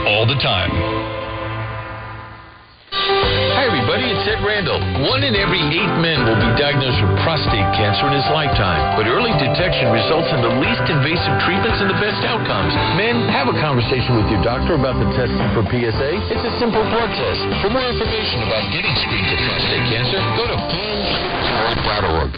all the time. Hi everybody, it's Ed Randall. 1 in every 8 men will be diagnosed with prostate cancer in his lifetime. But early detection results in the least invasive treatments and the best outcomes. Men, have a conversation with your doctor about the testing for PSA. It's a simple blood test. For more information about getting screened for prostate cancer, go to PanCancerRight.org.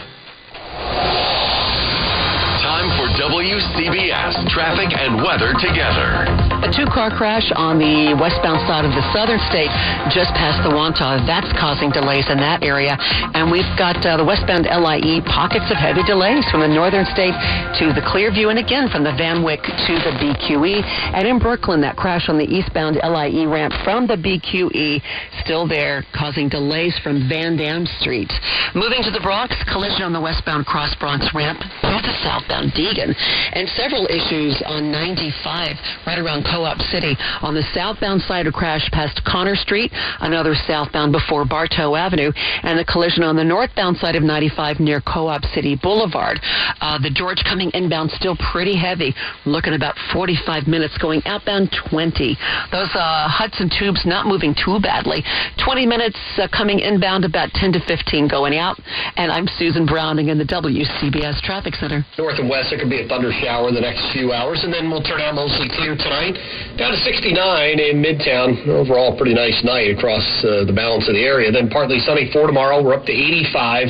Time for WCBS traffic and weather together. A two-car crash on the westbound side of the southern state just past the Wantagh. That's causing delays in that area. And we've got the westbound LIE pockets of heavy delays from the northern state to the Clearview and again from the Van Wyck to the BQE. And in Brooklyn, that crash on the eastbound LIE ramp from the BQE still there, causing delays from Van Dam Street. Moving to the Bronx, collision on the westbound Cross Bronx ramp through the southbound Deegan. And several issues on 95 right around Co-op City. On the southbound side, a crash past Connor Street, another southbound before Bartow Avenue, and the collision on the northbound side of 95 near Co-op City Boulevard. The George coming inbound still pretty heavy. Looking about 45 minutes going outbound 20. Those Hudson tubes not moving too badly. 20 minutes coming inbound, about 10 to 15 going out. And I'm Susan Browning in the WCBS Traffic Center. North and west, there could be a thunder shower in the next few hours, and then we'll turn out mostly clear tonight. Down to 69 in Midtown. Overall, pretty nice night across the balance of the area. Then partly sunny for tomorrow. We're up to 85.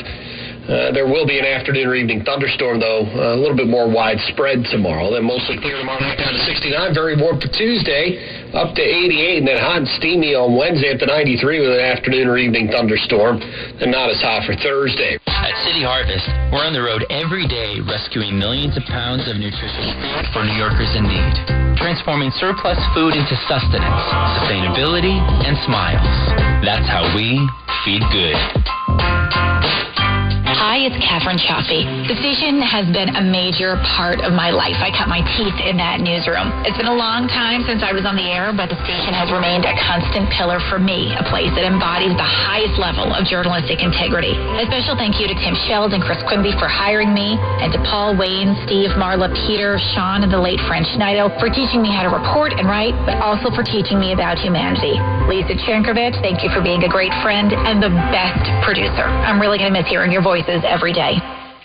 There will be an afternoon or evening thunderstorm, though, a little bit more widespread tomorrow. Then mostly clear tomorrow night, down to 69. Very warm for Tuesday, up to 88. And then hot and steamy on Wednesday up to 93 with an afternoon or evening thunderstorm. And not as hot for Thursday. At City Harvest, we're on the road every day rescuing millions of pounds of nutritious food for New Yorkers in need. Transforming surplus food into sustenance, sustainability, and smiles. That's how we feed good. Hi, it's Catherine Chaffee. The station has been a major part of my life. I cut my teeth in that newsroom. It's been a long time since I was on the air, but the station has remained a constant pillar for me, a place that embodies the highest level of journalistic integrity. A special thank you to Tim Sheld and Chris Quimby for hiring me, and to Paul, Wayne, Steve, Marla, Peter, Sean, and the late French Schneido for teaching me how to report and write, but also for teaching me about humanity. Lisa Chankovich, thank you for being a great friend and the best producer. I'm really going to miss hearing your voices every day.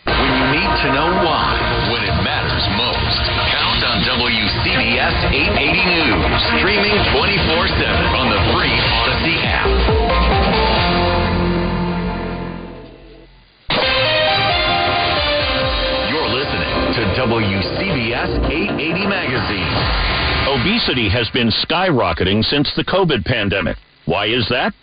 When you need to know why, when it matters most, count on WCBS 880 News, streaming 24/7 on the free Odyssey app. You're listening to WCBS 880 Magazine. Obesity has been skyrocketing since the COVID pandemic. Why is that?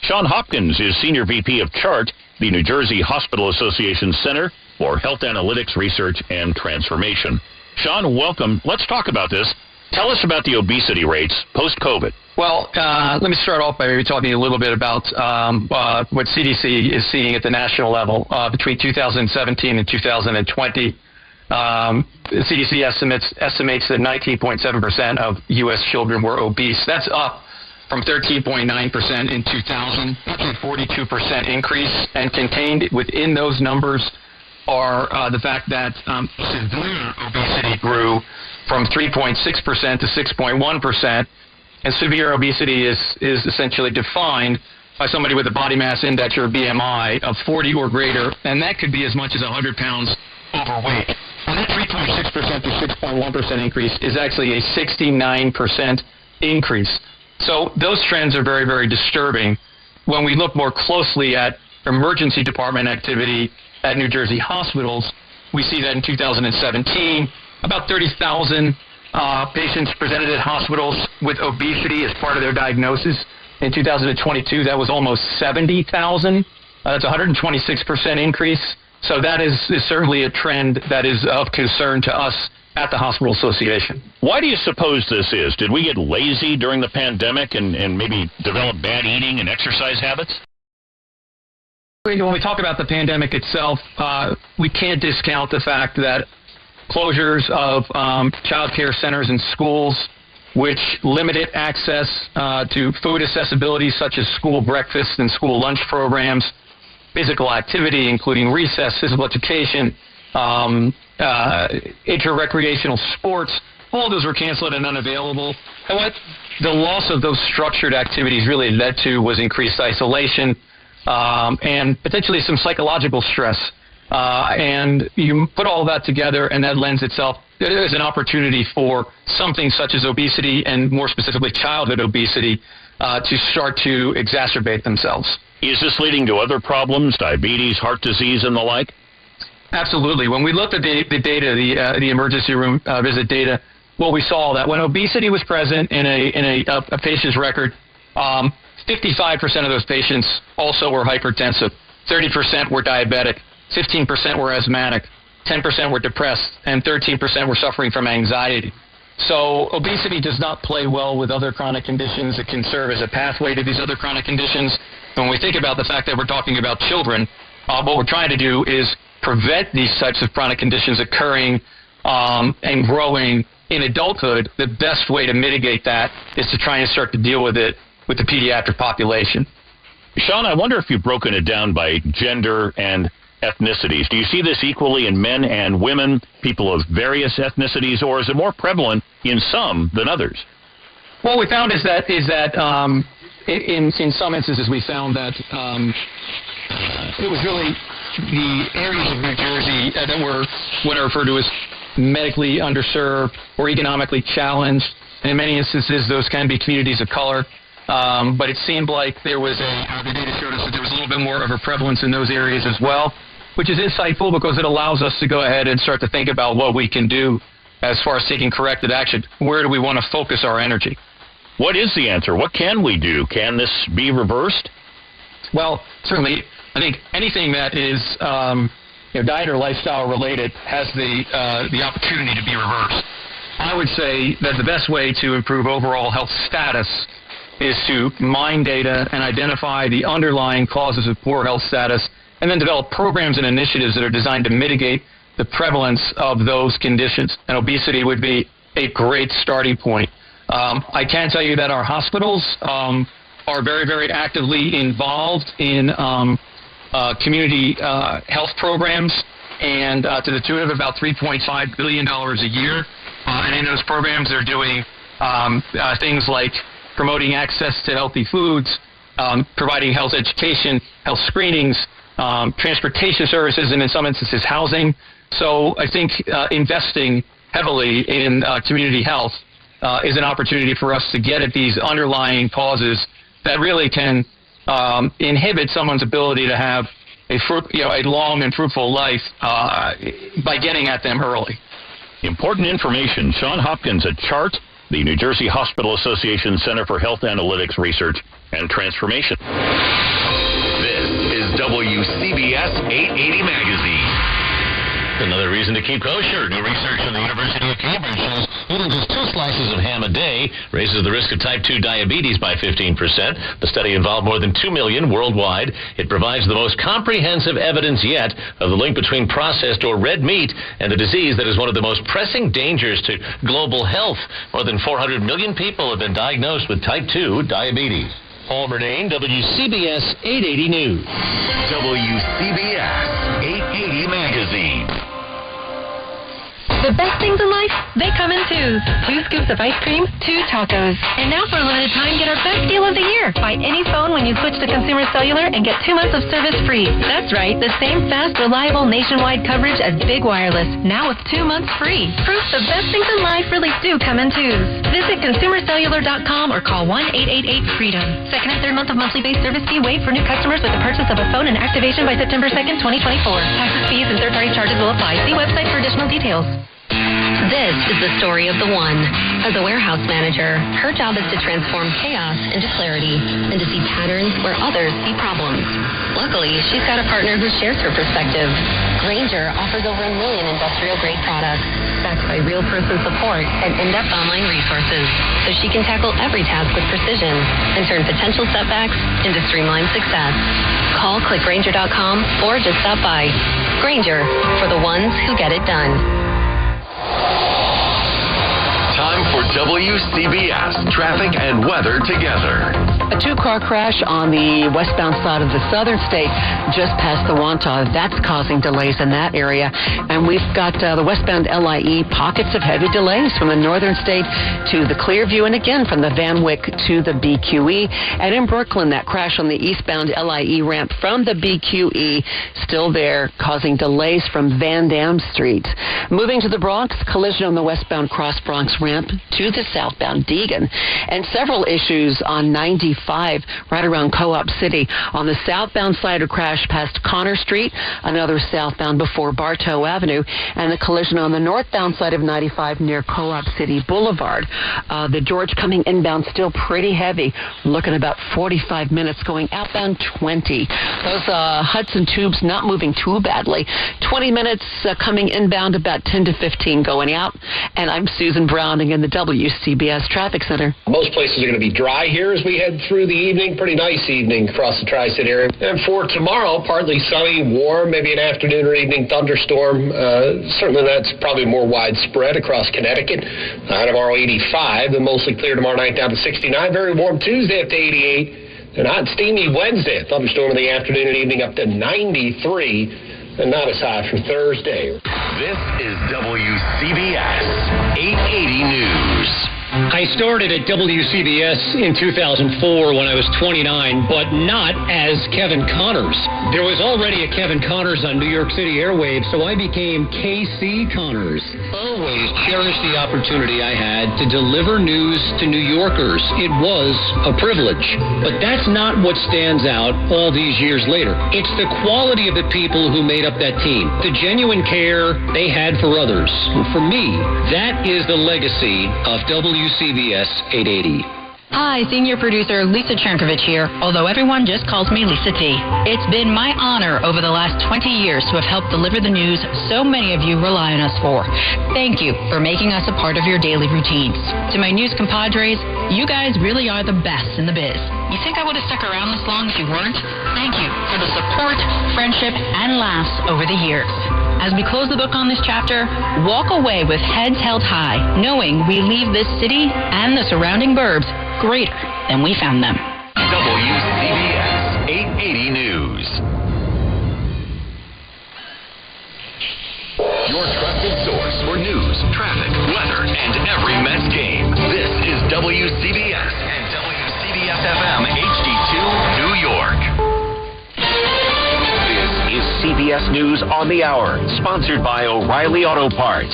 Sean Hopkins is Senior VP of CHART, the New Jersey Hospital Association Center for Health Analytics Research and Transformation. Sean, welcome. Let's talk about this. Tell us about the obesity rates post-COVID. Well, let me start off by maybe talking a little bit about what CDC is seeing at the national level between 2017 and 2020. The CDC estimates that 19.7% of U.S. children were obese. That's up from 13.9% in 2000. That's a 42% increase. And contained within those numbers are the fact that severe obesity grew from 3.6% to 6.1%. And severe obesity is essentially defined by somebody with a body mass index or BMI of 40 or greater, and that could be as much as 100 pounds overweight. And that 3.6% to 6.1% increase is actually a 69% increase. So those trends are very, very disturbing. When we look more closely at emergency department activity at New Jersey hospitals, we see that in 2017, about 30,000 patients presented at hospitals with obesity as part of their diagnosis. In 2022, that was almost 70,000. That's a 126% increase. So that is certainly a trend that is of concern to us at the Hospital Association. Why do you suppose this is? Did we get lazy during the pandemic and maybe develop bad eating and exercise habits? When we talk about the pandemic itself, we can't discount the fact that closures of child care centers and schools, which limited access to food accessibility such as school breakfast and school lunch programs, physical activity, including recess, physical education, inter-recreational sports, all of those were canceled and unavailable. And what the loss of those structured activities really led to was increased isolation and potentially some psychological stress. And you put all of that together, and that lends itself as an opportunity for something such as obesity, and more specifically childhood obesity, to start to exacerbate themselves. Is this leading to other problems, diabetes, heart disease, and the like? Absolutely. When we looked at the data, the emergency room visit data, what we saw that when obesity was present in a patient's record, 55% of those patients also were hypertensive, 30% were diabetic, 15% were asthmatic, 10% were depressed, and 13% were suffering from anxiety. So obesity does not play well with other chronic conditions. It can serve as a pathway to these other chronic conditions. And when we think about the fact that we're talking about children, what we're trying to do is prevent these types of chronic conditions occurring and growing in adulthood. The best way to mitigate that is to try and start to deal with it with the pediatric population. Sean, I wonder if you've broken it down by gender and ethnicities. Do you see this equally in men and women, people of various ethnicities, or is it more prevalent in some than others? What we found is that in some instances we found that it was really the areas of New Jersey that were what are referred to as medically underserved or economically challenged. And in many instances, those can be communities of color. But it seemed like there was the data showed us that there was a little bit more of a prevalence in those areas as well, which is insightful because it allows us to go ahead and start to think about what we can do as far as taking corrective action. Where do we want to focus our energy? What is the answer? What can we do? Can this be reversed? Well, certainly, I think anything that is diet or lifestyle related has the opportunity to be reversed. I would say that the best way to improve overall health status is to mine data and identify the underlying causes of poor health status, and then develop programs and initiatives that are designed to mitigate the prevalence of those conditions. And obesity would be a great starting point. I can tell you that our hospitals are very, very actively involved in community health programs, and to the tune of about $3.5 billion a year. And in those programs, they're doing things like promoting access to healthy foods, providing health education, health screenings, transportation services, and in some instances, housing. So I think investing heavily in community health is an opportunity for us to get at these underlying causes that really can inhibit someone's ability to have a long and fruitful life by getting at them early. Important information. Sean Hopkins at CHART, the New Jersey Hospital Association Center for Health Analytics Research and Transformation. This is WCBS 880 Magazine. Another reason to keep kosher. New research from the University of Cambridge shows eating just 2 slices of ham a day raises the risk of type 2 diabetes by 15%. The study involved more than 2 million worldwide. It provides the most comprehensive evidence yet of the link between processed or red meat and the disease that is one of the most pressing dangers to global health. More than 400 million people have been diagnosed with type 2 diabetes. Paul Murnane, WCBS 880 News. WCBS 880 Magazine. The best things in life, they come in twos. 2 scoops of ice cream, 2 tacos. And now for a limited time, get our best deal of the year. Buy any phone when you switch to Consumer Cellular and get 2 months of service free. That's right, the same fast, reliable, nationwide coverage as Big Wireless, now with 2 months free. Proof the best things in life really do come in twos. Visit consumercellular.com or call 1-888-FREEDOM. Second and third month of monthly base service fee waived for new customers with the purchase of a phone and activation by September 2nd, 2024. Taxes, fees, and third-party charges will apply. See website for additional details. This is the story of the one. As a warehouse manager, her job is to transform chaos into clarity and to see patterns where others see problems. Luckily, she's got a partner who shares her perspective. Grainger offers over 1 million industrial-grade products, backed by real-person support and in-depth online resources, so she can tackle every task with precision and turn potential setbacks into streamlined success. Call clickgrainger.com or just stop by. Grainger, for the ones who get it done. Time for WCBS Traffic and Weather Together. A two-car crash on the westbound side of the southern state just past the Wantagh. That's causing delays in that area. And we've got the westbound LIE pockets of heavy delays from the northern state to the Clearview and again from the Van Wyck to the BQE. And in Brooklyn, that crash on the eastbound LIE ramp from the BQE still there, causing delays from Van Dam Street. Moving to the Bronx, collision on the westbound Cross Bronx ramp to the southbound Deegan. And several issues on 95 right around Co-op City. On the southbound side, a crash past Connor Street, another southbound before Bartow Avenue, and the collision on the northbound side of 95 near Co-op City Boulevard. The George coming inbound still pretty heavy. Looking about 45 minutes going outbound 20. Those Hudson tubes not moving too badly. 20 minutes coming inbound, about 10 to 15 going out. And I'm Susan Browning in the WCBS Traffic Center. Most places are going to be dry here as we head through the evening. Pretty nice evening across the Tri-State area. And for tomorrow, partly sunny, warm, maybe an afternoon or evening thunderstorm. Certainly that's probably more widespread across Connecticut. Tomorrow 85, and mostly clear tomorrow night down to 69. Very warm Tuesday up to 88. And hot and steamy Wednesday. A thunderstorm in the afternoon and evening up to 93. And not as high for Thursday. This is WCBS 880 News. I started at WCBS in 2004 when I was 29, but not as Kevin Connors. There was already a Kevin Connors on New York City airwaves, so I became KC Connors. Always cherished the opportunity I had to deliver news to New Yorkers. It was a privilege. But that's not what stands out all these years later. It's the quality of the people who made up that team, the genuine care they had for others. For me, that is the legacy of WCBS 880. Hi, senior producer Lisa Chernkovich here, although everyone just calls me Lisa T. It's been my honor over the last 20 years to have helped deliver the news so many of you rely on us for. Thank you for making us a part of your daily routines. To my news compadres, you guys really are the best in the biz. You think I would have stuck around this long if you weren't? Thank you for the support, friendship, and laughs over the years. As we close the book on this chapter, walk away with heads held high, knowing we leave this city and the surrounding burbs greater than we found them. WCBS 880 News. Your trusted source for news, traffic, weather, and every Mets game. This is WCBS and WCBS-FM HD2 New York. Is CBS News on the Hour, sponsored by O'Reilly Auto Parts.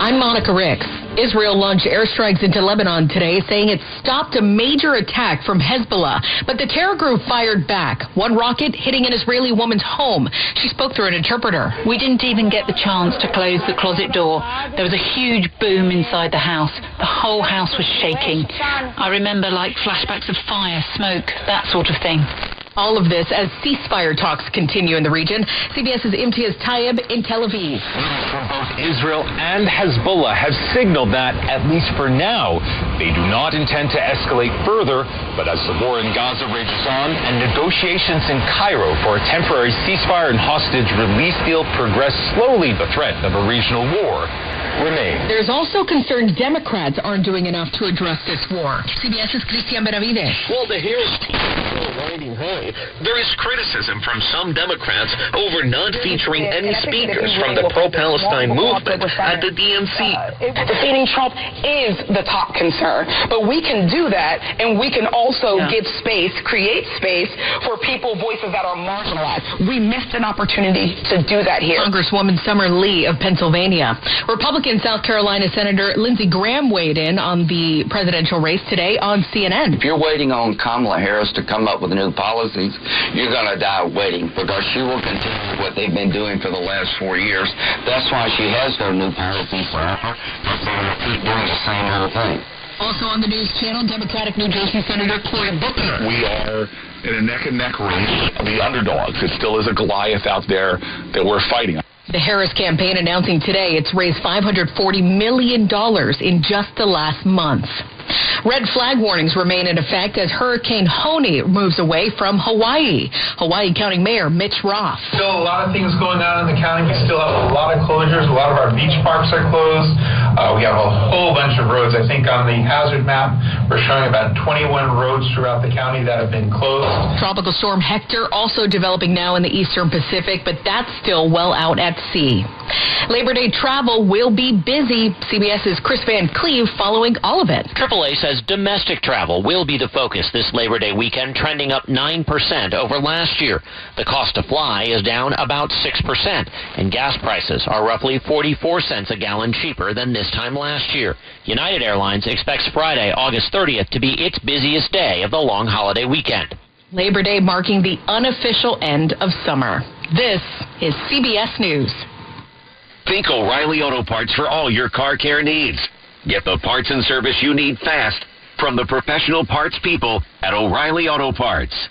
I'm Monica Ricks. Israel launched airstrikes into Lebanon today, saying it stopped a major attack from Hezbollah. But the terror group fired back, one rocket hitting an Israeli woman's home. She spoke through an interpreter. We didn't even get the chance to close the closet door. There was a huge boom inside the house. The whole house was shaking. I remember like flashbacks of fire, smoke, that sort of thing. All of this as ceasefire talks continue in the region. CBS's Imtiaz Tayeb in Tel Aviv. Both Israel and Hezbollah have signaled that, at least for now, they do not intend to escalate further. But as the war in Gaza rages on and negotiations in Cairo for a temporary ceasefire and hostage release deal progress slowly, the threat of a regional war remains. There's also concern Democrats aren't doing enough to address this war. CBS's Christian Benavides. Well, the hearings are riding high. There is criticism from some Democrats over not featuring any speakers from the pro-Palestine movement at the DNC. Defeating Trump is the top concern, but we can do that, and we can also give space, create space for people, voices that are marginalized. We missed an opportunity to do that here. Congresswoman Summer Lee of Pennsylvania. Republican South Carolina Senator Lindsey Graham weighed in on the presidential race today on CNN. If you're waiting on Kamala Harris to come up with new policies, you're going to die waiting, because she will continue what they've been doing for the last 4 years. That's why she has no new policies forever. They're going to keep doing the same old thing. Also on the news channel, Democratic New Jersey Senator Cory Booker. We are in a neck-and-neck race. The underdogs. It still is a Goliath out there that we're fighting. The Harris campaign announcing today it's raised $540 million in just the last month. Red flag warnings remain in effect as Hurricane Honey moves away from Hawaii. Hawaii County Mayor Mitch Roth. Still a lot of things going on in the county. We still have a lot of closures. A lot of our beach parks are closed. We have a whole bunch of roads. I think on the hazard map, we're showing about 21 roads throughout the county that have been closed. Tropical Storm Hector also developing now in the eastern Pacific, but that's still well out at sea. Labor Day travel will be busy. CBS's Chris Van Cleve following all of it. AAA says domestic travel will be the focus this Labor Day weekend, trending up 9% over last year. The cost to fly is down about 6%, and gas prices are roughly 44 cents a gallon cheaper than this time last year. United Airlines expects Friday, August 30th, to be its busiest day of the long holiday weekend. Labor Day marking the unofficial end of summer. This is CBS News. Think O'Reilly Auto Parts for all your car care needs. Get the parts and service you need fast from the professional parts people at O'Reilly Auto Parts.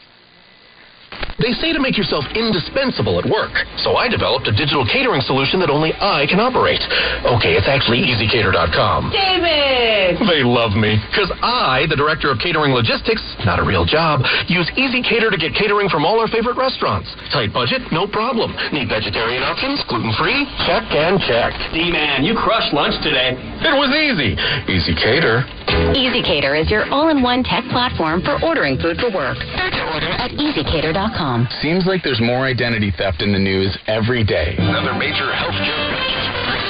They say to make yourself indispensable at work, so I developed a digital catering solution that only I can operate. Okay, it's actually EasyCater.com. David! They love me, because I, the Director of Catering Logistics, not a real job, use EasyCater to get catering from all our favorite restaurants. Tight budget? No problem. Need vegetarian options? Gluten-free? Check and check. D-Man, you crushed lunch today. It was easy. EasyCater. EasyCater is your all-in-one tech platform for ordering food for work. Start your order at EasyCater.com. Seems like there's more identity theft in the news every day. Another major healthcare breach.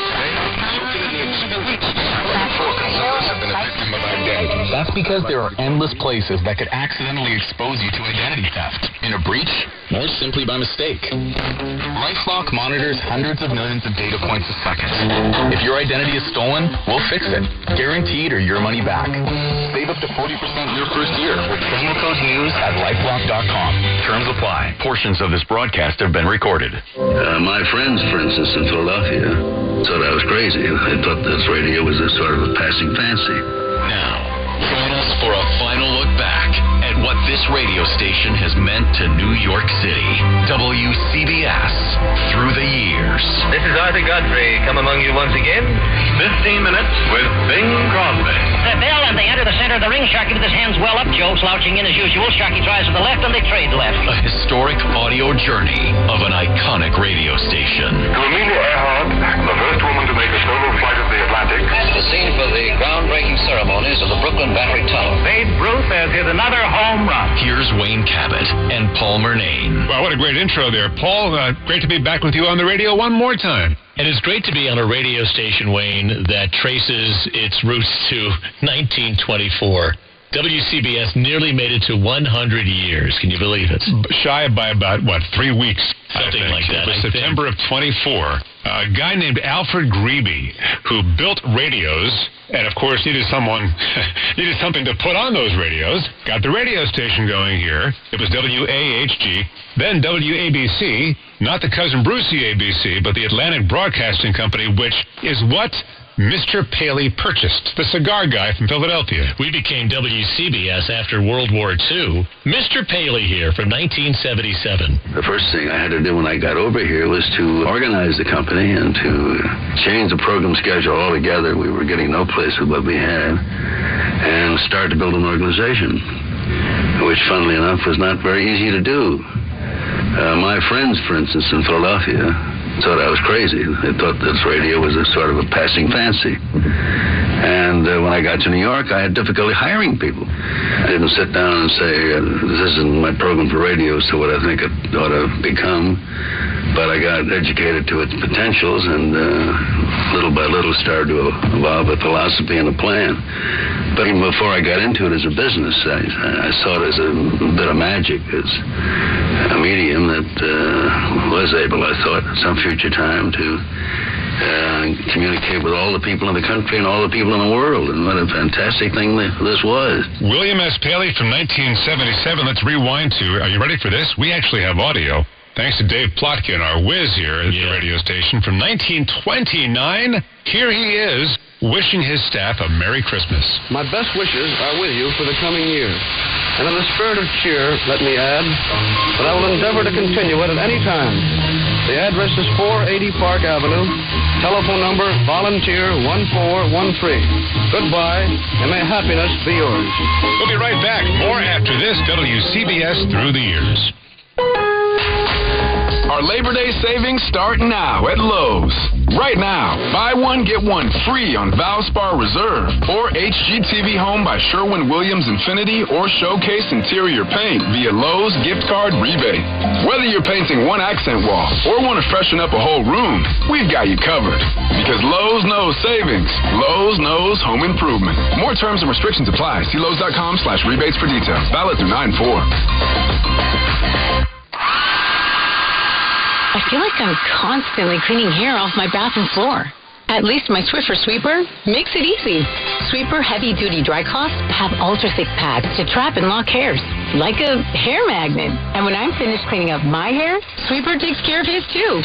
Consumers have been a victim of identity. That's because there are endless places that could accidentally expose you to identity theft. In a breach, or simply by mistake. LifeLock monitors hundreds of millions of data points a second. If your identity is stolen, we'll fix it. Guaranteed or your money back. Save up to 40% your first year with promo code NEWS at LifeLock.com. Terms apply. Portions of this broadcast have been recorded. My friends, for instance, in Philadelphia, thought I was crazy. They thought this radio was a sort of a passing fancy. Now, join us for a final look back at what this radio station has meant to New York City. WCBS through the years. This is Arthur Godfrey, come among you once again. 15 minutes with Bing Crosby. They bail and they enter the center of the ring. Sharky with his hands well up. Joe slouching in as usual. Sharky tries to the left and they trade left. A historic audio journey of an iconic radio station. To Amelia Earhart, the first woman to make a solo flight of the Atlantic. And the scene for the groundbreaking ceremonies of the Brooklyn Battery Tunnel. Babe Ruth has hit another home run. Here's Wayne Cabot and Paul Murnane. Wow, what a great intro there, Paul. Great to be back with you on the radio one more time. And it's great to be on a radio station, Wayne, that traces its roots to 1924. WCBS nearly made it to 100 years. Can you believe it? Shy by about, 3 weeks? Something like that. It was September of 24. A guy named Alfred Greeby, who built radios, and of course needed something to put on those radios, got the radio station going here. It was WAHG, then WABC, not the cousin Brucey ABC, but the Atlantic Broadcasting Company, which is what Mr. Paley purchased, the cigar guy from Philadelphia. We became WCBS after World War II. Mr. Paley here from 1977. The first thing I had to do when I got over here was to organize the company and to change the program schedule altogether. We were getting no place with what we had, and start to build an organization, which, funnily enough, was not very easy to do. My friends, for instance, in Philadelphia, thought I was crazy. They thought this radio was a sort of a passing fancy. And when I got to New York, I had difficulty hiring people. I didn't sit down and say, this isn't my program for radio, so what I think it ought to become. But I got educated to its potentials and little by little started to evolve a philosophy and a plan. But even before I got into it as a business, I saw it as a bit of magic, as a medium that was able, I thought, at some future time to communicate with all the people in the country and all the people in the world. And what a fantastic thing this was. William S. Paley from 1977. Let's rewind to, are you ready for this? We actually have audio. Thanks to Dave Plotkin, our whiz here at the radio station. From 1929, here he is, wishing his staff a Merry Christmas. My best wishes are with you for the coming year. And in the spirit of cheer, let me add that I will endeavor to continue it at any time. The address is 480 Park Avenue. Telephone number, volunteer 1413. Goodbye, and may happiness be yours. We'll be right back. More after this WCBS Through the Years. Our Labor Day savings start now at Lowe's. Right now, buy one, get one free on Valspar Reserve or HGTV Home by Sherwin-Williams Infinity or Showcase Interior Paint via Lowe's gift card rebate. Whether you're painting one accent wall or want to freshen up a whole room, we've got you covered. Because Lowe's knows savings. Lowe's knows home improvement. More terms and restrictions apply. See Lowe's.com/rebates for details. Valid through 9/4. I feel like I'm constantly cleaning hair off my bathroom floor. At least my Swiffer Sweeper makes it easy. Sweeper heavy-duty dry cloths have ultra-thick pads to trap and lock hairs, like a hair magnet. And when I'm finished cleaning up my hair, Sweeper takes care of his too.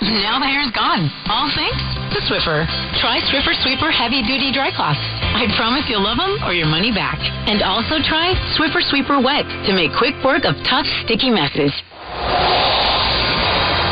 Now the hair's gone, all thanks to Swiffer. Try Swiffer Sweeper heavy-duty dry cloths. I promise you'll love them or your money back. And also try Swiffer Sweeper Wet to make quick work of tough, sticky messes.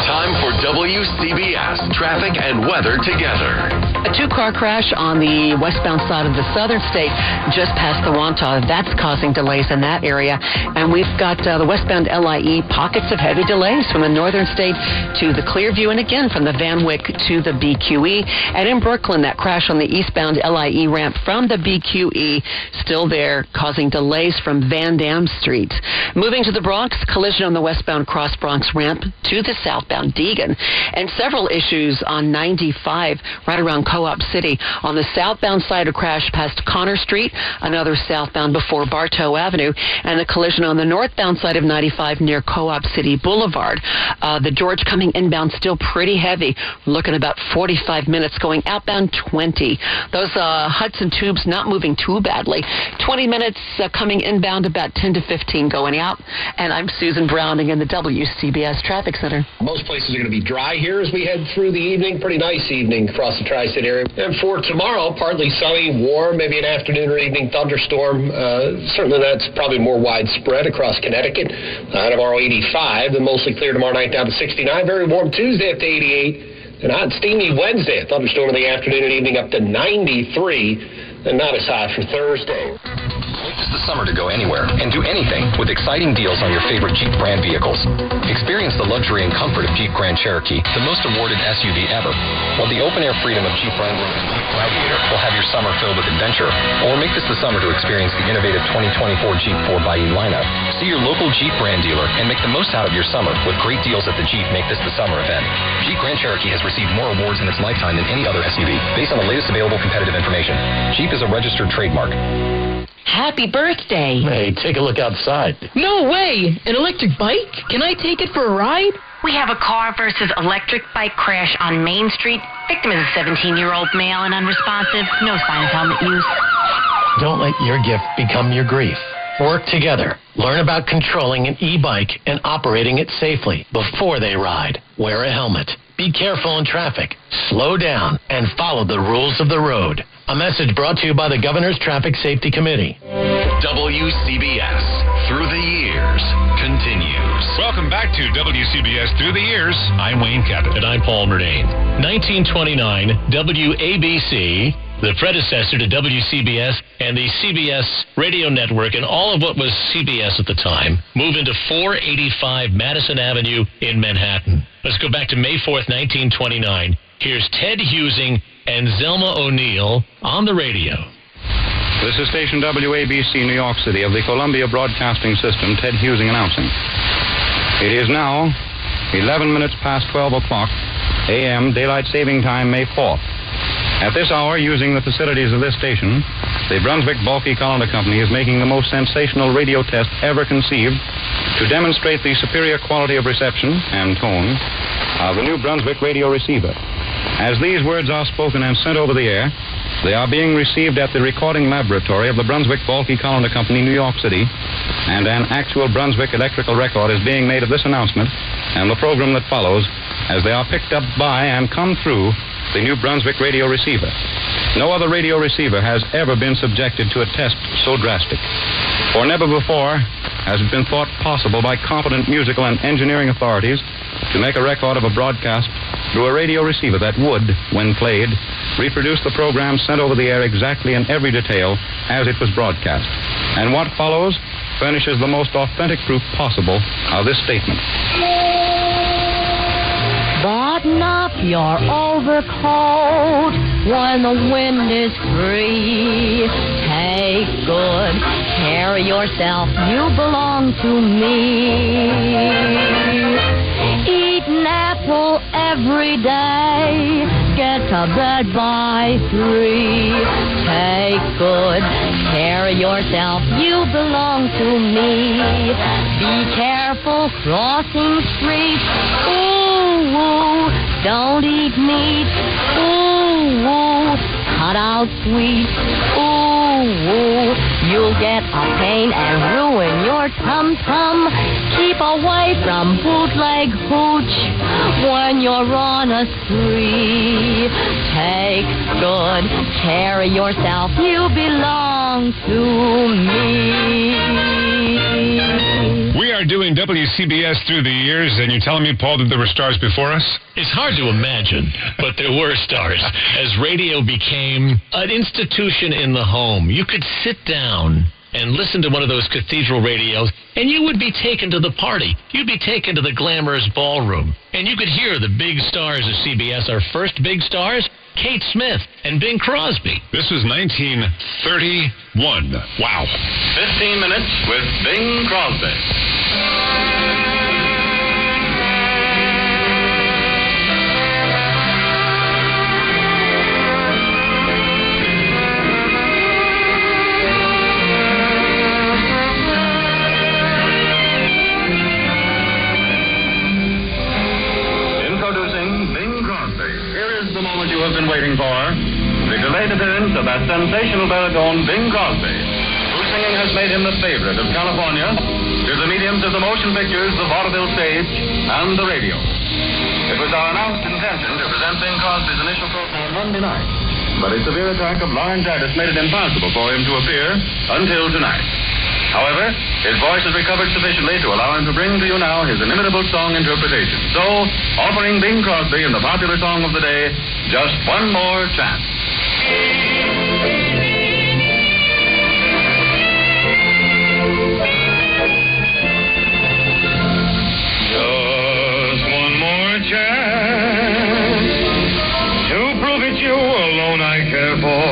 Time for WCBS traffic and weather together. A two-car crash on the westbound side of the southern state just past the Wantagh. That's causing delays in that area. And we've got the westbound LIE pockets of heavy delays from the northern state to the Clearview and again from the Van Wyck to the BQE. And in Brooklyn, that crash on the eastbound LIE ramp from the BQE still there, causing delays from Van Dam Street. Moving to the Bronx, collision on the westbound Cross Bronx ramp to the southbound Deegan, and several issues on 95 right around Co-op City. On the southbound side, a crash past Connor Street, another southbound before Bartow Avenue, and a collision on the northbound side of 95 near Co-op City Boulevard. The George coming inbound still pretty heavy. We're looking about 45 minutes going outbound 20. Those Hudson tubes not moving too badly. 20 minutes coming inbound, about 10 to 15 going out. And I'm Susan Browning in the WCBS Traffic Center. Most places are going to be dry here as we head through the evening. Pretty nice evening across the Tri-State area. And for tomorrow, partly sunny, warm, maybe an afternoon or evening thunderstorm. Certainly that's probably more widespread across Connecticut. Tomorrow 85, then mostly clear tomorrow night down to 69. Very warm Tuesday up to 88. And hot and steamy Wednesday. A thunderstorm in the afternoon and evening up to 93. And not as hot for Thursday. It's the summer to go anywhere and do anything with exciting deals on your favorite Jeep brand vehicles. Experience the luxury and comfort of Jeep Grand Cherokee, the most awarded SUV ever, while the open-air freedom of Jeep Wrangler and Jeep Gladiator will have your summer filled with adventure. Or make this the summer to experience the innovative 2024 Jeep 4xE lineup. See your local Jeep brand dealer and make the most out of your summer with great deals at the Jeep Make This the Summer event. Jeep Grand Cherokee has received more awards in its lifetime than any other SUV, based on the latest available competitive information. Jeep is a registered trademark. Happy birthday. Hey, take a look outside. No way! An electric bike? Can I take it for a ride? We have a car versus electric bike crash on Main Street. Victim is a 17-year-old male and unresponsive. No sign of helmet use. Don't let your gift become your grief. Work together. Learn about controlling an e-bike and operating it safely before they ride. Wear a helmet. Be careful in traffic. Slow down and follow the rules of the road. A message brought to you by the Governor's Traffic Safety Committee. WCBS Through the Years continues. Welcome back to WCBS Through the Years. I'm Wayne Cabot. And I'm Paul Murnane. 1929, WABC, the predecessor to WCBS and the CBS radio network and all of what was CBS at the time, move into 485 Madison Avenue in Manhattan. Let's go back to May 4th, 1929. Here's Ted Husing and Zelma O'Neill on the radio. This is station WABC, New York City, of the Columbia Broadcasting System, Ted Husing announcing. It is now 11 minutes past 12 o'clock a.m., Daylight Saving Time, May 4th. At this hour, using the facilities of this station, the Brunswick Bulky Colander Company is making the most sensational radio test ever conceived to demonstrate the superior quality of reception and tone of the new Brunswick radio receiver. As these words are spoken and sent over the air, they are being received at the recording laboratory of the Brunswick Bulky Colander Company, New York City, and an actual Brunswick electrical record is being made of this announcement and the program that follows as they are picked up by and come through the new Brunswick radio receiver. No other radio receiver has ever been subjected to a test so drastic. For never before has it been thought possible by competent musical and engineering authorities to make a record of a broadcast through a radio receiver that would, when played, reproduce the program sent over the air exactly in every detail as it was broadcast. And what follows furnishes the most authentic proof possible of this statement. Button up your overcoat when the wind is free. Take good care of yourself, you belong to me. Eat an apple every day, get to bed by 3. Take good care of yourself, you belong to me. Be careful crossing streets, ooh, don't eat meat, ooh, cut out sweets, ooh, you'll get a pain and ruin your tum-tum. Keep away from bootleg hooch when you're on a spree. Take good care of yourself, you belong to me. We are doing WCBS through the years, and you're telling me, Paul, that there were stars before us? It's hard to imagine, but there were stars. As radio became an institution in the home, you could sit down and listen to one of those cathedral radios, and you would be taken to the party. You'd be taken to the glamorous ballroom, and you could hear the big stars of CBS. Our first big stars, Kate Smith and Bing Crosby. This was 1931. Wow. 15 minutes with Bing Crosby. You have been waiting for, the delayed appearance of that sensational baritone Bing Crosby, whose singing has made him the favorite of California, to the mediums of the motion pictures, the vaudeville stage, and the radio. It was our announced intention to present Bing Crosby's initial program on Monday night, but a severe attack of laryngitis made it impossible for him to appear until tonight. However, his voice has recovered sufficiently to allow him to bring to you now his inimitable song interpretation. So, offering Bing Crosby in the popular song of the day, just one more chance. Just one more chance to prove it's you alone I care for.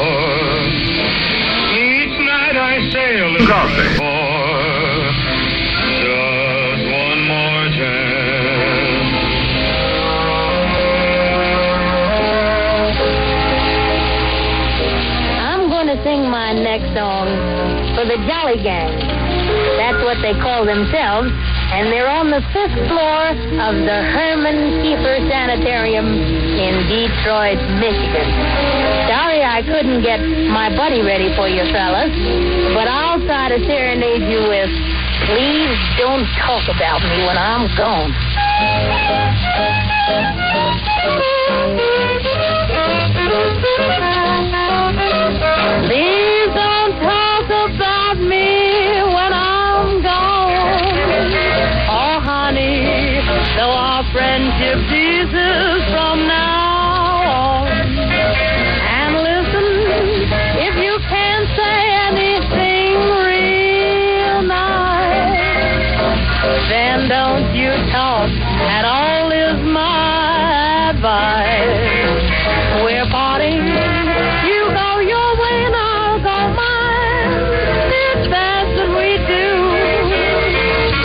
Each night I sail Crosby. Sing my next song for the Jolly Gang. That's what they call themselves, and they're on the 5th floor of the Herman Kiefer Sanitarium in Detroit, Michigan. Sorry I couldn't get my buddy ready for you fellas, but I'll try to serenade you with Please Don't Talk About Me When I'm Gone. Please don't talk about me when I'm gone. Oh, honey, though our friendship ceases from now on. And listen, if you can't say anything real nice, then don't you talk at all is my advice. We're parting. You go your way and I'll go mine. It's best that we do.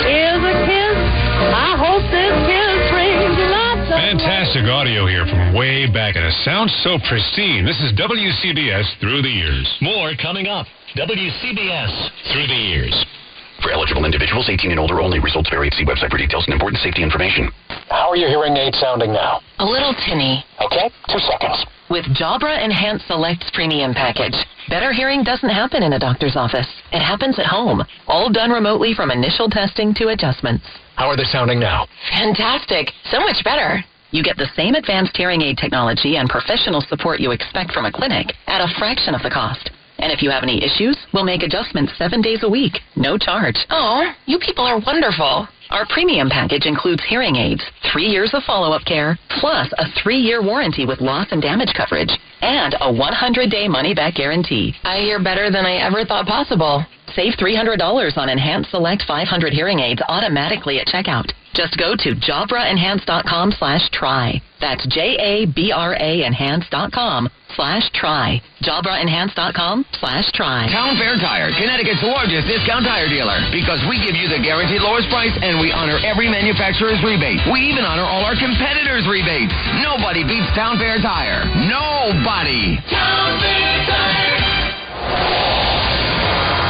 Here's a kiss. I hope this kiss brings lots of fantastic audio here from way back, and it sounds so pristine. This is WCBS Through the Years. More coming up. WCBS Through the Years. For eligible individuals, 18 and older only. Results vary. See website for details and important safety information. How are your hearing aids sounding now? A little tinny. Okay, 2 seconds. With Jabra Enhanced Selects Premium Package, better hearing doesn't happen in a doctor's office. It happens at home, all done remotely from initial testing to adjustments. How are they sounding now? Fantastic. So much better. You get the same advanced hearing aid technology and professional support you expect from a clinic at a fraction of the cost. And if you have any issues, we'll make adjustments 7 days a week, no charge. Oh, you people are wonderful. Our premium package includes hearing aids, 3 years of follow-up care, plus a 3-year warranty with loss and damage coverage, and a 100-day money-back guarantee. I hear better than I ever thought possible. Save $300 on Enhanced Select 500 hearing aids automatically at checkout. Just go to JabraEnhance.com/try. That's JABRAenhance.com/try. JabraEnhance.com/try. Town Fair Tire, Connecticut's largest discount tire dealer. Because we give you the guaranteed lowest price and we honor every manufacturer's rebate. We even honor all our competitors' rebates. Nobody beats Town Fair Tire. Nobody. Town Fair Tire.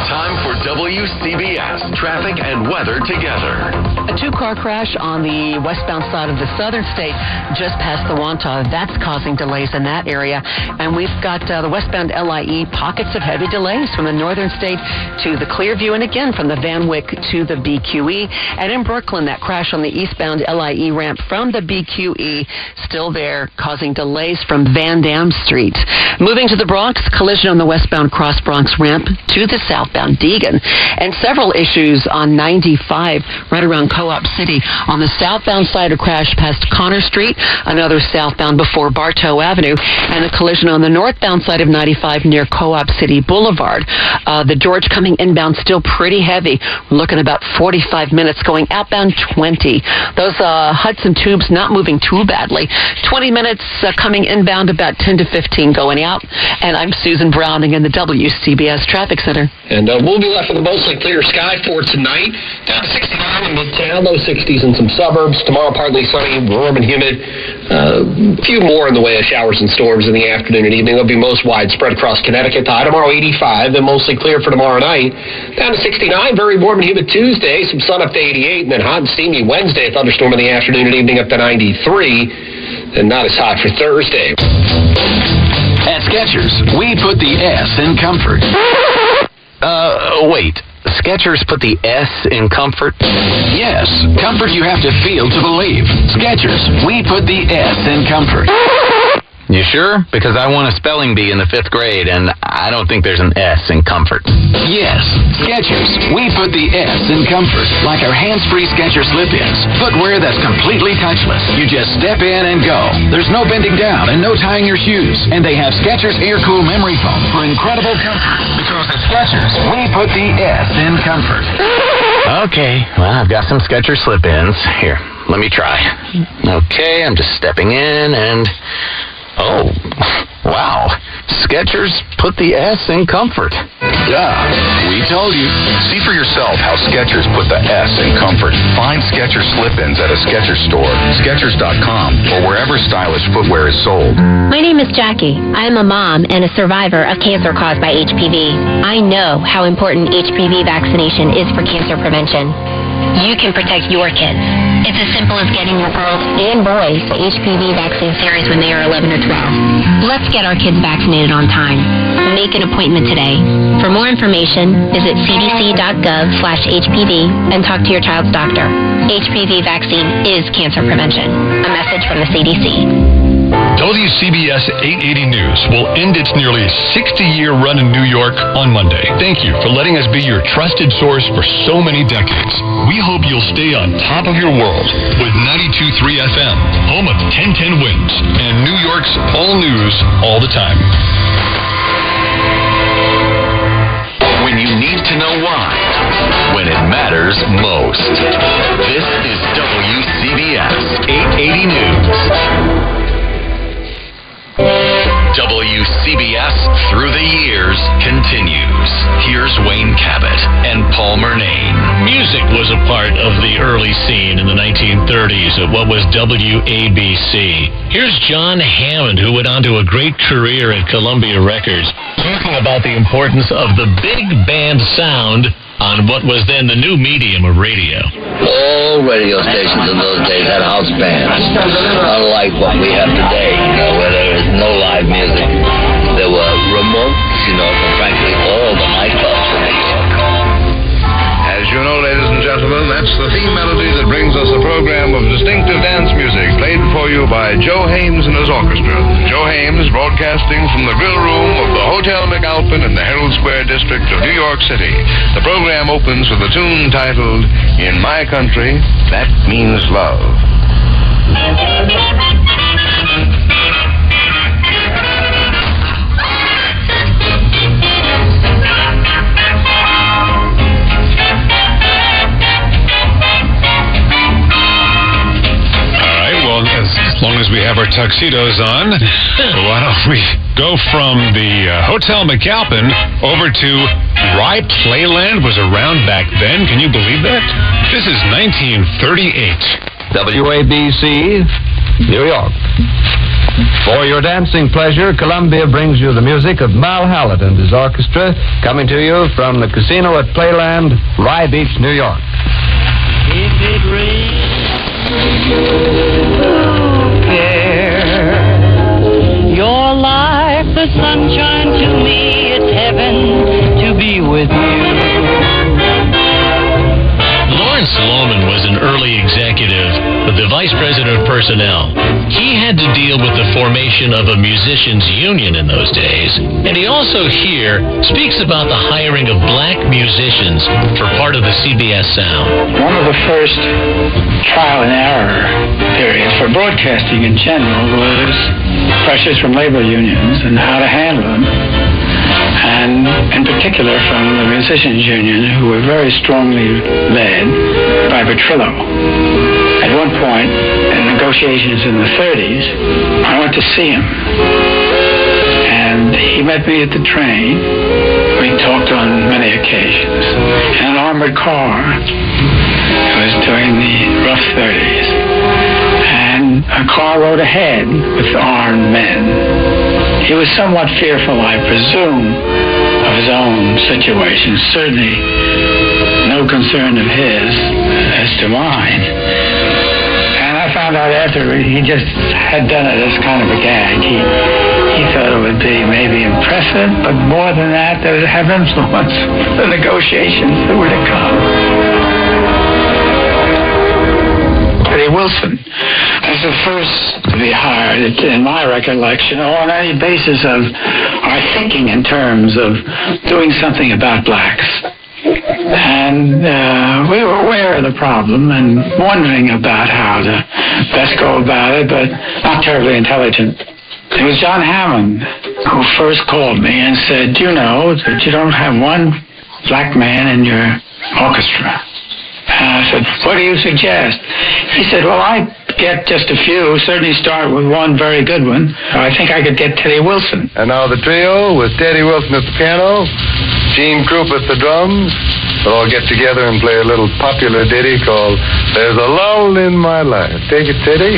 Time for WCBS traffic and weather together. A two-car crash on the westbound side of the southern state just past the Wantagh. That's causing delays in that area. And we've got the westbound LIE pockets of heavy delays from the northern state to the Clearview and again from the Van Wyck to the BQE. And in Brooklyn, that crash on the eastbound LIE ramp from the BQE still there, causing delays from Van Dam Street. Moving to the Bronx, collision on the westbound Cross Bronx ramp to the southbound Deegan, and several issues on 95 right around Co-op City. On the southbound side, a crash past Connor Street, another southbound before Bartow Avenue, and a collision on the northbound side of 95 near Co-op City Boulevard. The George coming inbound still pretty heavy. We're looking about 45 minutes going outbound 20. Those Hudson tubes not moving too badly. 20 minutes coming inbound, about 10 to 15 going out. And I'm Susan Browning in the WCBS Traffic Center. And we'll be left with a mostly clear sky for tonight. Down to 69 in Midtown, low 60s in some suburbs. Tomorrow, partly sunny, warm and humid. A few more in the way of showers and storms in the afternoon and evening. They'll be most widespread across Connecticut. The high tomorrow, 85, then mostly clear for tomorrow night. Down to 69, very warm and humid Tuesday. Some sun up to 88, and then hot and steamy Wednesday. A thunderstorm in the afternoon and evening up to 93, and not as hot for Thursday. At Skechers, we put the S in comfort. Wait. Skechers put the S in comfort? Yes. Comfort you have to feel to believe. Skechers, we put the S in comfort. You sure? Because I won a spelling bee in the 5th grade, and I don't think there's an S in comfort. Yes. Skechers, we put the S in comfort. Like our hands-free Skechers slip-ins. Footwear that's completely touchless. You just step in and go. There's no bending down and no tying your shoes. And they have Skechers Air Cool Memory Foam for incredible comfort. Because at Skechers, we put the S in comfort. Okay, well, I've got some Skechers slip-ins. Here, let me try. Okay, I'm just stepping in and... Oh, wow. Skechers put the S in comfort. Yeah, we told you. See for yourself how Skechers put the S in comfort. Find Skechers slip-ins at a Skechers store, Skechers.com, or wherever stylish footwear is sold. My name is Jackie. I am a mom and a survivor of cancer caused by HPV. I know how important HPV vaccination is for cancer prevention. You can protect your kids. It's as simple as getting your girls and boys the HPV vaccine series when they are 11 or 12. Let's get our kids vaccinated on time. Make an appointment today. For more information, visit cdc.gov/HPV and talk to your child's doctor. HPV vaccine is cancer prevention. A message from the CDC. WCBS 880 News will end its nearly 60-year run in New York on Monday. Thank you for letting us be your trusted source for so many decades. We hope you'll stay on top of your world with 92.3 FM, home of 1010 Wins, and New York's all news all the time. When you need to know why, when it matters most. This is WCBS 880 News. WCBS Through the Years continues. Here's Wayne Cabot and Paul Murnane. Music was a part of the early scene in the 1930s at what was WABC. Here's John Hammond, who went on to a great career at Columbia Records, talking about the importance of the big band sound on what was then the new medium of radio. All radio stations in those days had house bands, unlike what we have today, where there is no live music. There were remotes, from frankly all the nightclubs in New York. As you know, ladies and gentlemen, that's the theme melody that brings us a program of distinctive dance music played for you by Joe Hames and his orchestra. Joe Hames broadcasting from the grill room of the Hotel McAlpin in the Herald Square district of New York City. The program opens with a tune titled, In My Country, That Means Love. have our tuxedos on. Why don't we go from the Hotel McAlpin over to Rye Playland was around back then. Can you believe that? This is 1938. WABC, New York. For your dancing pleasure, Columbia brings you the music of Mal Hallett and his orchestra, coming to you from the casino at Playland, Rye Beach, New York. If it rains, who cares? Your life, the sunshine to me, it's heaven to be with you. Lawrence Lohman was an early executive of the Vice President of Personnel. He had to deal with the formation of a musicians' union in those days. And he also here speaks about the hiring of black musicians for part of the CBS sound. One of the first trial and error periods for broadcasting in general was pressures from labor unions and how to handle them. And in particular from the musicians union, who were very strongly led by Petrillo. At one point, in negotiations in the 30s, I went to see him. And he met me at the train. We talked on many occasions. In an armored car. It was during the rough 30s. And a car rode ahead with armed men. He was somewhat fearful, I presume, of his own situation. Certainly no concern of his as to mine. And I found out after he just had done it as kind of a gag. He thought it would be maybe impressive, but more than that, it would have influence the negotiations that were to come. Eddie Wilson was the first to be hired, in my recollection, on any basis of our thinking in terms of doing something about blacks. And we were aware of the problem and wondering about how to best go about it, but not terribly intelligent. It was John Hammond who first called me and said, "Do you know that you don't have one black man in your orchestra?" And I said, "What do you suggest?" He said, "Well, I get just a few, certainly start with one very good one. I think I could get Teddy Wilson." And now the trio with Teddy Wilson at the piano, Gene Krupp at the drums. They'll all get together and play a little popular ditty called "There's a Lull in My Life." Take it, Teddy.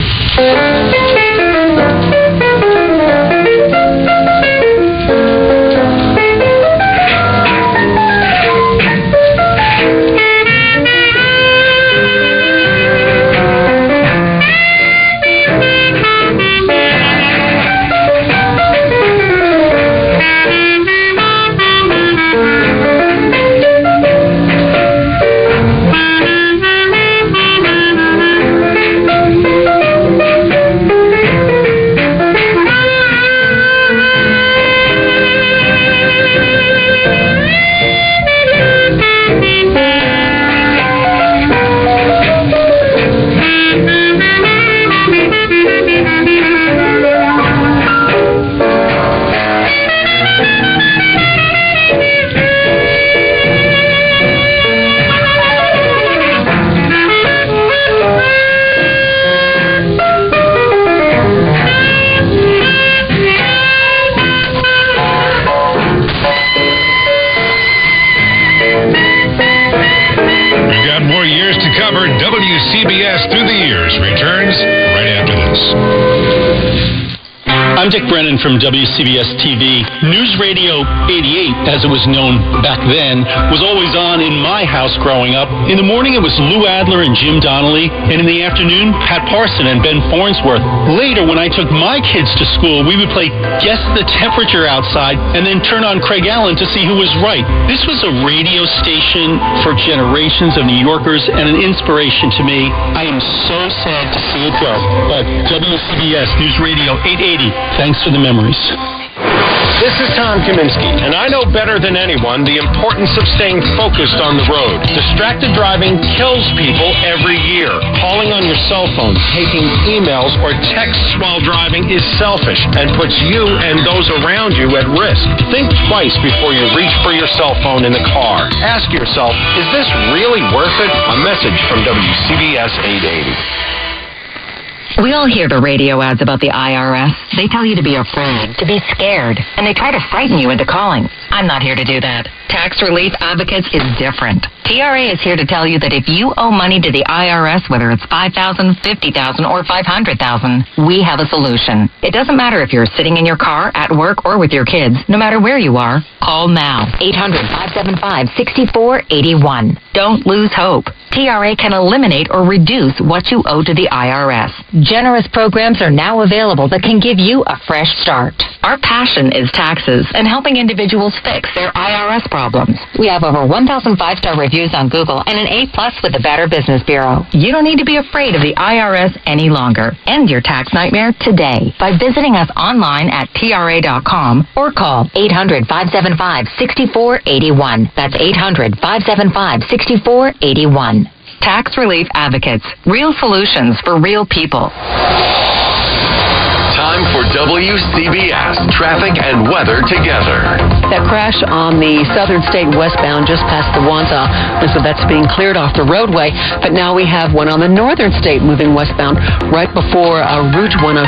WCBS Through the Years returns right after this. I'm Dick Brennan from WCBS TV. News Radio 88, as it was known back then, was always on in my house growing up. In the morning, it was Lou Adler and Jim Donnelly, and in the afternoon, Pat Parson and Ben Farnsworth. Later, when I took my kids to school, we would play Guess the Temperature outside and then turn on Craig Allen to see who was right. This was a radio station for generations of New Yorkers and an inspiration to me. I am so sad to see it go, but WCBS News Radio 880, thanks for the memories. This is Tom Kaminsky, and I know better than anyone the importance of staying focused on the road. Distracted driving kills people every year. Calling on your cell phone, taking emails, or texts while driving is selfish and puts you and those around you at risk. Think twice before you reach for your cell phone in the car. Ask yourself, is this really worth it? A message from WCBS 880. We all hear the radio ads about the IRS. They tell you to be afraid, to be scared, and they try to frighten you into calling. I'm not here to do that. Tax Relief Advocates is different. TRA is here to tell you that if you owe money to the IRS, whether it's $5,000, $50,000, or $500,000, we have a solution. It doesn't matter if you're sitting in your car, at work, or with your kids. No matter where you are, call now. 800-575-6481. Don't lose hope. TRA can eliminate or reduce what you owe to the IRS. Generous programs are now available that can give you a fresh start. Our passion is taxes and helping individuals fix their IRS problems. We have over 1,000 5-star reviews on Google and an A+ with the Better Business Bureau. You don't need to be afraid of the IRS any longer. End your tax nightmare today by visiting us online at TRA.com or call 800-575-6481. That's 800-575-6481. Tax Relief Advocates. Real solutions for real people. Time for WCBS traffic and weather together. That crash on the southern state westbound just past the Wanta, so that's being cleared off the roadway. But now we have one on the northern state moving westbound right before Route 106.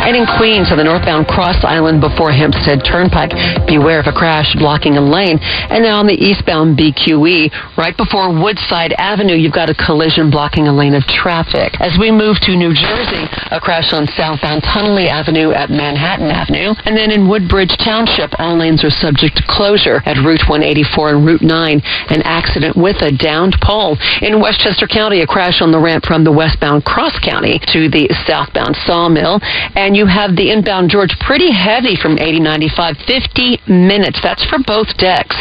And in Queens on the northbound Cross Island before Hempstead Turnpike, beware of a crash blocking a lane. And now on the eastbound BQE right before Woodside Avenue, you've got a collision blocking a lane of traffic. As we move to New Jersey, a crash on southbound Tunnelly Avenue at Manhattan Avenue. And then in Woodbridge Township, all lanes are subject to closure at Route 184 and Route 9. An accident with a downed pole. In Westchester County, a crash on the ramp from the westbound Cross County to the southbound Sawmill. And you have the inbound George pretty heavy from 8095, 50 minutes. That's for both decks.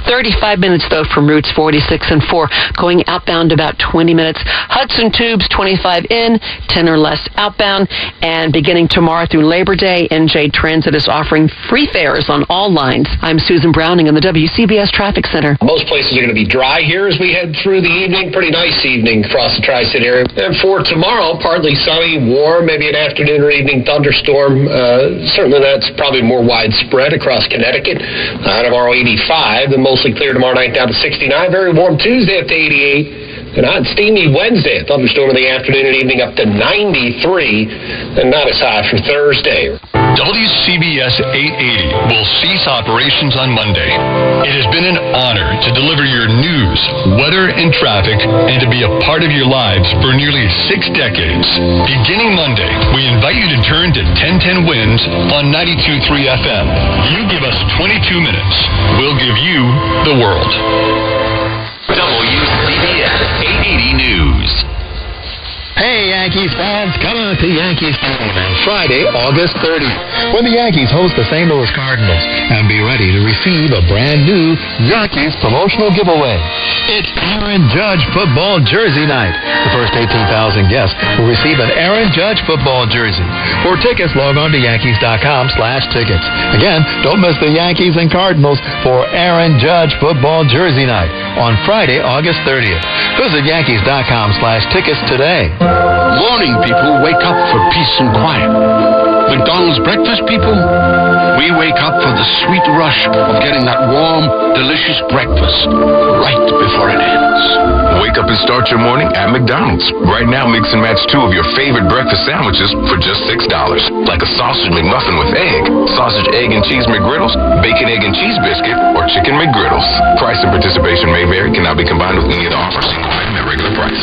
35 minutes, though, from routes 46 and 4. Going outbound about 20 minutes. Hudson Tubes, 25 in, 10 or less outbound. And beginning tomorrow through Labor Day, NJ Transit is offering free fares on all lines. I'm Susan Browning in the WCBS Traffic Center. Most places are going to be dry here as we head through the evening. Pretty nice evening across the Tri-State area. And for tomorrow, partly sunny, warm, maybe an afternoon or evening thunderstorm. Certainly that's probably more widespread across Connecticut. Tomorrow 85, then mostly clear tomorrow night down to 69. Very warm Tuesday up to 88. And hot and steamy Wednesday, a thunderstorm in the afternoon and evening up to 93, and not as high for Thursday. WCBS 880 will cease operations on Monday. It has been an honor to deliver your news, weather, and traffic, and to be a part of your lives for nearly 6 decades. Beginning Monday, we invite you to turn to 1010 Winds on 92.3 FM. You give us 22 minutes. We'll give you the world. WCBS 880 News. Hey, Yankees fans, come on to Yankee Stadium on Friday, August 30th, when the Yankees host the St. Louis Cardinals, and be ready to receive a brand new Yankees promotional giveaway. It's Aaron Judge football jersey night. The first 18,000 guests will receive an Aaron Judge football jersey. For tickets, log on to Yankees.com/tickets. Again, don't miss the Yankees and Cardinals for Aaron Judge football jersey night on Friday, August 30th. Visit Yankees.com/tickets today. Morning people wake up for peace and quiet. McDonald's breakfast people, we wake up for the sweet rush of getting that warm, delicious breakfast right before it ends. Wake up and start your morning at McDonald's. Right now, mix and match 2 of your favorite breakfast sandwiches for just $6. Like a sausage McMuffin with egg, sausage, egg, and cheese McGriddles, bacon, egg, and cheese biscuit, or chicken McGriddles. Price and participation may vary, cannot be combined with any other offer, single item at regular price.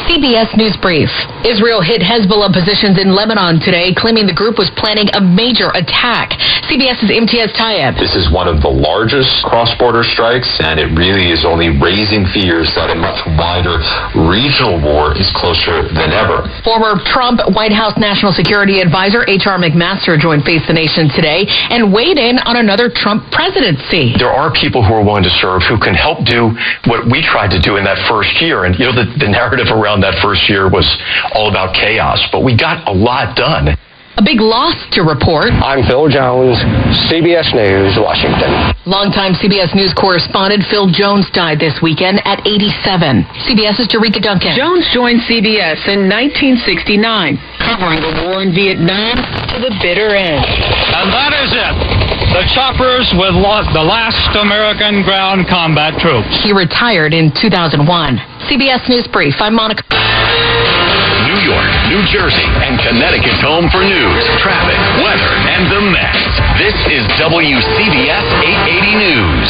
CBS News Brief. Israel hit Hezbollah positions in Lebanon today, claiming the group was planning a major attack. CBS's Imtiaz Tayeb. This is one of the largest cross-border strikes, and it really is only raising fears that a much wider regional war is closer than ever. Former Trump White House National Security Advisor H.R. McMaster joined Face the Nation today and weighed in on another Trump presidency. There are people who are willing to serve who can help do what we tried to do in that first year. And, the narrative around that first year was all about chaos, but we got a lot done. A big loss to report. I'm Phil Jones, CBS News, Washington. Longtime CBS News correspondent Phil Jones died this weekend at 87. CBS's Jerika Duncan. Jones joined CBS in 1969, covering the war in Vietnam to the bitter end. And that is it. The choppers with the last American ground combat troops. He retired in 2001. CBS News Brief. I'm Monica. New Jersey, and Connecticut's home for news, traffic, weather, and the mess. This is WCBS 880 News.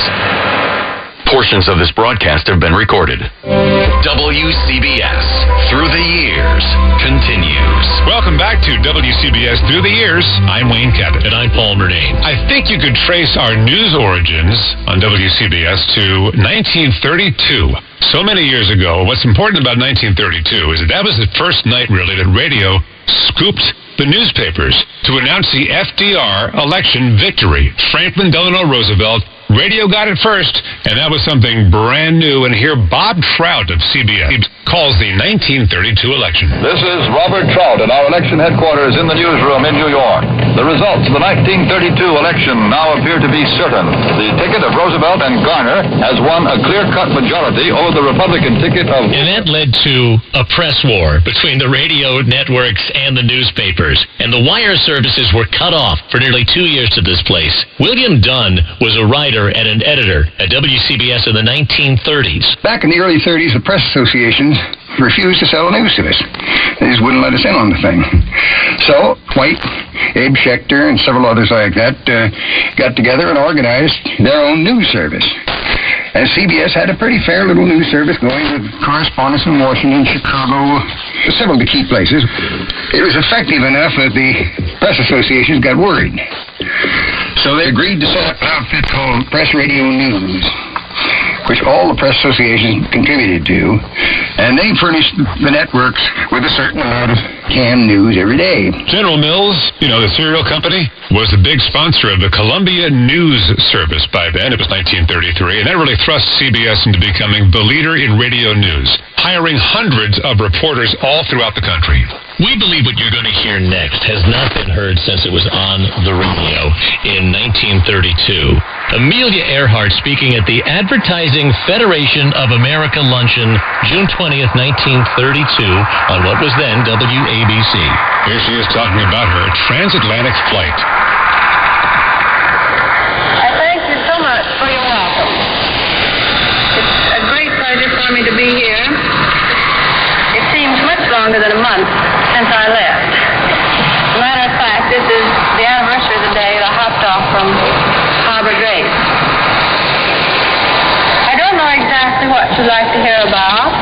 Portions of this broadcast have been recorded. WCBS Through the Years continues. Welcome back to WCBS Through the Years. I'm Wayne Cabot. And I'm Paul Murnane. I think you could trace our news origins on WCBS to 1932. So many years ago, what's important about 1932 is that was the first night, really, that radio scooped the newspapers to announce the FDR election victory. Franklin Delano Roosevelt. Radio got it first, and that was something brand new. And here, Bob Trout of CBS calls the 1932 election. This is Robert Trout at our election headquarters in the newsroom in New York. The results of the 1932 election now appear to be certain. The ticket of Roosevelt and Garner has won a clear-cut majority over the Republican ticket of... And that led to a press war between the radio networks and the newspapers. And the wire services were cut off for nearly 2 years to this place. William Dunn was a writer and an editor at WCBS in the 1930s. Back in the early 30s, the press associations refused to sell news to us. They just wouldn't let us in on the thing. So, White, Abe Schechter, and several others like that got together and organized their own news service. And CBS had a pretty fair little news service going with correspondents in Washington, Chicago, several of the key places. It was effective enough that the press associations got worried. So they agreed to set up an outfit called Press Radio News, which all the press associations contributed to, and they furnished the networks with a certain amount of canned news every day. General Mills, the cereal company, was the big sponsor of the Columbia News Service by then. It was 1933, and that really thrust CBS into becoming the leader in radio news, hiring hundreds of reporters all throughout the country. We believe what you're going to hear next has not been heard since it was on the radio in 1932. Amelia Earhart speaking at the Advertising Federation of America Luncheon, June 20th, 1932, on what was then WABC. Here she is talking about her transatlantic flight. I thank you so much for your welcome. It's a great pleasure for me to be here. It seems much longer than a month since I left. As a matter of fact, this is the anniversary of the day that I hopped off from Harbor Gate. I don't know exactly what you'd like to hear about.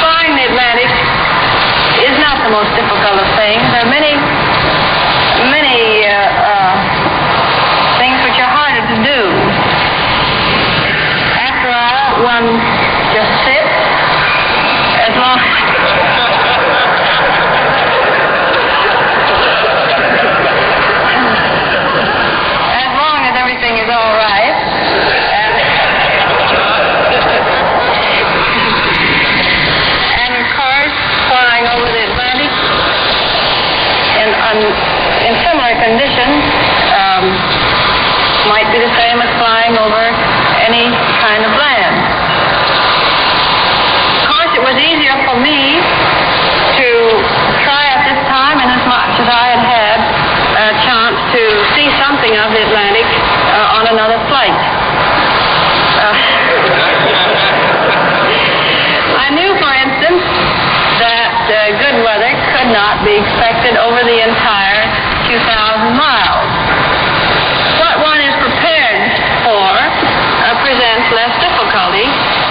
Flying the Atlantic is not the most difficult of things. There are many things which are harder to do. After all, one just sits as long as everything is all right. And of course, flying over the Atlantic in similar conditions might be the same as flying over any kind of land. Of course, it was easier for me to try at this time, inasmuch as I had a chance to see something of the Atlantic on another flight. I knew, for instance, that good weather could not be expected over the entire 2,000 miles. What one is prepared for presents less difficulty,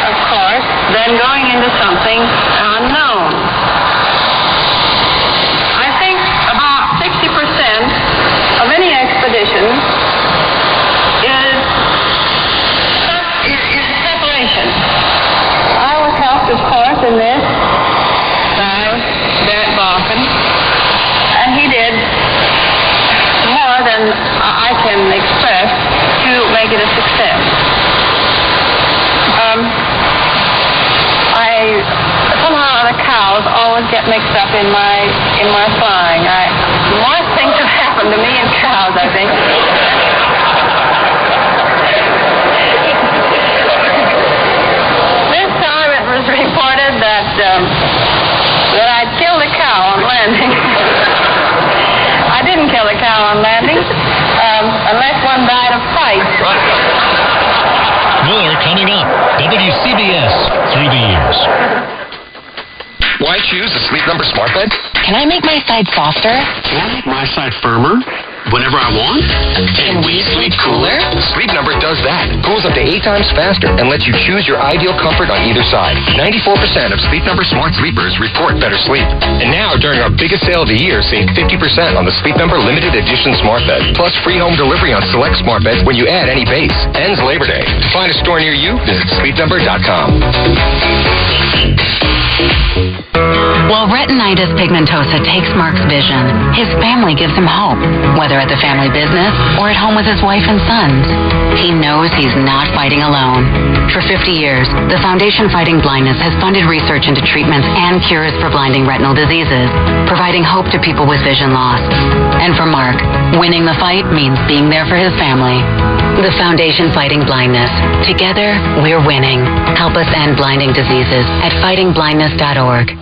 of course, than going into something unknown. I think about 60% of any expedition is separation. I was helped, of course, in this by Barrett Balkan, and he did more than I can express to make it a success. Somehow the cows always get mixed up in my flying. More things have happened to me and cows, I think. This time it was reported that I'd killed a cow on landing. I didn't kill a cow on landing, unless one died of fright. More coming up. WCBS Through the Years. Why choose a Sleep Number smart bed? Can I make my side softer? Can I make my side firmer whenever I want? Can we sleep cooler? Sleep Number does that. Cools up to 8 times faster and lets you choose your ideal comfort on either side. 94% of Sleep Number smart sleepers report better sleep. And now, during our biggest sale of the year, save 50% on the Sleep Number limited edition smart bed. Plus free home delivery on select smart beds when you add any base. Ends Labor Day. To find a store near you, visit sleepnumber.com. While retinitis pigmentosa takes Mark's vision, his family gives him hope, whether at the family business or at home with his wife and sons. He knows he's not fighting alone. For 50 years, the Foundation Fighting Blindness has funded research into treatments and cures for blinding retinal diseases, providing hope to people with vision loss. And for Mark, winning the fight means being there for his family. The Foundation Fighting Blindness. Together, we're winning. Help us end blinding diseases at fightingblindness.org.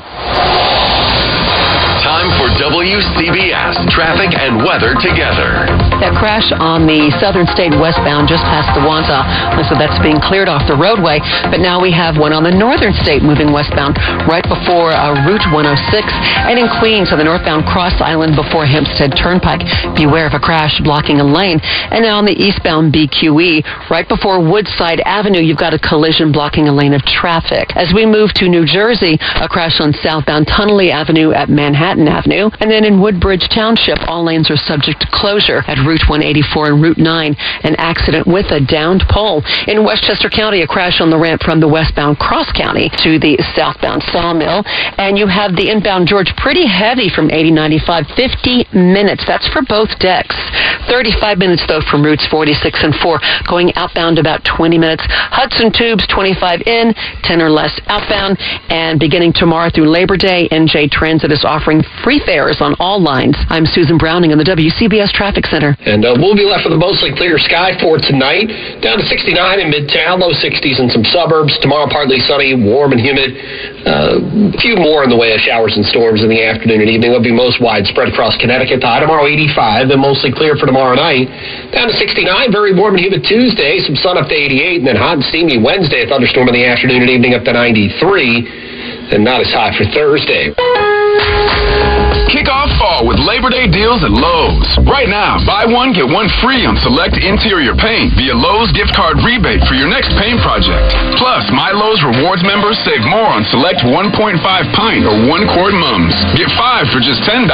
Time for WCBS traffic and weather together. That crash on the southern state westbound just past the Wanta. So that's being cleared off the roadway. But now we have one on the northern state moving westbound right before Route 106 and in Queens on the northbound Cross Island before Hempstead Turnpike. Beware of a crash blocking a lane. And now on the eastbound BQE right before Woodside Avenue, you've got a collision blocking a lane of traffic. As we move to New Jersey, a crash on southbound Tunnelly Avenue at Manhattan Avenue. And then in Woodbridge Township, all lanes are subject to closure at Route 184 and Route 9. An accident with a downed pole. In Westchester County, a crash on the ramp from the westbound Cross County to the southbound Sawmill. And you have the inbound George pretty heavy from 8095, 50 minutes. That's for both decks. 35 minutes, though, from routes 46 and 4. Going outbound about 20 minutes. Hudson Tubes, 25 in, 10 or less outbound. And beginning tomorrow through Labor Day, NJ Transit is offering free fares on all lines. I'm Susan Browning in the WCBS Traffic Center. And we'll be left with a mostly clear sky for tonight. Down to 69 in Midtown, low 60s in some suburbs. Tomorrow, partly sunny, warm and humid. A few more in the way of showers and storms in the afternoon and evening. They'll be most widespread across Connecticut. The high tomorrow, 85, and mostly clear for tomorrow night. Down to 69, very warm and humid Tuesday. Some sun up to 88, and then hot and steamy Wednesday. A thunderstorm in the afternoon and evening up to 93, and not as hot for Thursday. Kick off fall with Labor Day deals at Lowe's. Right now, buy one, get one free on select interior paint via Lowe's gift card rebate for your next paint project. Plus, My Lowe's Rewards members save more on select 1.5 pint or 1 quart mums. Get 5 for just $10.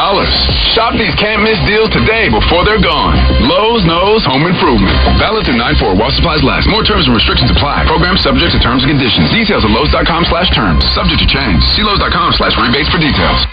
Shop these can't-miss deals today before they're gone. Lowe's knows home improvement. Valid through 9/4 while supplies last. More terms and restrictions apply. Program subject to terms and conditions. Details at Lowe's.com/terms. Subject to change. See Lowe's.com/rebates for details.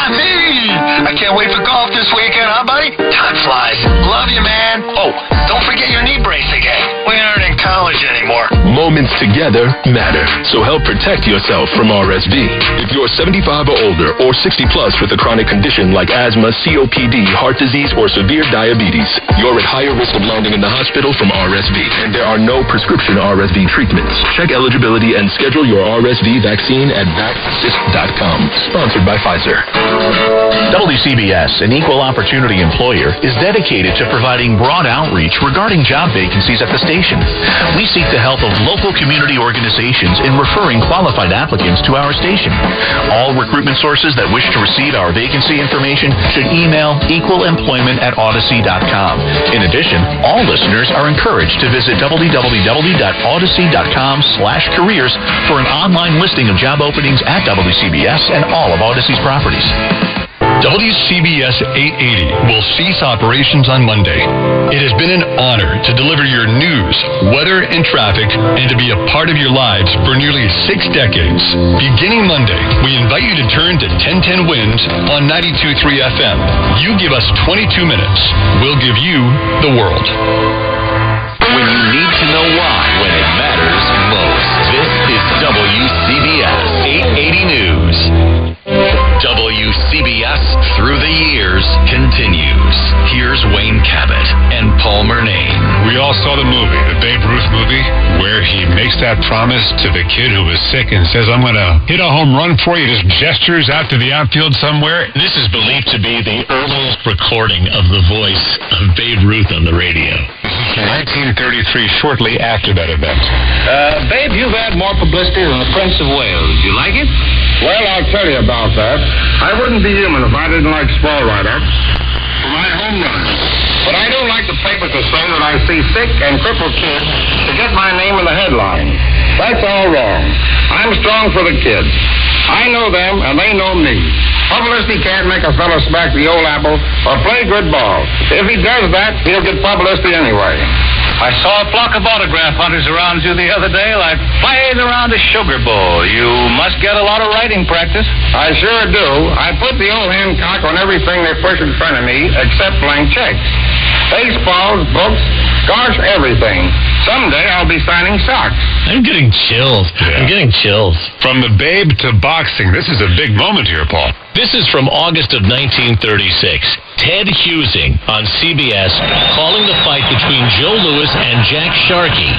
Hey, I can't wait for golf this weekend, huh, buddy? Time flies. Love you, man. Oh, don't forget your knee brace again. We aren't in college anymore. Moments together matter, so help protect yourself from RSV. If you're 75 or older or 60 plus with a chronic condition like asthma, COPD, heart disease, or severe diabetes, you're at higher risk of landing in the hospital from RSV, and there are no prescription RSV treatments. Check eligibility and schedule your RSV vaccine at vaxassist.com. Sponsored by Pfizer. WCBS, an equal opportunity employer, is dedicated to providing broad outreach regarding job vacancies at the station. We seek the help of local community organizations in referring qualified applicants to our station. All recruitment sources that wish to receive our vacancy information should email equalemployment@odyssey.com. In addition, all listeners are encouraged to visit www.odyssey.com/careers for an online listing of job openings at WCBS and all of Odyssey's properties. WCBS 880 will cease operations on Monday. It has been an honor to deliver your news, weather, and traffic, and to be a part of your lives for nearly 6 decades. Beginning Monday, we invite you to turn to 1010 Winds on 92.3 FM. You give us 22 minutes. We'll give you the world. When you need to know why when it matters most. This is WCBS 880 News. WCBS Through the Years continues. Here's Wayne Cabot and Paul Murnane. We all saw the movie, the Babe Ruth movie, where he makes that promise to the kid who was sick and says, I'm going to hit a home run for you, just gestures out to the outfield somewhere. This is believed to be the earliest recording of the voice of Babe Ruth on the radio. 1933, shortly after that event. Babe, you've had more publicity than the Prince of Wales. You like it? Well, I'll tell you about that. I wouldn't be human if I didn't like small write-ups for my home runs. But I don't like the papers to say that I see sick and crippled kids to get my name in the headline. That's all wrong. I'm strong for the kids. I know them, and they know me. Publicity can't make a fellow smack the old apple or play good ball. If he does that, he'll get publicity anyway. I saw a flock of autograph hunters around you the other day like playing around a sugar bowl. You must get a lot of writing practice. I sure do. I put the old Hancock on everything they push in front of me except blank checks. Baseballs, books, gosh, everything. Someday I'll be signing socks. I'm getting chills. Yeah. I'm getting chills. From the babe to boxing, this is a big moment here, Paul. This is from August of 1936. Ted Husing on CBS calling the fight between Joe Louis and Jack Sharkey.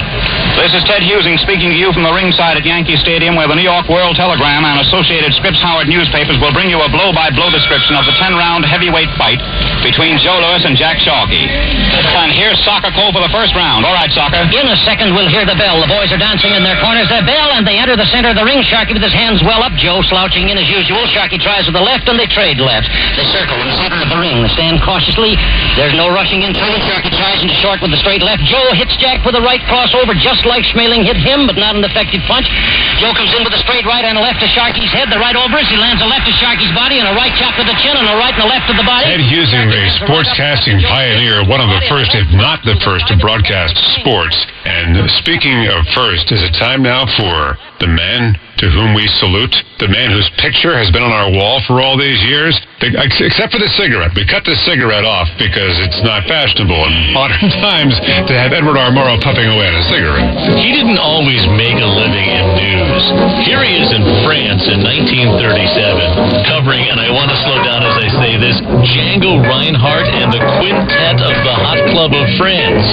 This is Ted Husing speaking to you from the ringside at Yankee Stadium, where the New York World Telegram and Associated Scripps-Howard newspapers will bring you a blow-by-blow description of the 10-round heavyweight fight between Joe Louis and Jack Sharkey. And here's Soccer Cole for the first round. All right, Soccer. In a second, we'll hear the bell. The boys are dancing in their corners. Their bell, and they enter the center of the ring. Sharkey with his hands well up. Joe slouching in as usual. Sharkey tries with the left, and they trade left. They circle in the center of the ring. They stand cautiously. There's no rushing into it. Sharkey tries into short with the straight left. Joe hits Jack with a right crossover, just like Schmeling hit him, but not an effective punch. Joe comes in with a straight right and a left to Sharkey's head. The right over as he lands a left to Sharkey's body and a right chop to the chin and a right and a left to the body. Ted Husing, a sportscasting pioneer, one of the first, if not the first, to broadcast sports. And speaking of first, is it time now for the man to whom we salute, the man whose picture has been on our wall for all these years, except for the cigarette. We cut the cigarette off because it's not fashionable in modern times to have Edward R. Murrow puffing away on a cigarette. He didn't always make a living in news. Here he is in France in 1937, covering, and I want to slow down as I say this, Django Reinhardt and the Quintet of the Hot Club of France.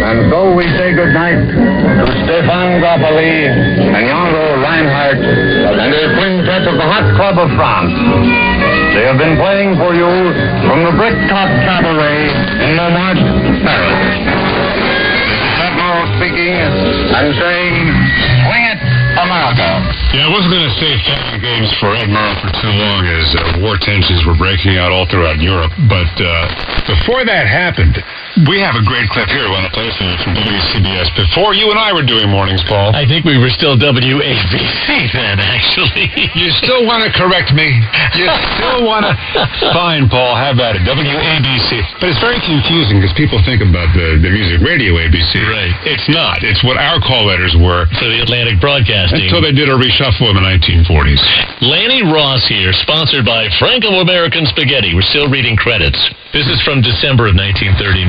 And so we say good night to Stéphane Grappelli and Django Reinhardt and the Quintet of the Hot Club of France. They have been playing for you from the Bricktop Cabaret in Montmartre, Paris. Admiral speaking and saying, swing it, America. Yeah, I wasn't going to say fan games for Ed Murrow for too long as war tensions were breaking out all throughout Europe. But before that happened, we have a great clip here I want to play for you from WCBS before you and I were doing mornings, Paul. I think we were still WABC then, actually. You still want to correct me? You still want to? Fine, Paul, have at it. WABC. But it's very confusing because people think about the music radio ABC. Right. It's not. It's what our call letters were. For the Atlantic Broadcasting. Until they did a reshuffle in the 1940s. Lanny Ross here, sponsored by Franco-American Spaghetti. We're still reading credits. This is from December of 1939.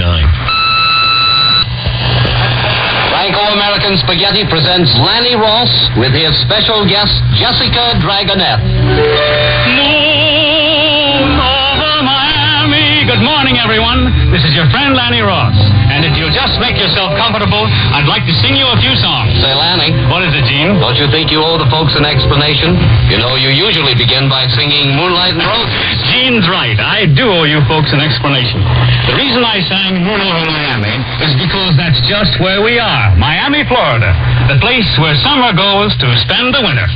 Franco-American Spaghetti presents Lanny Ross with his special guest, Jessica Dragonette. Moon over Miami. Good morning, everyone. This is your friend Lanny Ross. And if you'll just make yourself comfortable, I'd like to sing you a few songs. Say, Lanny. What is it, Gene? Don't you think you owe the folks an explanation? You know, you usually begin by singing Moonlight and Roses. Gene's right. I do owe you folks an explanation. The reason I sang Moon over Miami is because that's just where we are. Miami, Florida. The place where summer goes to spend the winter.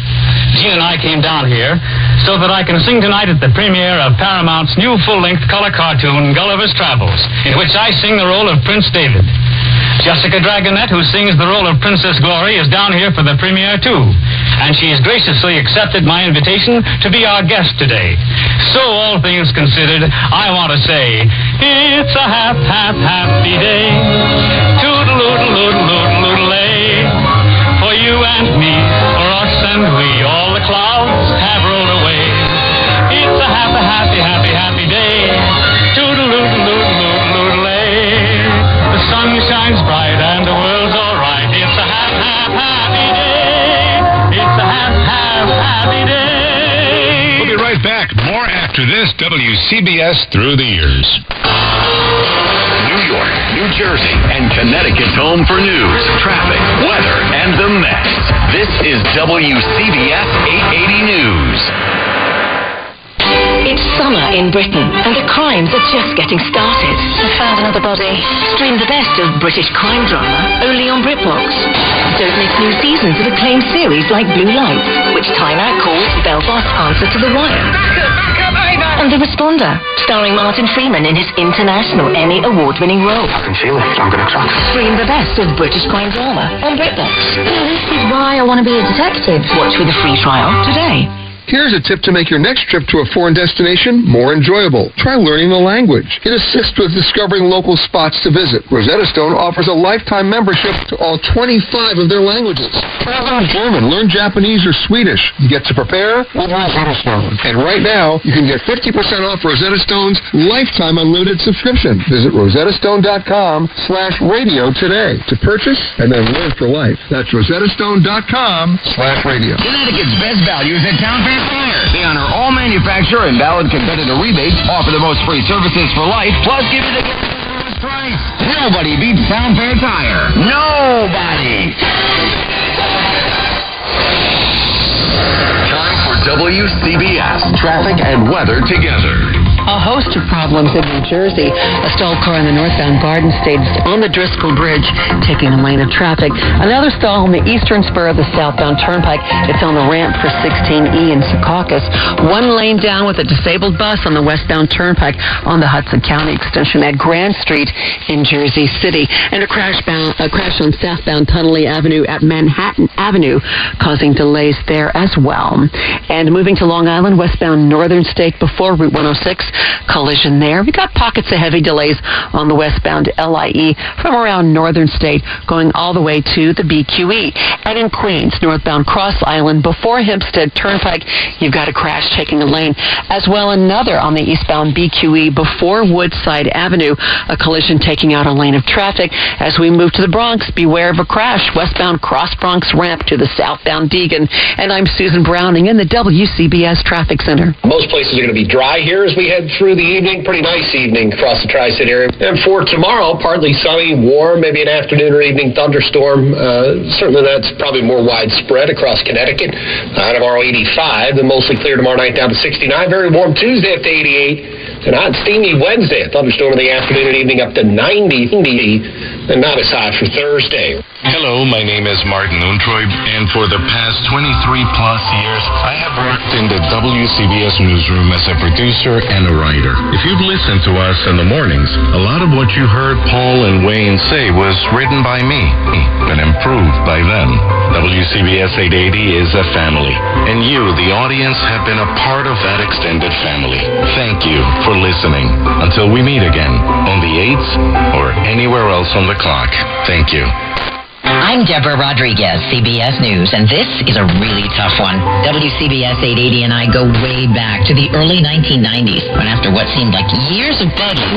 Gene and I came down here so that I can sing tonight at the premiere of Paramount's new full-length color cartoon, Gulliver's Travels, in which I sing the role of Prince David. Jessica Dragonette, who sings the role of Princess Glory, is down here for the premiere, too. And she has graciously accepted my invitation to be our guest today. So, all things considered, I want to say, it's a happy day. Toodle-oodle-oodle-oodle-oodle-ay. For you and me, for us and we, all the clouds have rolled away. It's a happy day. Toodle-oodle-oodle-oodle-oodle-ay. The sun shines bright and the world's all right. It's a happy day. It's a happy day. We'll be right back. More after this. WCBS Through the Years. New York, New Jersey, and Connecticut's home for news, traffic, weather, and the Mets. This is WCBS 880 News. It's summer in Britain, and the crimes are just getting started. I found another body. Stream the best of British crime drama only on BritBox. Don't miss new seasons of acclaimed series like Blue Lights, which Time Out calls Belfast's answer to The Wire. And The Responder, starring Martin Freeman in his international Emmy award-winning role. I can feel it. I'm going to crack. Stream the best of British crime drama on BritBox. This is why I want to be a detective. Watch with a free trial today. Here's a tip to make your next trip to a foreign destination more enjoyable. Try learning the language. It assists with discovering local spots to visit. Rosetta Stone offers a lifetime membership to all 25 of their languages. Try learn German, learn Japanese or Swedish. You get to prepare with Rosetta Stone. And right now, you can get 50% off Rosetta Stone's lifetime unlimited subscription. Visit rosettastone.com/radio today to purchase and then learn for life. That's rosettastone.com/radio. Connecticut's best values at Town Fair Tire. They honor all manufacturer and valid competitor rebates, offer the most free services for life, plus give you the price. Nobody beats Town Fair Tire. Nobody. Time for WCBS traffic and weather together. A host of problems in New Jersey. A stalled car on the northbound Garden State is on the Driscoll Bridge, taking a lane of traffic. Another stall on the eastern spur of the southbound Turnpike. It's on the ramp for 16E in Secaucus. One lane down with a disabled bus on the westbound Turnpike on the Hudson County extension at Grand Street in Jersey City. And a crash on southbound Tunnelly Avenue at Manhattan Avenue, causing delays there as well. And moving to Long Island, westbound Northern State before Route 106. Collision there. We got pockets of heavy delays on the westbound LIE from around Northern State going all the way to the BQE. And in Queens, northbound Cross Island before Hempstead Turnpike, you've got a crash taking a lane. As well, another on the eastbound BQE before Woodside Avenue, a collision taking out a lane of traffic. As we move to the Bronx, beware of a crash. Westbound Cross Bronx ramp to the southbound Deegan. And I'm Susan Browning in the WCBS Traffic Center. Most places are going to be dry here as we head through the evening. Pretty nice evening across the Tri-State area. And for tomorrow, partly sunny, warm, maybe an afternoon or evening thunderstorm. Certainly that's probably more widespread across Connecticut. Tomorrow 85, then mostly clear tomorrow night down to 69. Very warm Tuesday up to 88. And hot steamy Wednesday. A thunderstorm in the afternoon and evening up to 90. And not as hot for Thursday. Hello, my name is Martin Untroy, and for the past 23-plus years, I have worked in the WCBS newsroom as a producer and a writer. If you've listened to us in the mornings, a lot of what you heard Paul and Wayne say was written by me, but improved by them. WCBS 880 is a family, and you, the audience, have been a part of that extended family. Thank you for listening. Until we meet again on the 8s or anywhere else on the clock. Thank you. I'm Deborah Rodriguez, CBS News, and this is a really tough one. WCBS 880 and I go way back to the early 1990s, when after what seemed like years of begging,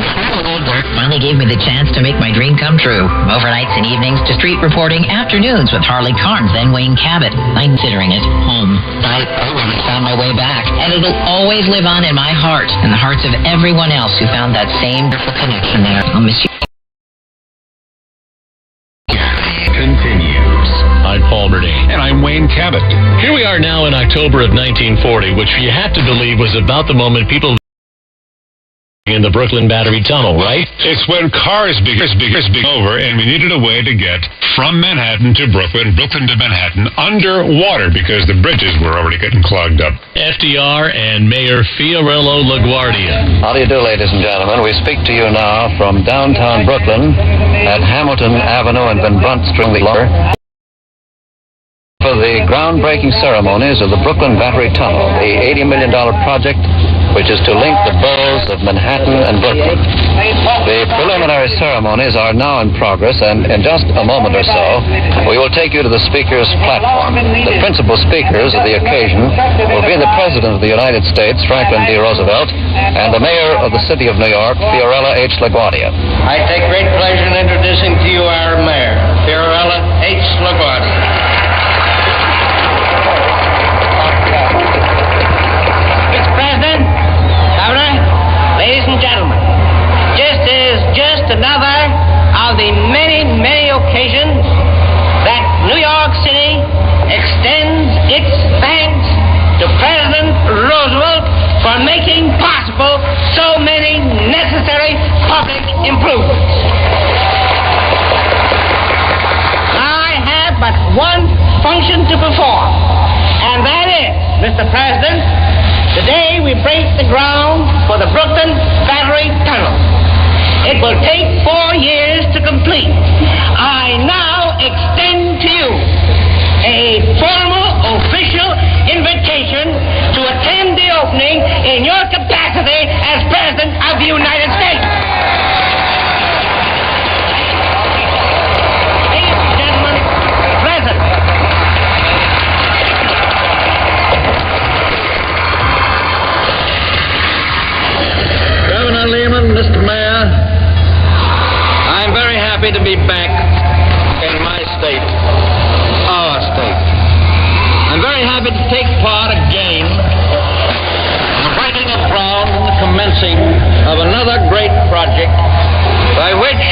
old work finally gave me the chance to make my dream come true. From overnights and evenings to street reporting afternoons with Harley Carnes, then Wayne Cabot. I'm considering it home. I really found my way back, and it'll always live on in my heart and the hearts of everyone else who found that same beautiful connection there. I'll miss you. Continues. I'm Paul Bernay. And I'm Wayne Cabot. Here we are now in October of 1940, which you have to believe was about the moment people in the Brooklyn Battery Tunnel, right? It's when cars began over and we needed a way to get from Manhattan to Brooklyn to Manhattan underwater because the bridges were already getting clogged up. FDR and Mayor Fiorello LaGuardia. How do you do, ladies and gentlemen? We speak to you now from downtown Brooklyn at Hamilton Avenue and Van Brunt Street for the groundbreaking ceremonies of the Brooklyn Battery Tunnel, the $80 million project which is to link the boroughs of Manhattan and Brooklyn. The preliminary ceremonies are now in progress, and in just a moment or so, we will take you to the speaker's platform. The principal speakers of the occasion will be the President of the United States, Franklin D. Roosevelt, and the Mayor of the City of New York, Fiorello H. LaGuardia. I take great pleasure in introducing to you our Mayor, Fiorello H. LaGuardia. Ladies and gentlemen, this is just another of the many, many occasions that New York City extends its thanks to President Roosevelt for making Mr. President, today we break the ground for the Brooklyn Battery Tunnel. It will take 4 years to complete. I now extend to you a formal official invitation to attend the opening in your capacity as President of the United States. Ladies and gentlemen, President. Governor Lehman, Mr. Mayor, I'm very happy to be back in my state, our state. I'm very happy to take part again in the breaking of ground and the commencing of another great project by which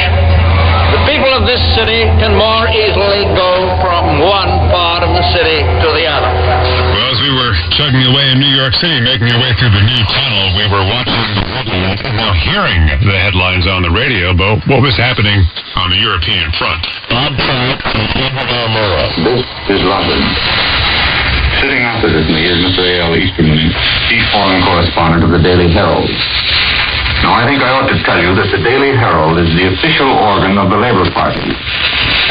the people of this city can more easily go from one part of the city to the other. Well, as we were chugging away in New York City, making our way through the new tunnel, we were watching the radio and now hearing the headlines on the radio about what was happening on the European front. Bob Trout from Almora. This is London. Sitting opposite me is Mr. A.L. Easterman, chief foreign correspondent of the Daily Herald. Now, I think I ought to tell you that the Daily Herald is the official organ of the Labour Party,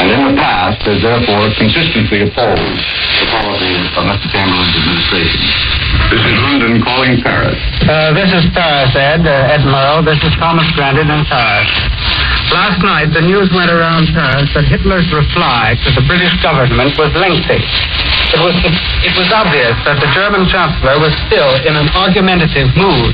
and in the past has therefore consistently opposed the policies of Mr. Chamberlain's administration. This is London calling Paris. This is Paris, Admiral. This is Thomas Grandin in Paris. Last night, the news went around Paris that Hitler's reply to the British government was lengthy. It was obvious that the German Chancellor was still in an argumentative mood.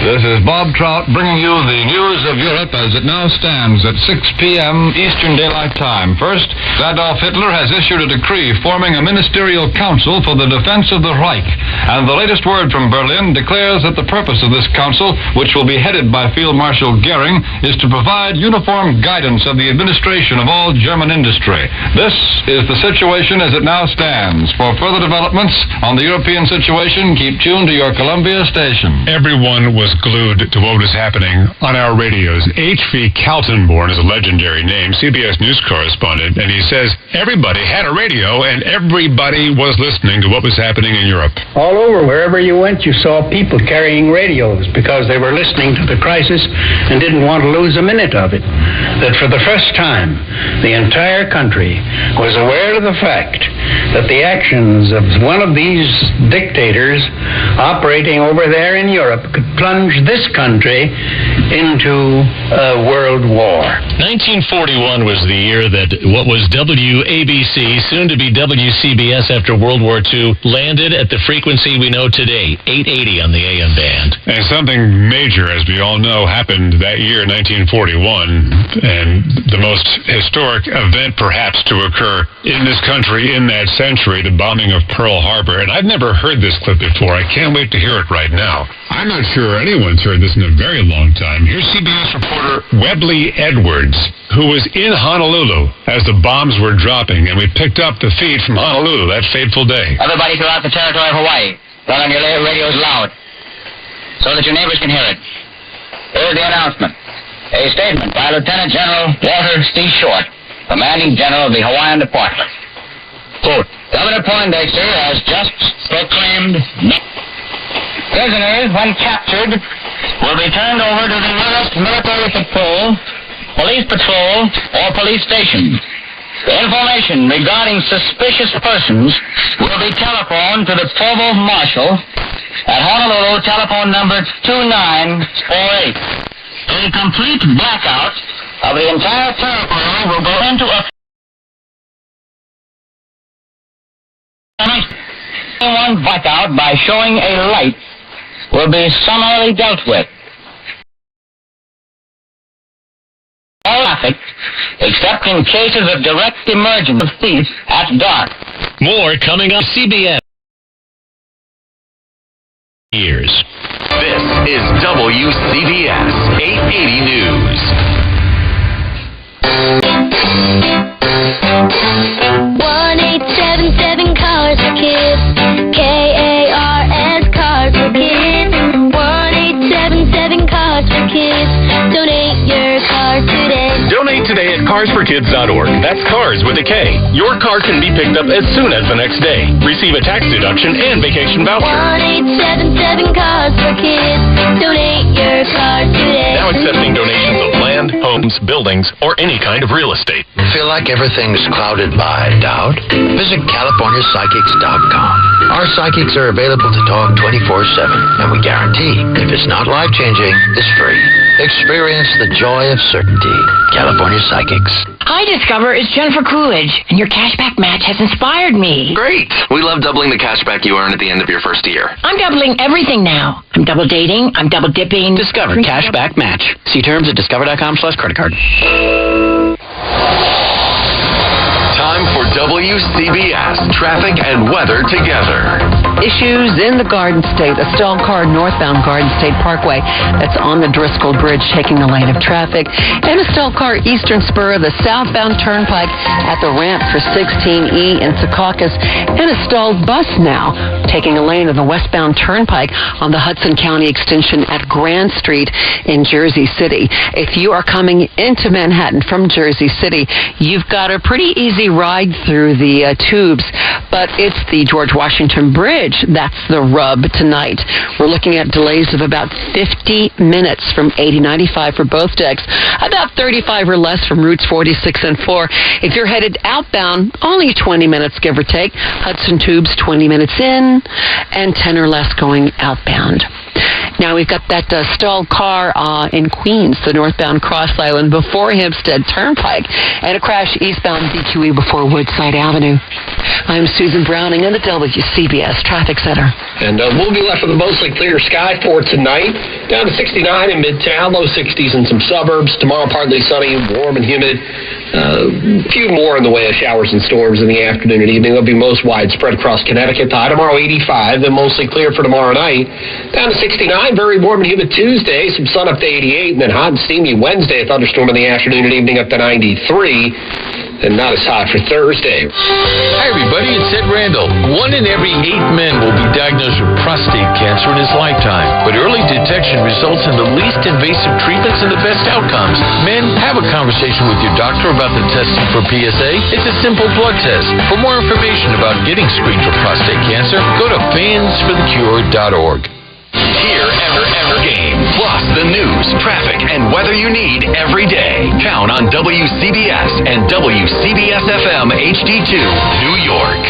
This is Bob Trout bringing you the news of Europe as it now stands at 6 p.m. Eastern Daylight Time. First, Adolf Hitler has issued a decree forming a ministerial council for the defense of the Reich. And the latest word from Berlin declares that the purpose of this council, which will be headed by Field Marshal Goering, is to provide uniform guidance of the administration of all German industry. This is the situation as it now stands. For further developments on the European situation, keep tuned to your Columbia station. Everyone was glued to what was happening on our radios. H.V. Kaltenborn is a legendary name, CBS News correspondent, and he says everybody had a radio and everybody was listening to what was happening in Europe. All over, wherever you went, you saw people carrying radios because they were listening to the crisis and didn't want to lose a minute of it. That for the first time, the entire country was aware of the fact that the actions of one of these dictators operating over there in Europe could plunge this country into a world war. 1941 was the year that what was WABC, soon to be WCBS after World War II, landed at the frequency we know today, 880 on the AM band. And something major, as we all know, happened that year, 1941, and the most historic event perhaps to occur in this country in that century, the bombing of Pearl Harbor. And I've never heard this clip before. I can't wait to hear it right now. I'm not sure anyone's heard this in a very long time. Here's CBS reporter Webley Edwards, who was in Honolulu as the bombs were dropping, and we picked up the feed from Honolulu that fateful day. Everybody throughout the territory of Hawaii, turn on your radios loud so that your neighbors can hear it. Here's the announcement. A statement by Lieutenant General Walter C. Short, Commanding General of the Hawaiian Department. Quote, Governor Poindexter has just proclaimed prisoners, when captured, will be turned over to the nearest military patrol, police patrol, or police station. Information regarding suspicious persons will be telephoned to the Provost Marshal at Honolulu, telephone number 2948. A complete blackout of the entire territory will go into effect. One blackout by showing a light will be summarily dealt with. All traffic, except in cases of direct emergence of thieves at dark. More coming up. CBS. Years. This is WCBS 880 News. 1877 Cars for Kids. KARS Cars for Kids. 1877 Cars for Kids. Donate your car today. Donate today at Cars for Kids. carsforkids.org. That's cars with a K. Your car can be picked up as soon as the next day. Receive a tax deduction and vacation voucher. 1-877 Cars for Kids. Donate your car today. Now accepting donations of land, homes, buildings, or any kind of real estate. Feel like everything's clouded by doubt? Visit CaliforniaPsychics.com. Our psychics are available to talk 24/7, and we guarantee if it's not life-changing, it's free. Experience the joy of certainty. California Psychics. Hi, Discover. It's Jennifer Coolidge, and your cashback match has inspired me. Great. We love doubling the cashback you earn at the end of your first year. I'm doubling everything now. I'm double dating. I'm double dipping. Discover Cashback Match. See terms at discover.com/credit card. Time for WCBS traffic and weather together. Issues in the Garden State. A stalled car northbound Garden State Parkway that's on the Driscoll Bridge taking the lane of traffic. And a stalled car eastern spur of the southbound turnpike at the ramp for 16E in Secaucus. And a stalled bus now taking a lane of the westbound turnpike on the Hudson County extension at Grand Street in Jersey City. If you are coming into Manhattan from Jersey City, you've got a pretty easy ride through the tubes, but it's the George Washington Bridge that's the rub tonight. We're looking at delays of about 50 minutes from 80-95 for both decks, about 35 or less from routes 46 and 4. If you're headed outbound, only 20 minutes, give or take. Hudson Tubes, 20 minutes in, and 10 or less going outbound. Now we've got that stalled car in Queens, the northbound Cross Island before Hempstead Turnpike, and a crash eastbound BQE before Woodside Avenue. I'm Susan Browning in the WCBS Traffic Center. And we'll be left with a mostly clear sky for tonight. Down to 69 in Midtown, low 60s in some suburbs. Tomorrow partly sunny, warm and humid. A few more in the way of showers and storms in the afternoon and evening. They'll be most widespread across Connecticut. High tomorrow 85, then mostly clear for tomorrow night. Down to 69, very warm and humid Tuesday. Some sun up to 88, and then hot and steamy Wednesday. A thunderstorm in the afternoon and evening up to 93. And not as hot for Thursday. Hi, everybody. It's Ed Randall. 1 in every 8 men will be diagnosed with prostate cancer in his lifetime. But early detection results in the least invasive treatments and the best outcomes. Men, have a conversation with your doctor about the testing for PSA. It's a simple blood test. For more information about getting screened for prostate cancer, go to fansforthecure.org. Hear every game, plus the news, traffic, and weather you need every day. Count on WCBS and WCBS-FM HD2, New York.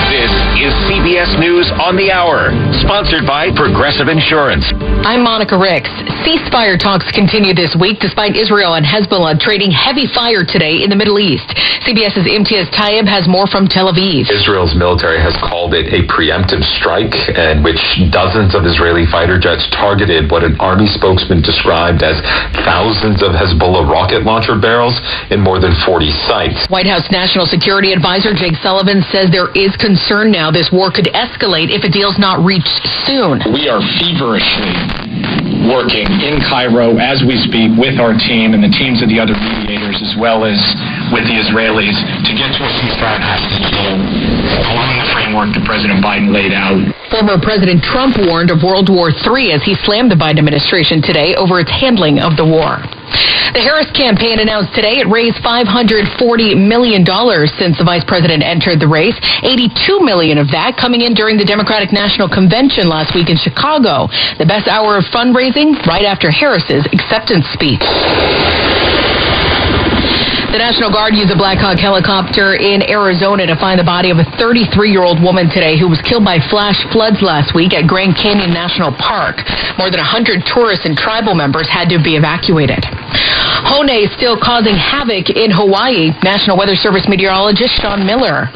This is CBS News on the Hour, sponsored by Progressive Insurance. I'm Monica Ricks. Ceasefire talks continue this week despite Israel and Hezbollah trading heavy fire today in the Middle East. CBS's Imtiaz Tayeb has more from Tel Aviv. Israel's military has called it a preemptive strike in which dozens of Israeli fighter jets targeted what an army spokesman described as thousands of Hezbollah rocket launcher barrels in more than 40 sites. White House National Security Advisor Jake Sullivan says there is concern now this war could escalate if a deal's not reached soon. We are feverishly working in Cairo as we speak with our team and the teams of the other mediators as well as with the Israelis to get to a ceasefire deal along the framework that President Biden laid out. Former President Trump warned of World War III as he slammed the Biden administration today over its handling of the war. The Harris campaign announced today it raised $540 million since the vice president entered the race, $82 million of that coming in during the Democratic National Convention last week in Chicago. The best hour of fundraising right after Harris's acceptance speech. The National Guard used a Black Hawk helicopter in Arizona to find the body of a 33-year-old woman today who was killed by flash floods last week at Grand Canyon National Park. More than 100 tourists and tribal members had to be evacuated. Hone is still causing havoc in Hawaii. National Weather Service meteorologist Sean Miller.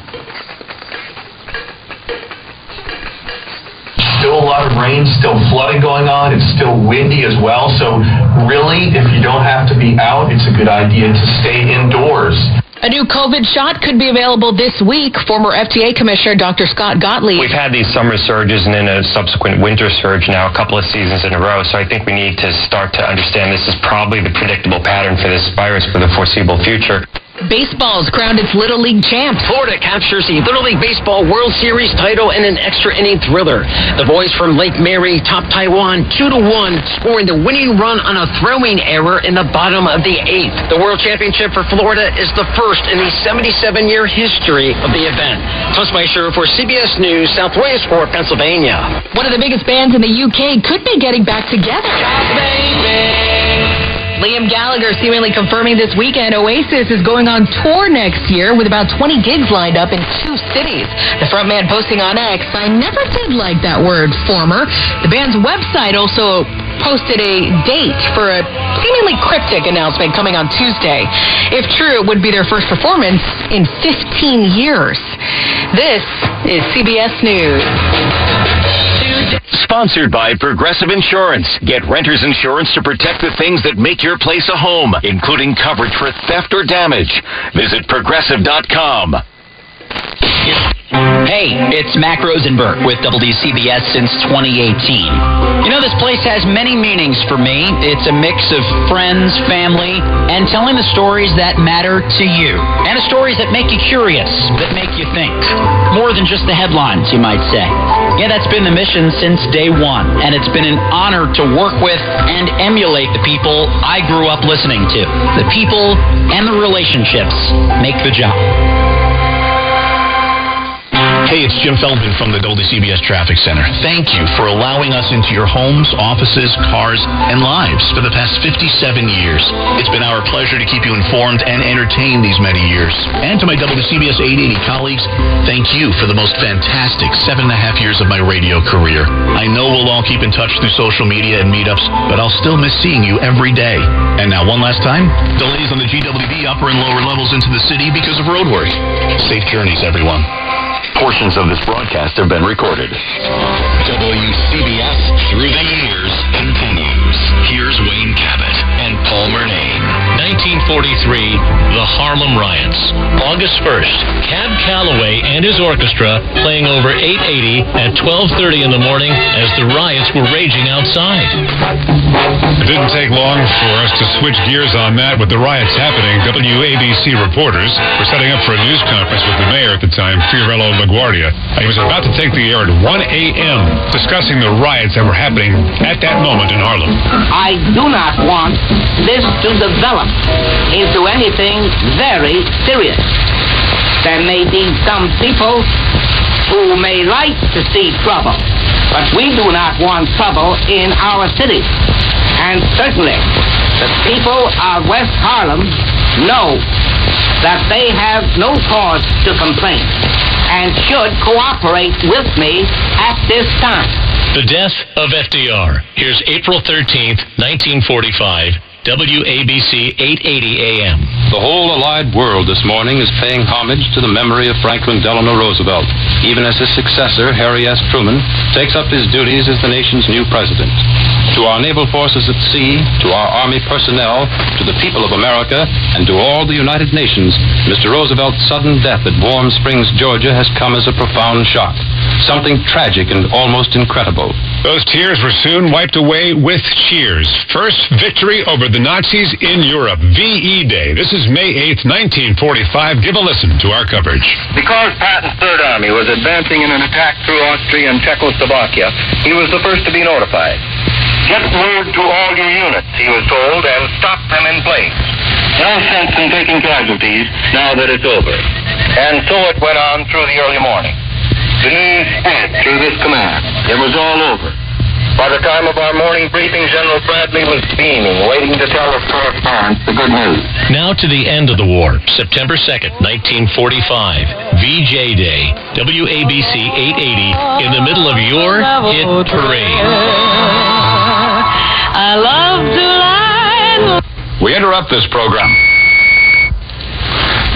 Still a lot of rain, still flooding going on. It's still windy as well. So really, if you don't have to be out, it's a good idea to stay indoors. A new COVID shot could be available this week. Former FDA Commissioner Dr. Scott Gottlieb. We've had these summer surges and then a subsequent winter surge now a couple of seasons in a row. So I think we need to start to understand this is probably the predictable pattern for this virus for the foreseeable future. Baseball's crowned its Little League champs. Florida captures the Little League Baseball World Series title in an extra inning thriller. The boys from Lake Mary topped Taiwan 2-1, scoring the winning run on a throwing error in the bottom of the eighth. The World Championship for Florida is the first in the 77-year history of the event. Thomas Meisher for CBS News, South Williamsport, Pennsylvania. One of the biggest bands in the UK could be getting back together. Liam Gallagher seemingly confirming this weekend Oasis is going on tour next year with about 20 gigs lined up in 2 cities. The frontman posting on X, "I never did like that word, former." The band's website also posted a date for a seemingly cryptic announcement coming on Tuesday. If true, it would be their first performance in 15 years. This is CBS News. Sponsored by Progressive Insurance. Get renter's insurance to protect the things that make your place a home, including coverage for theft or damage. Visit Progressive.com. Hey, it's Mac Rosenberg with WCBS since 2018. You know, this place has many meanings for me. It's a mix of friends, family, and telling the stories that matter to you. And the stories that make you curious, that make you think. More than just the headlines, you might say. Yeah, that's been the mission since day one, and it's been an honor to work with and emulate the people I grew up listening to. The people and the relationships make the job. Hey, it's Jim Feldman from the WCBS Traffic Center. Thank you for allowing us into your homes, offices, cars, and lives for the past 57 years. It's been our pleasure to keep you informed and entertained these many years. And to my WCBS 880 colleagues, thank you for the most fantastic 7.5 years of my radio career. I know we'll all keep in touch through social media and meetups, but I'll still miss seeing you every day. And now, one last time, delays on the GWB upper and lower levels into the city because of road work. Safe journeys, everyone. Portions of this broadcast have been recorded. WCBS Through the Years continues. Here's Wayne Cabot and Paul Murnane. 1943, the Harlem Riots. August 1st, Cab Calloway and his orchestra playing over 880 at 12:30 in the morning as the riots were raging outside. It didn't take long for us to switch gears on that. With the riots happening, WABC reporters were setting up for a news conference with the mayor at the time, Fiorello LaGuardia. He was about to take the air at 1 a.m. discussing the riots that were happening at that moment in Harlem. I do not want this to develop into anything very serious. There may be some people who may like to see trouble, but we do not want trouble in our city. And certainly, the people of West Harlem know that they have no cause to complain and should cooperate with me at this time. The death of FDR. Here's April 13th, 1945. WABC 880 AM. The whole allied world this morning is paying homage to the memory of Franklin Delano Roosevelt, even as his successor, Harry S. Truman, takes up his duties as the nation's new president. To our naval forces at sea, to our Army personnel, to the people of America, and to all the United Nations, Mr. Roosevelt's sudden death at Warm Springs, Georgia, has come as a profound shock. Something tragic and almost incredible. Those tears were soon wiped away with cheers. First victory over the Nazis in Europe, VE Day. This is May 8th, 1945. Give a listen to our coverage. Because Patton's Third Army was advancing in an attack through Austria and Czechoslovakia, he was the first to be notified. Get word to all your units, he was told, and stop them in place. No sense in taking casualties now that it's over. And so it went on through the early morning. The news spread through this command. It was all over. By the time of our morning briefing, General Bradley was beaming, waiting to tell his correspondents the good news. Now to the end of the war, September 2nd, 1945. VJ Day, WABC 880, in the middle of your hit parade. I love to lie. We interrupt this program.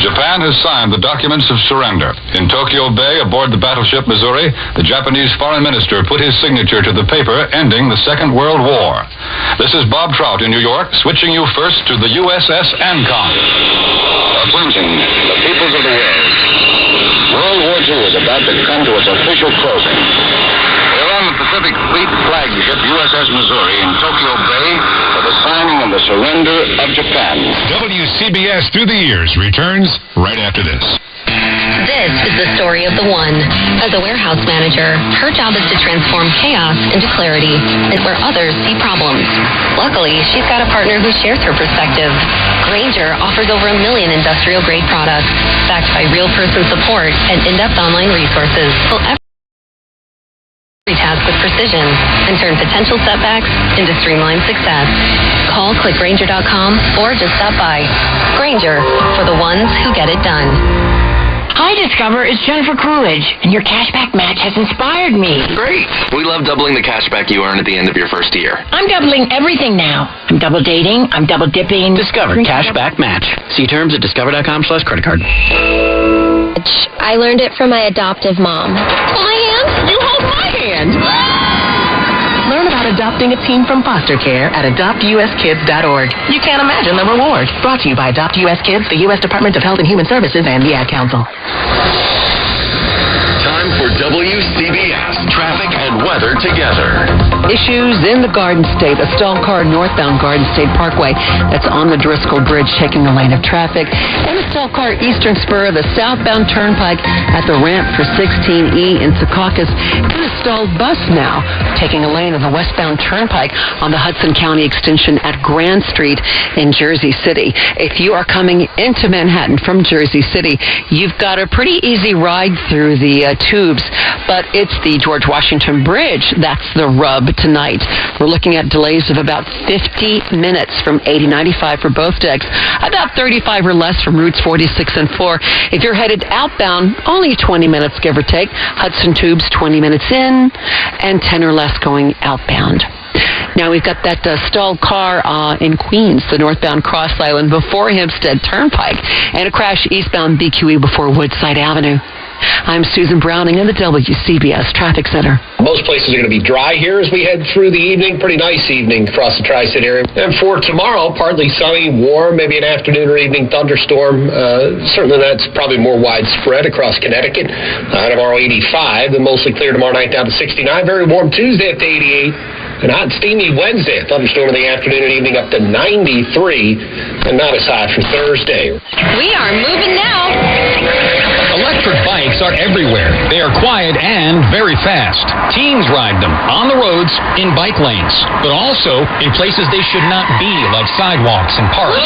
Japan has signed the documents of surrender. In Tokyo Bay, aboard the battleship Missouri, the Japanese foreign minister put his signature to the paper ending the Second World War. This is Bob Trout in New York, switching you first to the USS Ancon. Attention, the peoples of the world. World War II is about to come to its official closing. We're on the Pacific Fleet flagship USS Missouri in Tokyo Bay for the signing of the surrender of Japan. WCBS Through the Years returns right after this. This is the story of the one. As a warehouse manager, her job is to transform chaos into clarity, and where others see problems. Luckily, she's got a partner who shares her perspective. Grainger offers over 1 million industrial-grade products, backed by real-person support and in-depth online resources. Every task with precision and turn potential setbacks into streamlined success. Call clickgrainger.com or just stop by. Grainger, for the ones who get it done. Hi, Discover. It's Jennifer Coolidge, and your cashback match has inspired me. Great. We love doubling the cashback you earn at the end of your first year. I'm doubling everything now. I'm double dating. I'm double dipping. Discover cashback match. See terms at discover.com/creditcard. I learned it from my adoptive mom. My hand? You hold my hand. Learn about adopting a teen from foster care at adoptuskids.org. You can't imagine the reward. Brought to you by Adopt U.S. Kids, the U.S. Department of Health and Human Services, and the Ad Council. Time for WCBS traffic and weather together. Issues in the Garden State. A stalled car northbound Garden State Parkway that's on the Driscoll Bridge taking the lane of traffic. And a stalled car eastern spur of the southbound turnpike at the ramp for 16E in Secaucus. And a stalled bus now taking a lane of the westbound turnpike on the Hudson County extension at Grand Street in Jersey City. If you are coming into Manhattan from Jersey City, you've got a pretty easy ride through the tubes, but it's the George Washington Bridge that's the rub tonight. We're looking at delays of about 50 minutes from 80-95 for both decks, about 35 or less from routes 46 and 4. If you're headed outbound, only 20 minutes give or take. Hudson Tubes 20 minutes in and 10 or less going outbound. Now we've got that stalled car in Queens, the northbound Cross Island before Hempstead Turnpike, and a crash eastbound BQE before Woodside Avenue. I'm Susan Browning in the WCBS Traffic Center. Most places are going to be dry here as we head through the evening. Pretty nice evening across the Tri-State area. And for tomorrow, partly sunny, warm, maybe an afternoon or evening thunderstorm. Certainly that's probably more widespread across Connecticut. Tomorrow 85, then mostly clear tomorrow night down to 69. Very warm Tuesday up to 88. And hot and steamy Wednesday, a thunderstorm in the afternoon and evening up to 93, and not as hot for Thursday. We are moving now. Electric bikes are everywhere. They are quiet and very fast. Teens ride them on the roads in bike lanes, but also in places they should not be, like sidewalks and parks.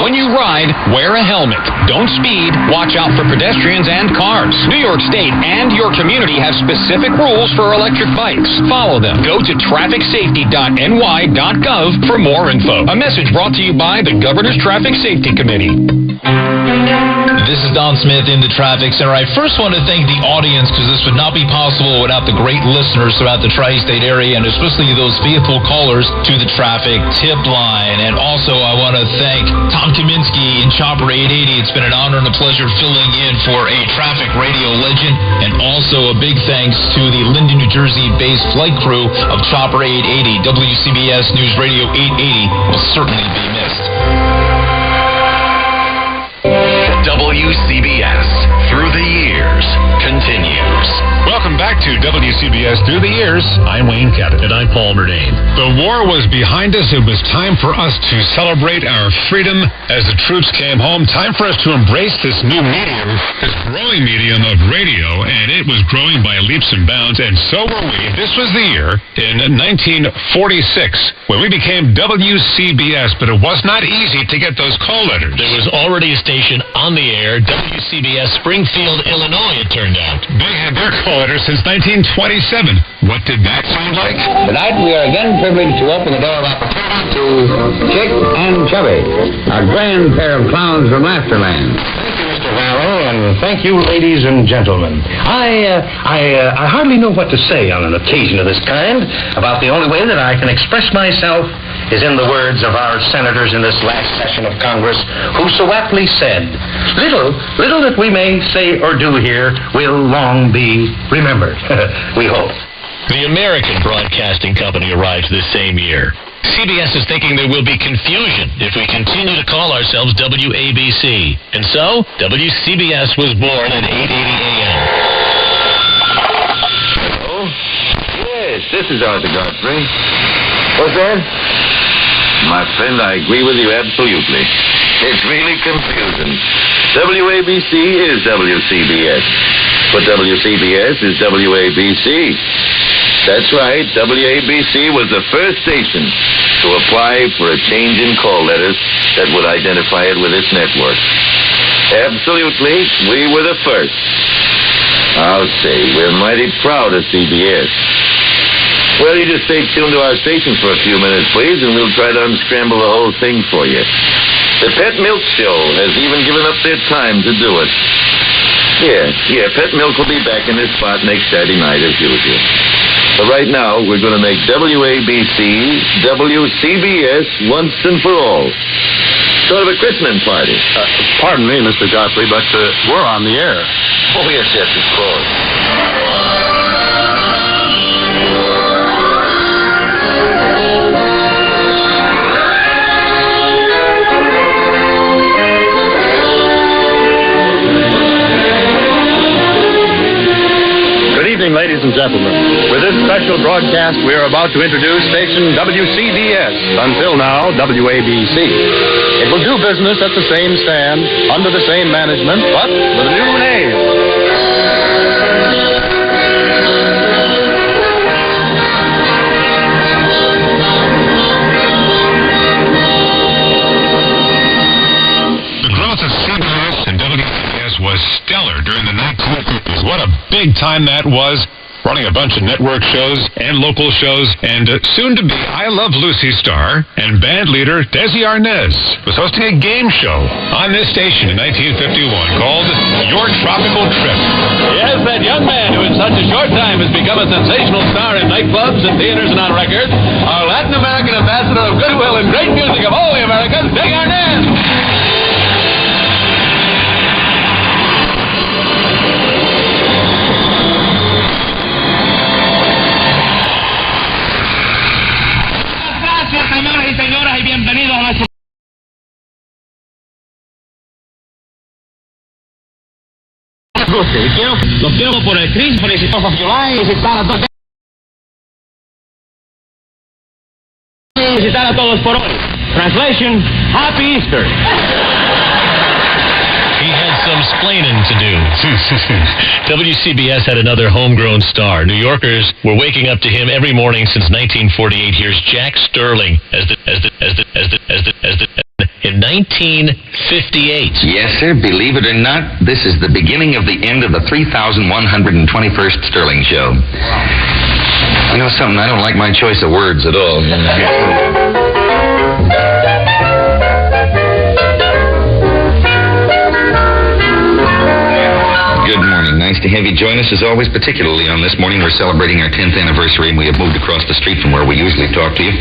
When you ride, wear a helmet. Don't speed. Watch out for pedestrians and cars. New York State and your community have specific rules for electric bikes. Follow them. Go to trafficsafety.ny.gov for more info. A message brought to you by the Governor's Traffic Safety Committee. This is Don Smith in the Traffic Center. I first want to thank the audience because this would not be possible without the great listeners throughout the Tri-State area and especially those faithful callers to the traffic tip line. And also I want to thank Tom Kaminsky in Chopper 880. It's been an honor and a pleasure filling in for a traffic radio legend. And also a big thanks to the Linden, New Jersey-based flight crew of Chopper 880. WCBS News Radio 880 will certainly be missed. WCBS Through the Years continues. Welcome back to WCBS Through the Years. I'm Wayne Cabot. And I'm Paul Murnane. The war was behind us. It was time for us to celebrate our freedom as the troops came home. Time for us to embrace this new medium, this growing medium of radio, and it was growing by leaps and bounds, and so were we. This was the year in 1946 when we became WCBS, but it was not easy to get those call letters. There was already a station on the air, WCBS Springfield, Illinois, it turned out. They had their call letters since 1927. What did that sound like? Tonight we are again privileged to open the door of opportunity to Chick and Chubby, a grand pair of clowns from Laughterland. Thank you, Mr. Varro, and thank you, ladies and gentlemen. I hardly know what to say on an occasion of this kind. About the only way that I can express myself is in the words of our senators in this last session of Congress, who so aptly said, little that we may say or do here will long be remembered. We hope. The American Broadcasting Company arrives this same year. CBS is thinking there will be confusion if we continue to call ourselves WABC. And so, WCBS was born at 880 AM. Oh, yes, this is Arthur Godfrey. What's that? My friend, I agree with you absolutely. It's really confusing. WABC is WCBS, but WCBS is WABC. That's right, WABC was the first station to apply for a change in call letters that would identify it with its network. Absolutely, we were the first. I'll say, we're mighty proud of CBS. Well, you just stay tuned to our station for a few minutes, please, and we'll try to unscramble the whole thing for you. The Pet Milk Show has even given up their time to do it. Yeah, Pet Milk will be back in this spot next Saturday night as usual. But right now, we're going to make WABC, WCBS once and for all. Sort of a christening party. Pardon me, Mr. Godfrey, but we're on the air. Oh, yes, of course. Good evening, ladies and gentlemen. With this special broadcast, we are about to introduce station WCBS, until now WABC. It will do business at the same stand, under the same management, but with a new name. The growth of CBS and WCBS was stellar during the 1950s. What a big time that was. Running a bunch of network shows and local shows, and soon to be I Love Lucy star and band leader Desi Arnaz was hosting a game show on this station in 1951 called Your Tropical Trip. Yes, that young man who in such a short time has become a sensational star in nightclubs and theaters and on record, our Latin American ambassador of goodwill and great music of all the Americans, Desi Arnaz. Señoras y señoras, y bienvenidos a nuestro... Los quiero por el Christmas y Fourth of July, visitar a todos por hoy. Translation, Happy Easter. He had some splaining to do. WCBS had another homegrown star. New Yorkers were waking up to him every morning since 1948. Here's Jack Sterling in 1958. Yes, sir. Believe it or not, this is the beginning of the end of the 3,121st Sterling show. You know something? I don't like my choice of words at all. Good morning. Nice to have you join us as always, particularly on this morning. We're celebrating our 10th anniversary, and we have moved across the street from where we usually talk to you.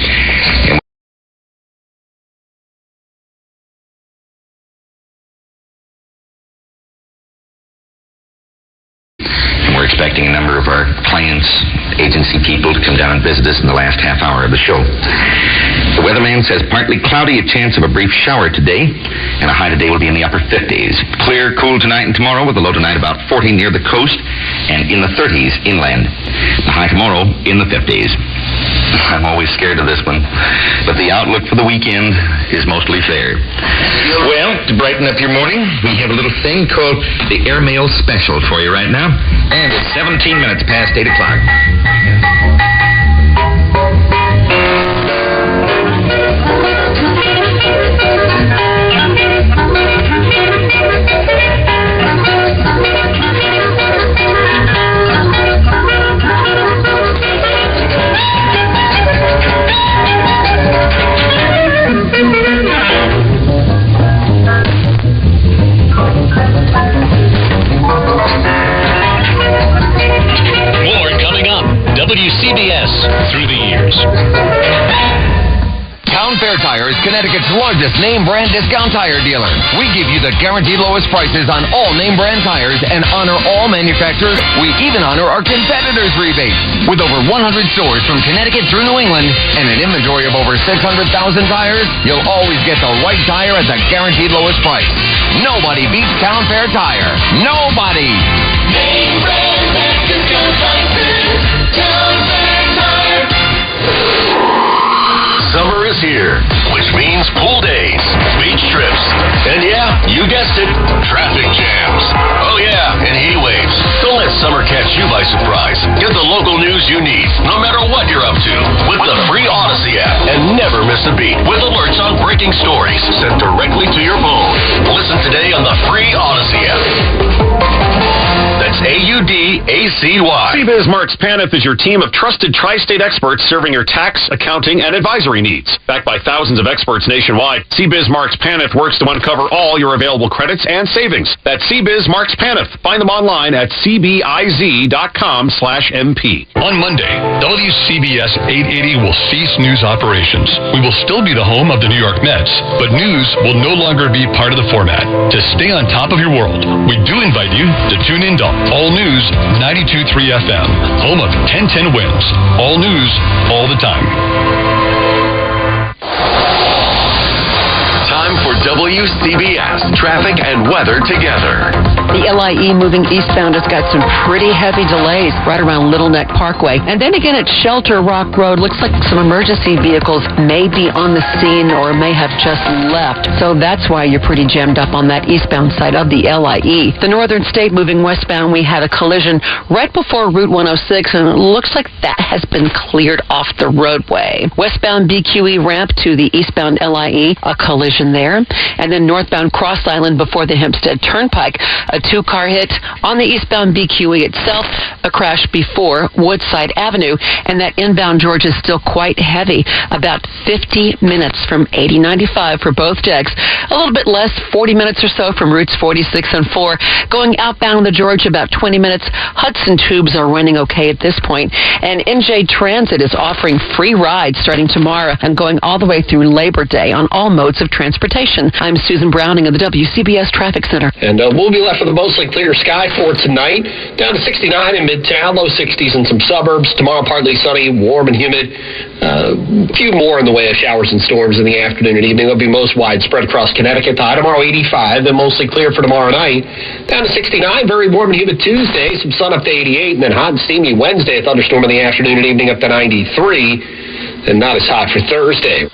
And we're expecting a number of our clients, agency people to come down and visit us in the last half hour of the show. The weatherman says partly cloudy, a chance of a brief shower today, and a high today will be in the upper 50s. Clear, cool tonight and tomorrow, with a low tonight about 40 near the coast and in the 30s inland. The high tomorrow in the 50s. I'm always scared of this one, but the outlook for the weekend is mostly fair. Well, to brighten up your morning, we have a little thing called the Airmail Special for you right now, and it's 17 minutes past 8 o'clock. WCBS through the years. Town Fair Tire is Connecticut's largest name brand discount tire dealer. We give you the guaranteed lowest prices on all name brand tires and honor all manufacturers. We even honor our competitors' rebates. With over 100 stores from Connecticut through New England and an inventory of over 600,000 tires, you'll always get the right tire at the guaranteed lowest price. Nobody beats Town Fair Tire. Nobody! Name brand discount prices. Town Fair Tire. Summer is here. which means pool days, beach trips, and yeah, you guessed it, traffic jams. Oh yeah, and heat waves. Don't let summer catch you by surprise. Get the local news you need, no matter what you're up to, with the free Odyssey app, and never miss a beat with alerts on breaking stories sent directly to your phone. Listen today on the free Odyssey app. That's AUDACY. CBiz Marks Paneth is your team of trusted tri-state experts serving your tax, accounting, and advisory needs. Backed by thousands of experts nationwide, CBiz Marks Paneth works to uncover all your available credits and savings. That's CBiz Marks Paneth. Find them online at cbiz.com/MP. On Monday, WCBS 880 will cease news operations. We will still be the home of the New York Mets, but news will no longer be part of the format. To stay on top of your world, we do invite you to tune in to All News 92.3 FM, home of 1010 Wins. All news, all the time. Time for WCBS traffic and weather together. The LIE moving eastbound has got some pretty heavy delays right around Little Neck Parkway. And then again at Shelter Rock Road, looks like some emergency vehicles may be on the scene or may have just left. So that's why you're pretty jammed up on that eastbound side of the LIE. The Northern State moving westbound, we had a collision right before Route 106, and it looks like that has been cleared off the roadway. Westbound BQE ramp to the eastbound LIE, a collision there. And then northbound Cross Island before the Hempstead Turnpike, a two-car hit on the eastbound BQE itself, a crash before Woodside Avenue, and that inbound George is still quite heavy, about 50 minutes from 8095 for both decks, a little bit less, 40 minutes or so from routes 46 and 4. Going outbound the George, about 20 minutes. Hudson tubes are running okay at this point, and NJ Transit is offering free rides starting tomorrow and going all the way through Labor Day on all modes of transportation. I'm Susan Browning of the WCBS Traffic Center. And we'll be left with a mostly clear sky for tonight. Down to 69 in Midtown, low 60s in some suburbs. Tomorrow, partly sunny, warm and humid. A few more in the way of showers and storms in the afternoon and evening. They'll be most widespread across Connecticut. The high tomorrow, 85, then mostly clear for tomorrow night. Down to 69, very warm and humid Tuesday. Some sun up to 88, and then hot and steamy Wednesday. A thunderstorm in the afternoon and evening up to 93, and not as hot for Thursday.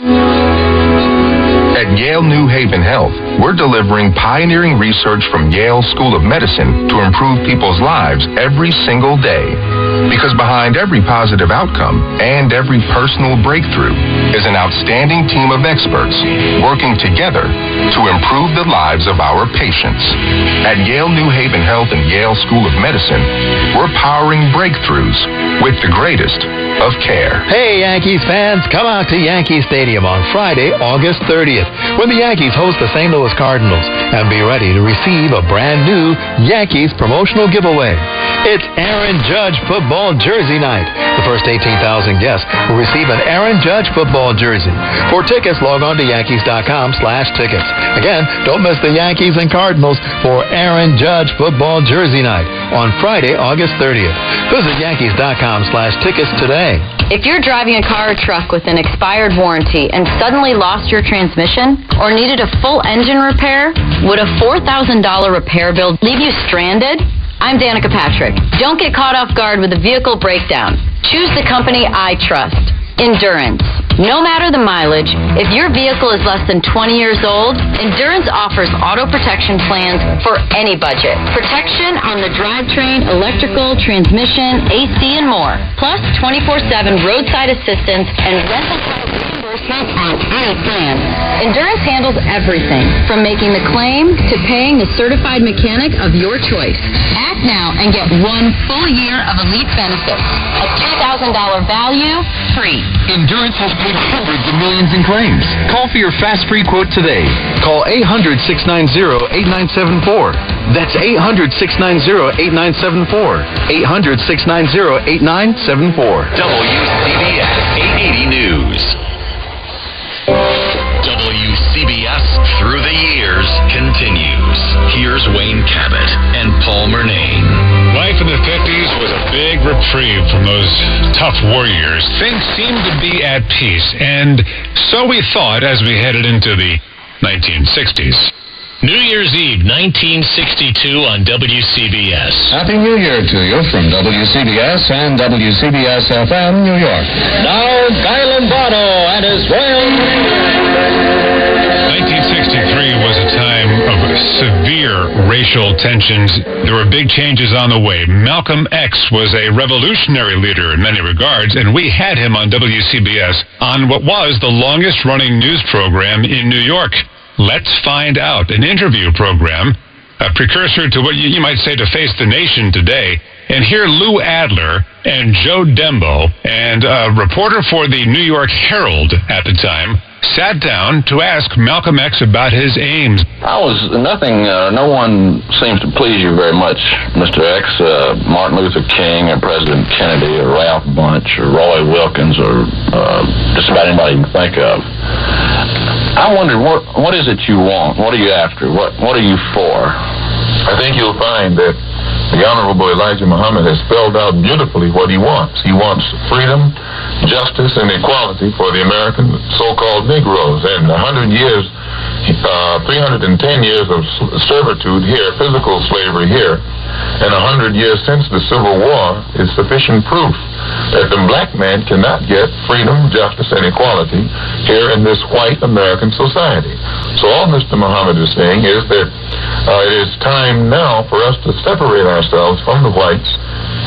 At Yale New Haven Health, we're delivering pioneering research from Yale School of Medicine to improve people's lives every single day. Because behind every positive outcome and every personal breakthrough is an outstanding team of experts working together to improve the lives of our patients. At Yale New Haven Health and Yale School of Medicine, we're powering breakthroughs with the greatest of care. Hey, Yankees fans, come out to Yankee Stadium on Friday, August 30th, when the Yankees host the St. Louis Cardinals, and be ready to receive a brand new Yankees promotional giveaway. It's Aaron Judge football jersey night. The first 18,000 guests will receive an Aaron Judge football jersey. For tickets, log on to Yankees.com/tickets. Again, don't miss the Yankees and Cardinals for Aaron Judge football jersey night on Friday, August 30th. Visit Yankees.com/tickets today. If you're driving a car or truck with an expired warranty and suddenly lost your transmission or needed a full engine repair, would a $4,000 repair bill leave you stranded? I'm Danica Patrick. Don't get caught off guard with a vehicle breakdown. Choose the company I trust. Endurance. No matter the mileage, if your vehicle is less than 20 years old, Endurance offers auto protection plans for any budget. Protection on the drivetrain, electrical, transmission, AC, and more. Plus 24/7 roadside assistance and rental car reimbursement on any plan. Endurance handles everything, from making the claim to paying the certified mechanic of your choice. Act now and get 1 full year of elite benefits. A $2,000 value, free. Endurance has paid hundreds of millions in claims. Call for your fast free quote today. Call 800-690-8974. That's 800-690-8974. 800-690-8974. WCBS 880 News. WCBS Through the Years continues. Here's Wayne Cabot and Paul Murnane. Life in the 50s was a big reprieve from those tough war years. Things seemed to be at peace, and so we thought as we headed into the 1960s. New Year's Eve, 1962 on WCBS. Happy New Year to you from WCBS and WCBS FM, New York. Now, Guy Lombardo and his Royal... 1963 was a time of severe racial tensions. There were big changes on the way. Malcolm X was a revolutionary leader in many regards, and we had him on WCBS on what was the longest-running news program in New York. Let's Find Out, an interview program, a precursor to what you might say to Face the Nation today. And here Lou Adler and Joe Dembo and a reporter for the New York Herald at the time sat down to ask Malcolm X about his aims. No one seems to please you very much, Mr. X. Martin Luther King or President Kennedy or Ralph Bunche or Roy Wilkins or just about anybody you can think of. I wonder, what is it you want? What are you after? What are you for? I think you'll find that the Honorable Elijah Muhammad has spelled out beautifully what he wants. He wants freedom, justice, and equality for the American so-called Negroes. And 310 years of servitude here, physical slavery here, and 100 years since the Civil War is sufficient proof that the black man cannot get freedom, justice, and equality here in this white American society. So all Mr. Muhammad is saying is that it is time now for us to separate ourselves from the whites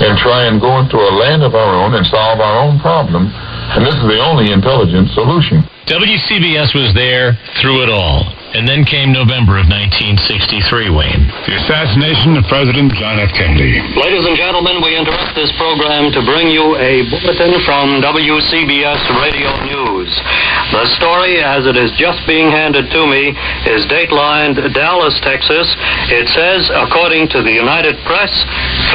and try and go into a land of our own and solve our own problem. And this is the only intelligent solution. WCBS was there through it all. And then came November of 1963, Wayne. The assassination of President John F. Kennedy. Ladies and gentlemen, we interrupt this program to bring you a bulletin from WCBS Radio News. The story, as it is just being handed to me, is datelined Dallas, Texas. It says, according to the United Press,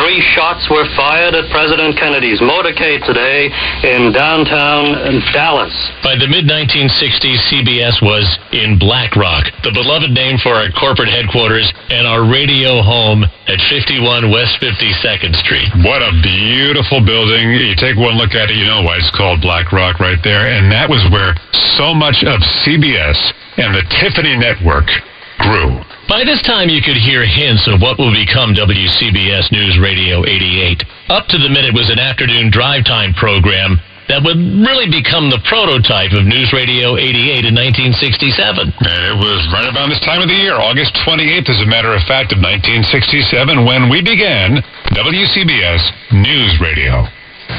3 shots were fired at President Kennedy's motorcade today in downtown Dallas. By the mid-1960s, CBS was in Black Rock, the beloved name for our corporate headquarters and our radio home at 51 West 52nd Street. What a beautiful building. You take one look at it, you know why it's called Black Rock right there. And that was where so much of CBS and the Tiffany Network grew. By this time, you could hear hints of what will become WCBS News Radio 88. Up to the Minute was an afternoon drive time program that would really become the prototype of News Radio 88 in 1967. And it was right around this time of the year, August 28th, as a matter of fact, of 1967, when we began WCBS News Radio.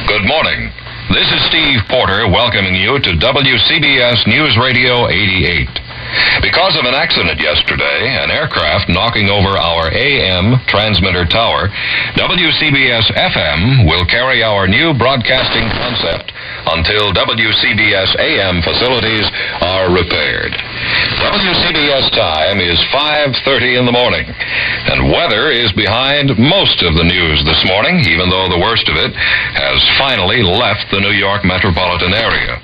Good morning. This is Steve Porter welcoming you to WCBS News Radio 88. Because of an accident yesterday, an aircraft knocking over our AM transmitter tower, WCBS FM will carry our new broadcasting concept until WCBS AM facilities are repaired. WCBS time is 5:30 in the morning, and weather is behind most of the news this morning, even though the worst of it has finally left the New York metropolitan area.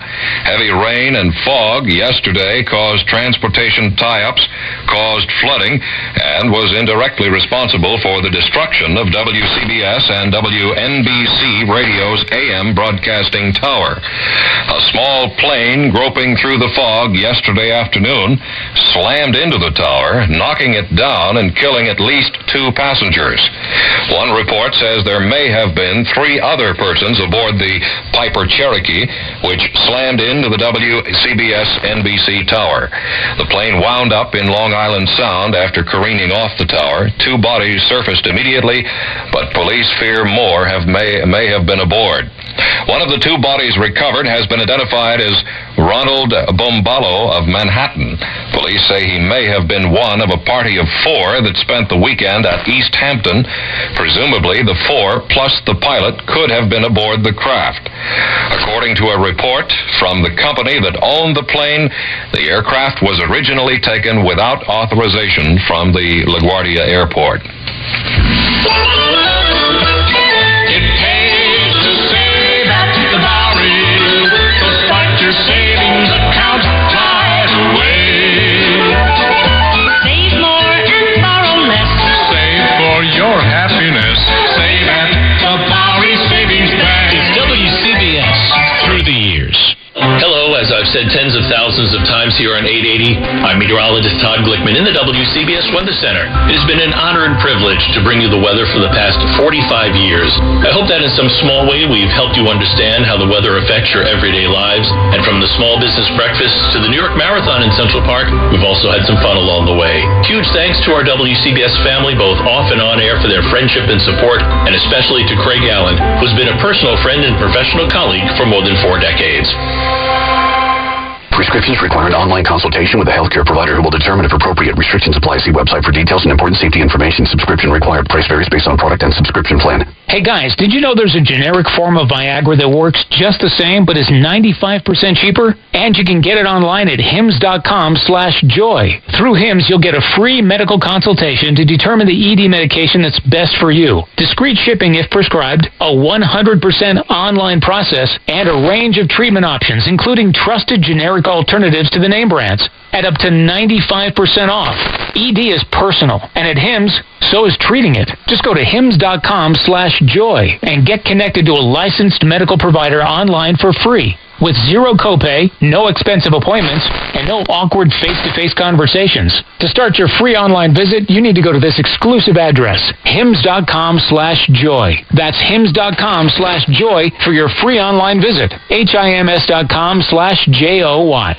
Heavy rain and fog yesterday caused transportation tie-ups, caused flooding, and was indirectly responsible for the destruction of WCBS and WNBC Radio's AM broadcasting tower. A small plane groping through the fog yesterday afternoon slammed into the tower, knocking it down and killing at least 2 passengers. One report says there may have been 3 other persons aboard the Piper Cherokee, which slammed into the WCBS-NBC tower. The plane wound up in Long Island Sound after careening off the tower. 2 bodies surfaced immediately, but police fear more may have been aboard. One of the 2 bodies recovered has been identified as Ronald Bombalo of Manhattan. Police say he may have been one of a party of 4 that spent the weekend at East Hampton. Presumably, the 4 plus the pilot could have been aboard the craft. According to a report from the company that owned the plane, the aircraft was originally taken without authorization from the LaGuardia Airport. It pays to save at the Bowery, so start your savings account right away. Save more and borrow less. Save for your happiness. Save at the Bowery Savings Bank. It's WCBS through the years. Hello, as I've said tens of thousands of times here on 880. I'm meteorologist Todd Glickman in the WCBS Weather Center. It has been an honor and privilege to bring you the weather for the past 45 years. I hope that in some small way we've helped you understand how the weather affects your everyday lives. And from the small business breakfast to the New York Marathon in Central Park, we've also had some fun along the way. Huge thanks to our WCBS family, both off and on air, for their friendship and support, and especially to Craig Allen, who's been a personal friend and professional colleague for more than 4 decades. Prescriptions require an online consultation with a healthcare provider who will determine if appropriate restrictions apply. See website for details and important safety information. Subscription required. Price varies based on product and subscription plan. Hey guys, did you know there's a generic form of Viagra that works just the same but is 95% cheaper? And you can get it online at hims.com/joy. Through Hims, you'll get a free medical consultation to determine the ED medication that's best for you. Discreet shipping if prescribed, a 100% online process, and a range of treatment options, including trusted generic alternatives to the name brands at up to 95% off. ED is personal, and at Hims, so is treating it. Just go to hims.com/joy and get connected to a licensed medical provider online for free, with zero copay, no expensive appointments, and no awkward face-to-face conversations. To start your free online visit, you need to go to this exclusive address, hims.com/joy. That's hims.com/joy for your free online visit. hims.com/joy.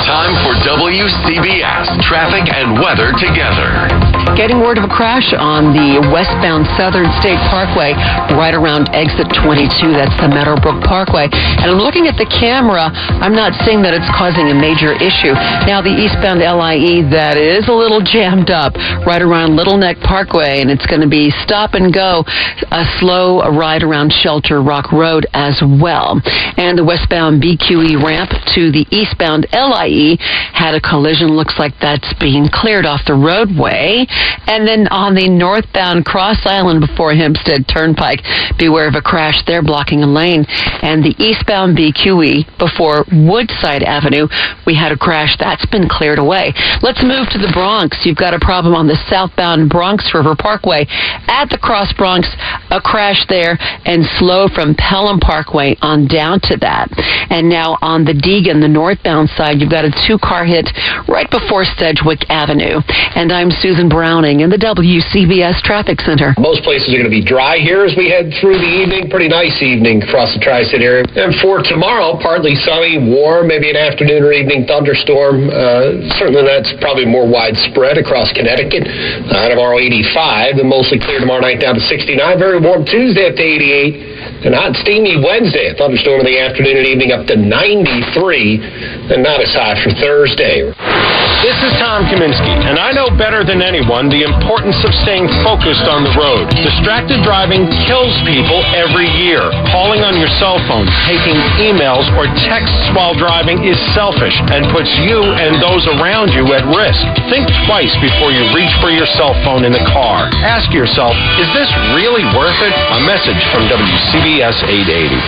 Time for WCBS traffic and weather together. Getting word of a crash on the westbound Southern State Parkway right around exit 22. That's the Meadowbrook Parkway. And I'm looking at the camera. I'm not seeing that it's causing a major issue. Now, the eastbound LIE, that is a little jammed up right around Little Neck Parkway, and it's going to be stop and go, a slow ride around Shelter Rock Road as well. And the westbound BQE ramp to the eastbound LIE had a collision. Looks like that's being cleared off the roadway. And then on the northbound Cross Island before Hempstead Turnpike, beware of a crash there blocking a lane. And the eastbound BQE before Woodside Avenue, we had a crash. That's been cleared away. Let's move to the Bronx. You've got a problem on the southbound Bronx River Parkway at the Cross Bronx, a crash there, and slow from Pelham Parkway on down to that. And now on the Deegan, the northbound side, you've got a 2-car hit right before Sedgwick Avenue. And I'm Susan Browning in the WCBS Traffic Center. Most places are going to be dry here as we head through the evening. Pretty nice evening across the Tri-State area. And for tomorrow, partly sunny, warm, maybe an afternoon or evening thunderstorm. Certainly that's probably more widespread across Connecticut. Tomorrow 85, and mostly clear tomorrow night down to 69. Very warm Tuesday up to 88. And hot and steamy Wednesday. A thunderstorm in the afternoon and evening up to 93. And not as hot for Thursday. This is Tom Kaminsky, and I know better than anyone the importance of staying focused on the road. Distracted driving kills people every year. Calling on your cell phone, taking emails, or texts while driving is selfish and puts you and those around you at risk. Think twice before you reach for your cell phone in the car. Ask yourself, is this really worth it? A message from WCBS 880.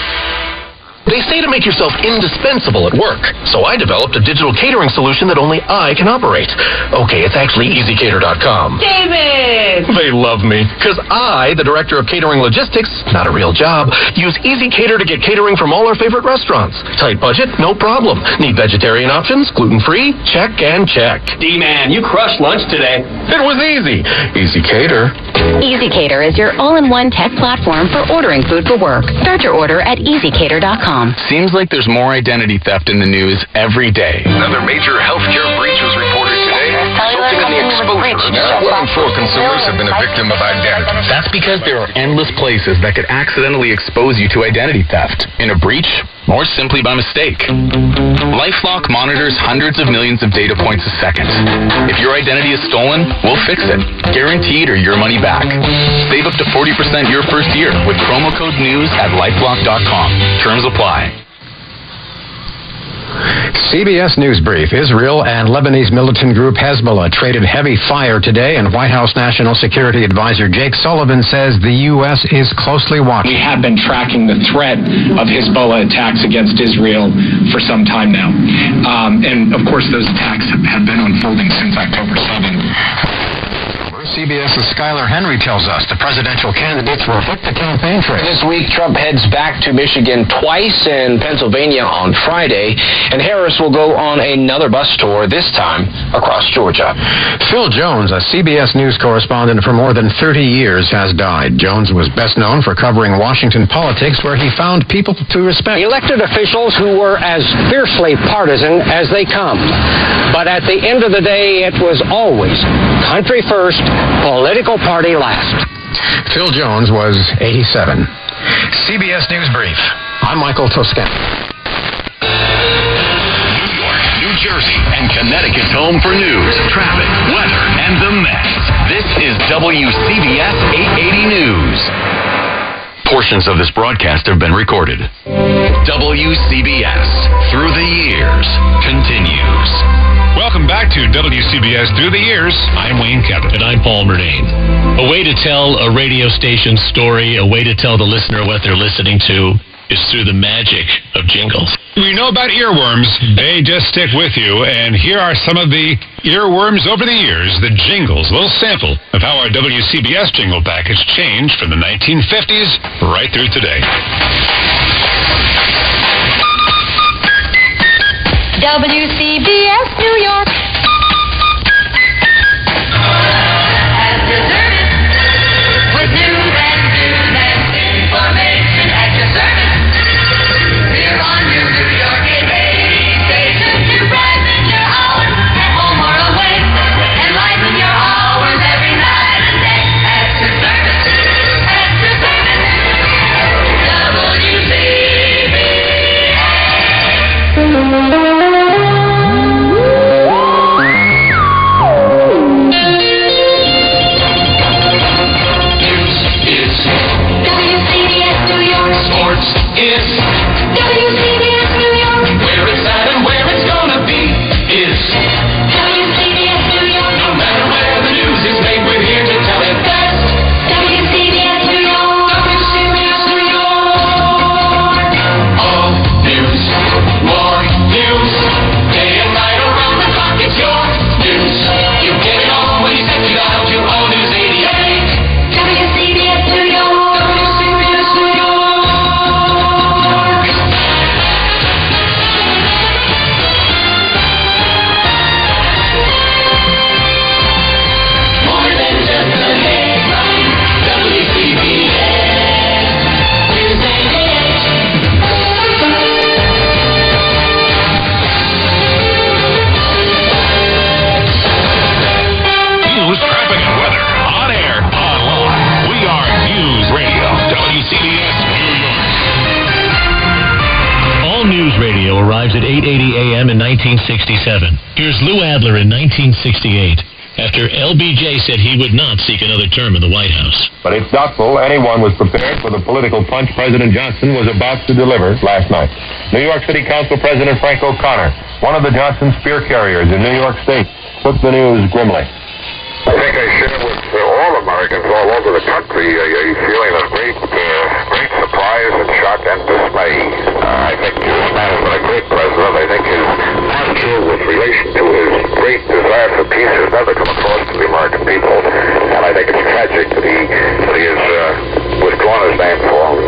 They say to make yourself indispensable at work, so I developed a digital catering solution that only I can operate. Okay, it's actually EasyCater.com. David! They love me, because I, the Director of Catering Logistics, not a real job, use EasyCater to get catering from all our favorite restaurants. Tight budget? No problem. Need vegetarian options? Gluten-free? Check and check. D-Man, you crushed lunch today. It was easy. EasyCater. EasyCater is your all-in-one tech platform for ordering food for work. Start your order at EasyCater.com. Seems like there's more identity theft in the news every day. Another major healthcare breach was reported today, resulting in the exposure. Now, 1 in 4 consumers have been a victim of identity. That's because there are endless places that could accidentally expose you to identity theft. In a breach, or simply by mistake. LifeLock monitors hundreds of millions of data points a second. If your identity is stolen, we'll fix it. Guaranteed or your money back. Save up to 40% your first year with promo code NEWS at LifeLock.com. Terms apply. CBS News Brief. Israel and Lebanese militant group Hezbollah traded heavy fire today, and White House National Security Advisor Jake Sullivan says the U.S. is closely watching. We have been tracking the threat of Hezbollah attacks against Israel for some time now. And, of course, those attacks have been unfolding since October 7th. CBS's Skylar Henry tells us the presidential candidates will hit the campaign trail. This week, Trump heads back to Michigan twice and Pennsylvania on Friday, and Harris will go on another bus tour, this time across Georgia. Phil Jones, a CBS News correspondent for more than 30 years, has died. Jones was best known for covering Washington politics, where he found people to respect. Elected officials who were as fiercely partisan as they come. But at the end of the day, it was always country first, political party last. Phil Jones was 87. CBS News Brief. I'm Michael Toscano. New York, New Jersey, and Connecticut's home for news, traffic, weather, and the mess. This is WCBS 880 News. Portions of this broadcast have been recorded. WCBS, through the years, continues. Welcome back to WCBS Through the Years. I'm Wayne Kevin. And I'm Paul Murnane. A way to tell a radio station's story, a way to tell the listener what they're listening to, is through the magic of jingles. We know about earworms. They just stick with you. And here are some of the earworms over the years, the jingles. A little sample of how our WCBS jingle package changed from the 1950s right through today. WCBS New York. As deserted, with news and information at your service. We're on your New York 880 station to brighten your hours at home or away. Enliven your hours every night and day. At your service, WCBS. Arrives at 880 AM in 1967. Here's Lou Adler in 1968, after LBJ said he would not seek another term in the White House. But it's doubtful anyone was prepared for the political punch President Johnson was about to deliver last night. New York City Council President Frank O'Connor, one of the Johnson spear carriers in New York State, took the news grimly. I think I share with all Americans all over the country a feeling of great surprise and shock and dismay. I think this man has been a great president. I think his posture with relation to his great desire for peace has never come across to the American people. And I think it's tragic that he has withdrawn his name from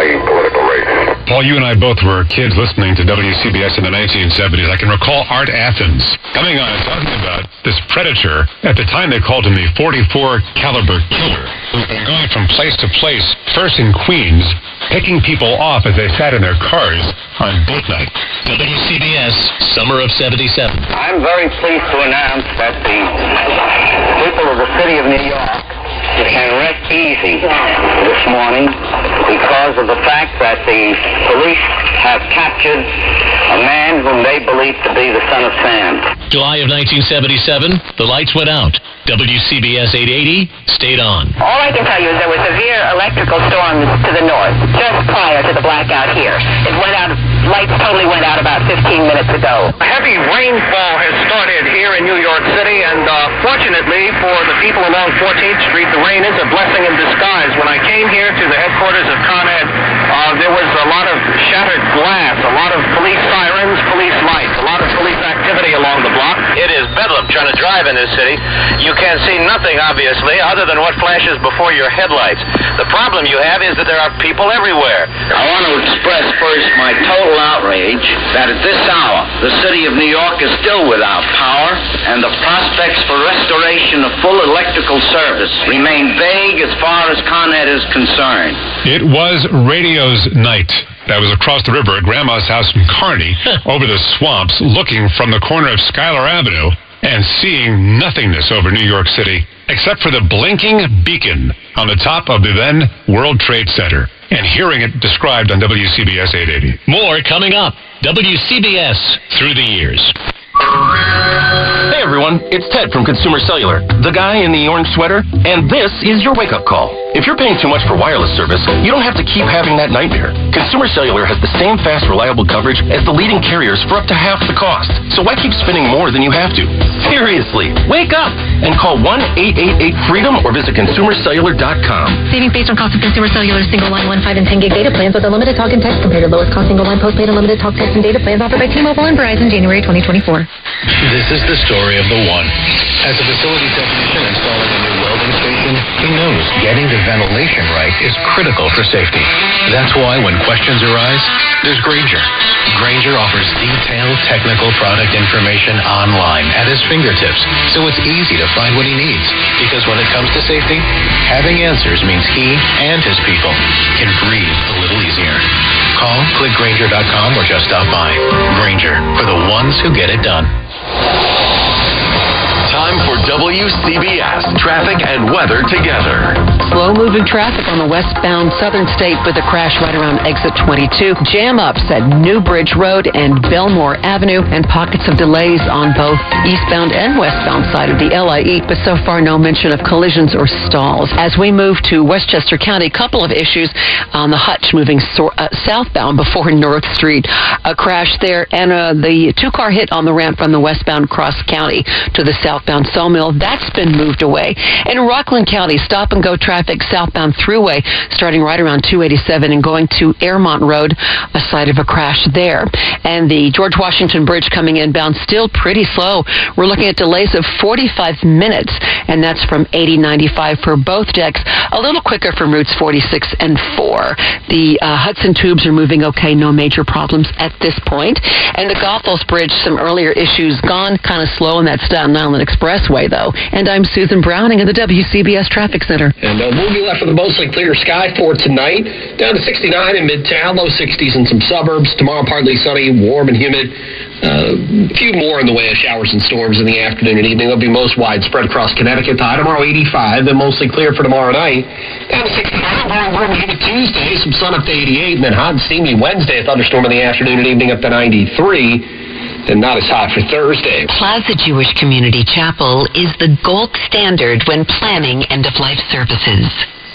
the political race. Paul, you and I both were kids listening to WCBS in the 1970s. I can recall Art Athens coming on and talking about this predator. At the time, they called him the 44 caliber killer, who's been going from place to place, first in Queens, picking people off as they sat in their cars on date night. WCBS, summer of 77. I'm very pleased to announce that the people of the city of New York can rest easy this morning because of the fact that the police have captured a man whom they believe to be the son of Sam. July of 1977, the lights went out. WCBS 880 stayed on. All I can tell you is there was severe electrical storm to the north just prior to the blackout here. It went out, lights totally went out about 15 minutes ago. A heavy rainfall has started here in New York City, and fortunately for the people along 14th Street, the rain is a blessing in disguise. When I came here to the headquarters of Con Ed, there was a lot of shattered glass, a lot of police sirens, police lights, a lot of police activity see along the block. It is bedlam trying to drive in this city. You can see nothing, obviously, other than what flashes before your headlights. The problem you have is that there are people everywhere. I want to express first my total outrage that at this hour, the city of New York is still without power, and the prospects for restoration of full electrical service remain vague as far as Con Ed is concerned. It was radio's night. That was across the river at Grandma's house in Kearney, over the swamps, looking from the corner of Schuyler Avenue and seeing nothingness over New York City, except for the blinking beacon on the top of the then World Trade Center, and hearing it described on WCBS 880. More coming up. WCBS Through the Years. Hey everyone, it's Ted from Consumer Cellular, the guy in the orange sweater, and this is your wake-up call. If you're paying too much for wireless service, you don't have to keep having that nightmare. Consumer Cellular has the same fast, reliable coverage as the leading carriers for up to half the cost. So why keep spending more than you have to? Seriously, wake up and call 1-888-FREEDOM or visit consumercellular.com. Savings based on cost of Consumer Cellular single line 1, 5, and 10 gig data plans with unlimited talk and text compared to lowest cost single line postpaid unlimited talk, text, and data plans offered by T-Mobile and Verizon January 2024. This is the story of the one. As a facility technician installing a new welding station, he knows getting the ventilation right is critical for safety. That's why when questions arise, there's Grainger. Grainger offers detailed technical product information online at his fingertips, so it's easy to find what he needs. Because when it comes to safety, having answers means he and his people can breathe a little easier. Call, click Grainger.com, or just stop by. Grainger, for the ones who get it done. Time for WCBS traffic and weather together. Slow-moving traffic on the westbound southern state with a crash right around exit 22. Jam-ups at New Bridge Road and Belmore Avenue, and pockets of delays on both eastbound and westbound side of the LIE, but so far no mention of collisions or stalls. As we move to Westchester County, a couple of issues on the Hutch moving southbound before North Street. A crash there, and the two-car hit on the ramp from the westbound Cross County to the southbound Sawmill. That's been moved away. In Rockland County, stop-and-go traffic southbound thruway starting right around 287 and going to Airmont Road, a site of a crash there. And the George Washington Bridge coming inbound still pretty slow. We're looking at delays of 45 minutes, and that's from 80-95 for both decks. A little quicker from routes 46 and 4. The Hudson tubes are moving okay, no major problems at this point. And the Goethals Bridge, some earlier issues gone, kind of slow in that Staten Island Expressway, though. And I'm Susan Browning in the WCBS Traffic Center. And we'll be left with a mostly clear sky for tonight. Down to 69 in Midtown, low 60s in some suburbs. Tomorrow, partly sunny, warm and humid. A few more in the way of showers and storms in the afternoon and evening. They'll be most widespread across Connecticut. The high tomorrow, 85. Then mostly clear for tomorrow night. Down to 69, warm and humid Tuesday. Some sun up to 88. And then hot and steamy Wednesday. A thunderstorm in the afternoon and evening up to 93. And not as hot for Thursday. Plaza Jewish Community Chapel is the gold standard when planning end-of-life services.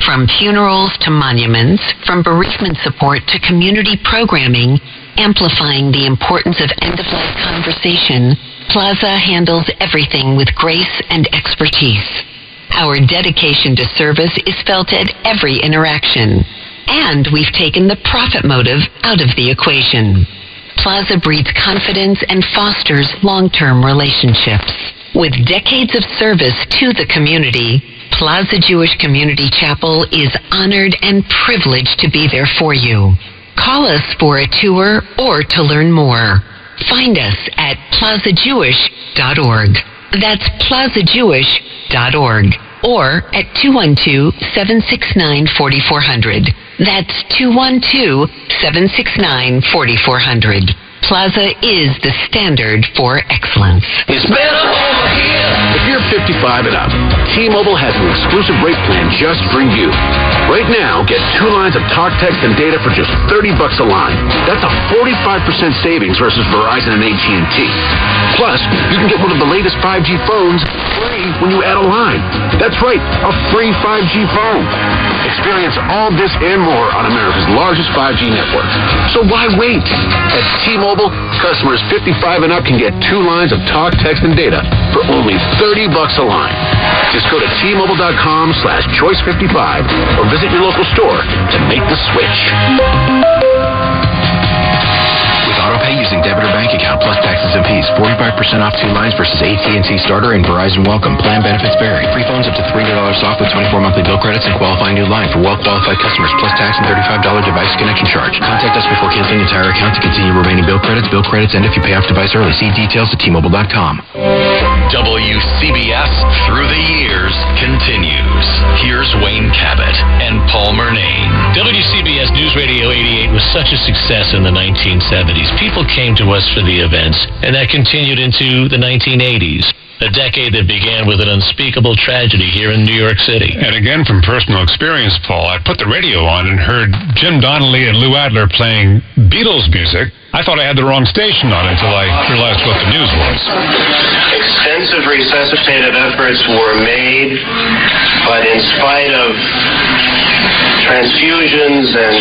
From funerals to monuments, from bereavement support to community programming, amplifying the importance of end-of-life conversation, Plaza handles everything with grace and expertise. Our dedication to service is felt at every interaction. And we've taken the profit motive out of the equation. Plaza breeds confidence and fosters long-term relationships. With decades of service to the community, Plaza Jewish Community Chapel is honored and privileged to be there for you. Call us for a tour or to learn more. Find us at plazajewish.org. That's plazajewish.org. Or at 212-769-4400. That's 212-769-4400. Plaza is the standard for excellence. It's better over here. If you're 55 and up, T-Mobile has an exclusive rate plan just for you. Right now, get 2 lines of talk, text, and data for just $30 a line. That's a 45% savings versus Verizon and AT&T. Plus, you can get one of the latest 5G phones free when you add a line. That's right, a free 5G phone. Experience all this and more on America's largest 5G network. So why wait? At T-Mobile, customers 55 and up can get 2 lines of talk, text, and data for only $30 a line. Just go to T-Mobile.com/choice55 or visit your local store to make the switch. With autopay using debit or bank account, plus taxes and fees. 45% off 2 lines versus AT&T Starter and Verizon Welcome. Plan benefits vary. Free phones up to $300 off with 24 monthly bill credits and qualifying new line for well-qualified customers, plus tax and $35 device connection charge. Contact us before canceling entire account to continue remaining bill credits. Bill credits end if you pay off device early. See details at T-Mobile.com. WCBS Through the Years continues. Here's Wayne Cabot and Paul Murnane. WCBS News Radio 88 was such a success in the 1970s. People came to us for the events, and that continued into the 1980s. A decade that began with an unspeakable tragedy here in New York City. And again, from personal experience, Paul, I put the radio on and heard Jim Donnelly and Lou Adler playing Beatles music. I thought I had the wrong station on until I realized what the news was. Extensive resuscitative efforts were made, but in spite of transfusions and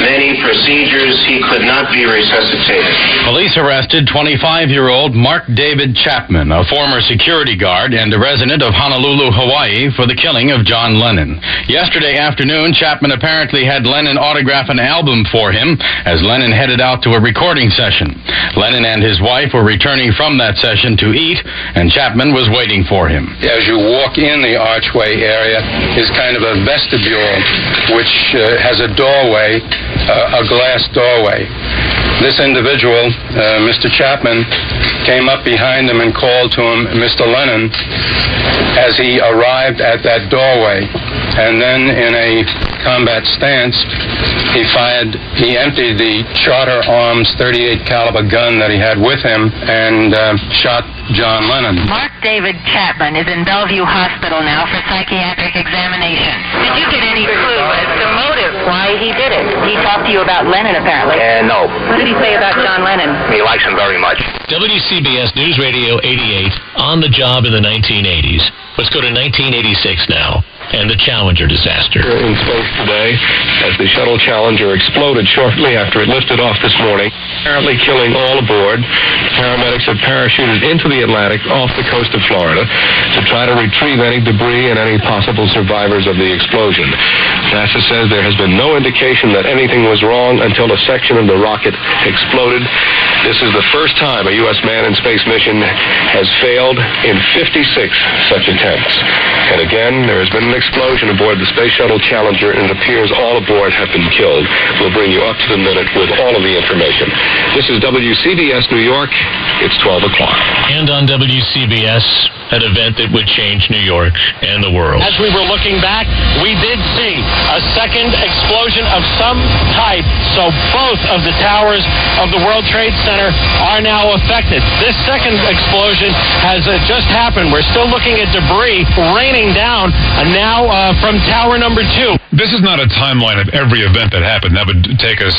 many procedures, he could not be resuscitated. Police arrested 25-year-old Mark David Chapman, a former security guard and a resident of Honolulu, Hawaii, for the killing of John Lennon. Yesterday afternoon, Chapman apparently had Lennon autograph an album for him as Lennon headed out to a recording session. Lennon and his wife were returning from that session to eat, and Chapman was waiting for him. As you walk in the archway area is kind of a vestibule, which has a doorway, a glass doorway. This individual, Mr. Chapman, came up behind him and called to him, Mr. Lennon, as he arrived at that doorway. And then in a combat stance, he emptied the Charter Arms .38 caliber gun that he had with him and shot John Lennon. Mark David Chapman is in Bellevue Hospital now for psychiatric examination. Did you get any clue as to motive why he did it? He talked to you about Lennon, apparently. No. What did he say about John Lennon? He likes him very much. WCBS News Radio 88 on the job in the 1980s. Let's go to 1986 now and the Challenger disaster. In space today as the shuttle Challenger exploded shortly after it lifted off this morning, apparently killing all aboard. Paramedics have parachuted into the Atlantic off the coast of Florida to try to retrieve any debris and any possible survivors of the explosion. NASA says there has been no indication that anything was wrong until a section of the rocket exploded. This is the first time a U.S. manned in space mission has failed in 56 such attempts. And again, there has been an explosion aboard the Space Shuttle Challenger, and it appears all aboard have been killed. We'll bring you up to the minute with all of the information. This is WCBS New York. It's 12 o'clock. And on WCBS, an event that would change New York and the world. As we were looking back, we did see a second explosion of some type, so both of the towers of the World Trade Center are now affected. This second explosion has just happened. We're still looking at debris raining down now from tower number 2. This is not a timeline of every event that happened. That would take us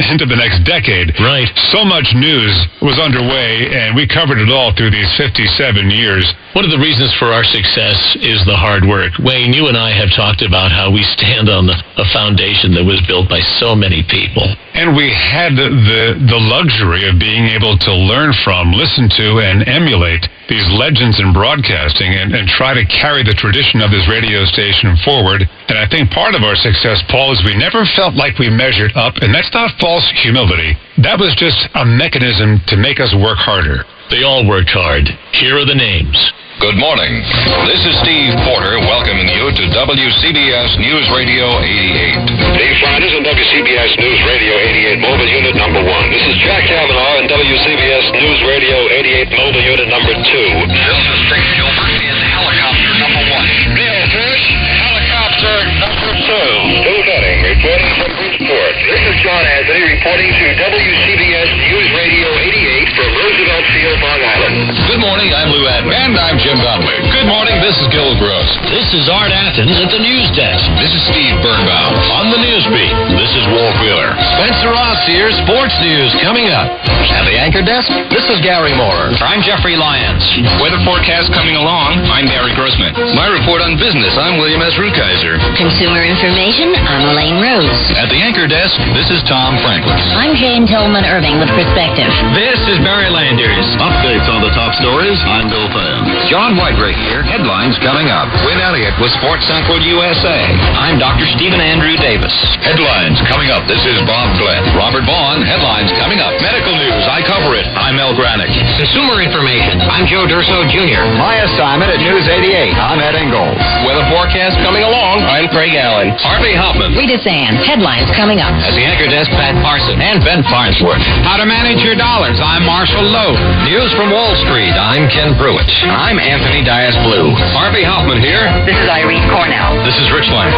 into the next decade. Right. So much news was underway, and we covered it all through these 57 years. One of the reasons for our success is the hard work. Wayne, you and I have talked about how we stand on a foundation that was built by so many people. And we had the luxury of being able to learn from, listen to, and emulate these legends in broadcasting and try to carry the tradition of this radio station forward. And I think part of our success, Paul, is we never felt like we measured up, and that's not false humility. That was just a mechanism to make us work harder. They all worked hard. Here are the names. Good morning. This is Steve Porter welcoming you to WCBS News Radio 88. Dave Flanders on WCBS News Radio 88 Mobile Unit Number 1. This is Jack Kavanaugh on WCBS News Radio 88 Mobile Unit Number 2. This is Dick Gilbert in helicopter number 1. Neil Fish, helicopter number 2. Bill Nutting reporting from Bridgeport. This is John Anthony reporting to WCBS News Radio 88 from Roosevelt Field, Long Island. Good morning, I'm Lou Adler. And I'm Jim Donnelly. Good morning, this is Gil Gross. This is Art Athens at the news desk. This is Steve Birnbaum. On the news beat, this is Walt Wheeler. Spencer Ross here, sports news coming up. At the anchor desk, this is Gary Moore. I'm Jeffrey Lyons. Weather forecast coming along, I'm Barry Grossman. My report on business, I'm William S. Rukeyser. Consumer information, I'm Elaine Rose. At the anchor desk, this is Tom Franklin. I'm Jane Tillman Irving with Perspective. This is Barry Landers. News. Updates on the top stories. I'm Bill Fan. John Whiterick here. Headlines coming up. Win Elliott with Sports Central USA. I'm Dr. Stephen Andrew Davis. Headlines coming up. This is Bob Glenn. Robert Vaughn. Headlines coming up. Medical news. I cover it. I'm Mel Granick. Consumer information. I'm Joe Durso Jr. My assignment at News 88. I'm Ed Ingalls. Weather forecast coming along. I'm Craig Allen. Harvey Hoffman. Rita Sands. Headlines coming up. At the anchor desk, Pat Parson and Ben Farnsworth. How to manage your dollars. I'm Marshall Lowe. News from Wall Street. I'm Ken Pruitt. I'm Anthony Dias-Blue. Harvey Hoffman here. This is Irene Cornell. This is Rich Lang.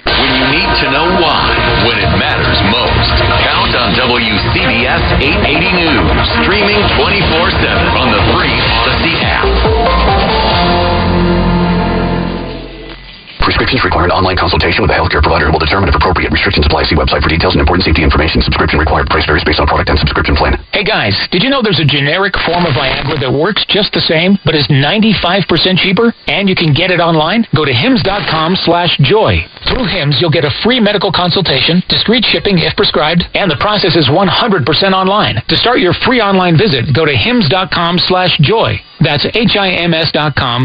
When you need to know why, when it matters most, count on WCBS 880 News. Streaming 24/7 on the free Odyssey app. Prescriptions require an online consultation with a healthcare provider who will determine if appropriate restrictions apply. See website for details and important safety information. Subscription required. Price varies based on product and subscription plan. Hey guys, did you know there's a generic form of Viagra that works just the same, but is 95% cheaper? And you can get it online? Go to hims.com/joy. Through Hims, you'll get a free medical consultation, discreet shipping if prescribed, and the process is 100% online. To start your free online visit, go to hims.com/joy. That's HIMS.com/JOY.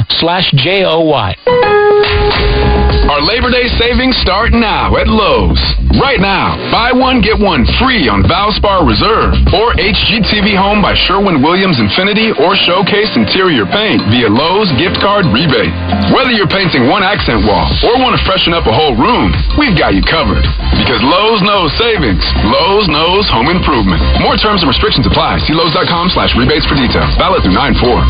Our Labor Day savings start now at Lowe's. Right now, buy one, get one free on Valspar Reserve or HGTV Home by Sherwin-Williams Infinity or Showcase Interior Paint via Lowe's gift card rebate. Whether you're painting one accent wall or want to freshen up a whole room, we've got you covered. Because Lowe's knows savings. Lowe's knows home improvement. More terms and restrictions apply. See Lowe's.com/rebates for details. Valid through 9/4.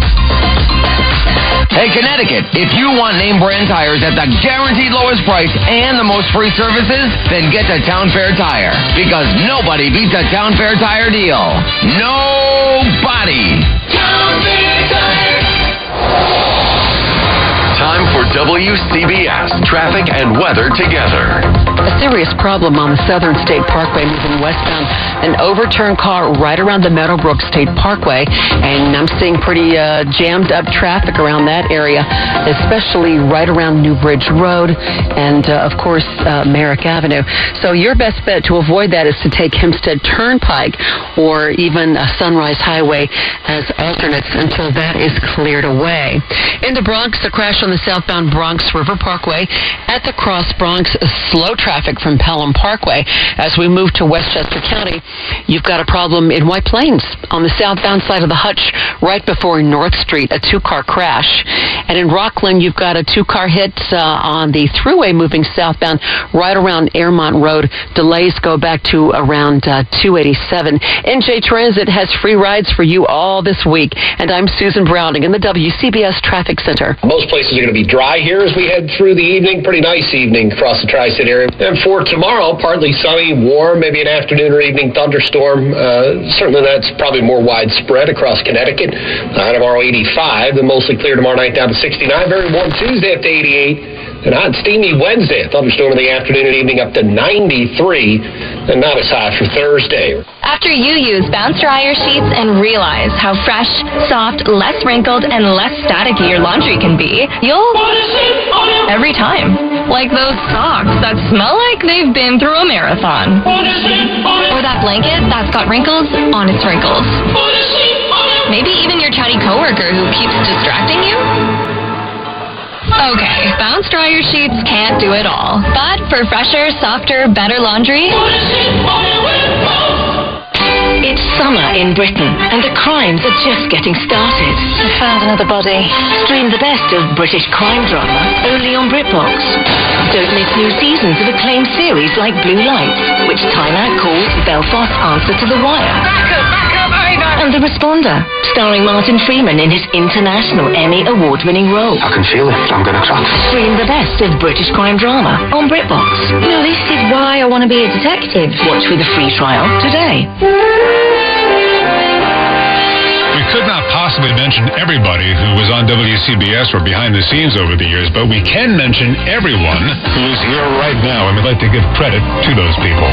Hey, Connecticut, if you want name brand tires at the guaranteed lowest price and the most free services, then get to Town Fair Tire. Because nobody beats a Town Fair Tire deal. Nobody. Town Fair Tire. Time for WCBS traffic and weather together. A serious problem on the Southern State Parkway moving westbound. An overturned car right around the Meadowbrook State Parkway, and I'm seeing pretty jammed up traffic around that area, especially right around New Bridge Road and, of course, Merrick Avenue. So your best bet to avoid that is to take Hempstead Turnpike or even Sunrise Highway as alternates until that is cleared away. In the Bronx, a crash on the southbound Bronx River Parkway. At the Cross Bronx, slow traffic from Pelham Parkway. As we move to Westchester County, you've got a problem in White Plains on the southbound side of the Hutch right before North Street, a two-car crash. And in Rockland, you've got a two-car hit on the thruway moving southbound right around Airmont Road. Delays go back to around 287. NJ Transit has free rides for you all this week. And I'm Susan Browning in the WCBS Traffic Center. Most places are going to be dry here as we head through the evening. Pretty nice evening across the Tri-State area. And for tomorrow, partly sunny, warm, maybe an afternoon or evening thunderstorm. Certainly that's probably more widespread across Connecticut. Tomorrow 85, then mostly clear tomorrow night down to 69. Very warm Tuesday up to 88. And hot and steamy Wednesday. A thunderstorm in the afternoon and evening up to 93. And not as high for Thursday. After you use Bounce Dryer Sheets and realize how fresh, soft, less wrinkled, and less staticky your laundry can be, you'll every time. Like those socks that smell like they've been through a marathon. Or that blanket that's got wrinkles on its wrinkles. Maybe even your chatty coworker who keeps distracting you. Okay, Bounce Dryer Sheets can't do it all. But for fresher, softer, better laundry... It's summer in Britain, and the crimes are just getting started. I found another body. Stream the best of British crime drama only on BritBox. Don't miss new seasons of acclaimed series like Blue Lights, which Time Out calls Belfast's answer to The Wire. Back up, Ivor! And The Responder, starring Martin Freeman in his international Emmy award-winning role. I can feel it. I'm going to crack. Stream the best of British crime drama on BritBox. Now this is why I want to be a detective. Watch with a free trial today. We could not possibly mention everybody who was on WCBS or behind the scenes over the years, but we can mention everyone who is here right now, and we'd like to give credit to those people.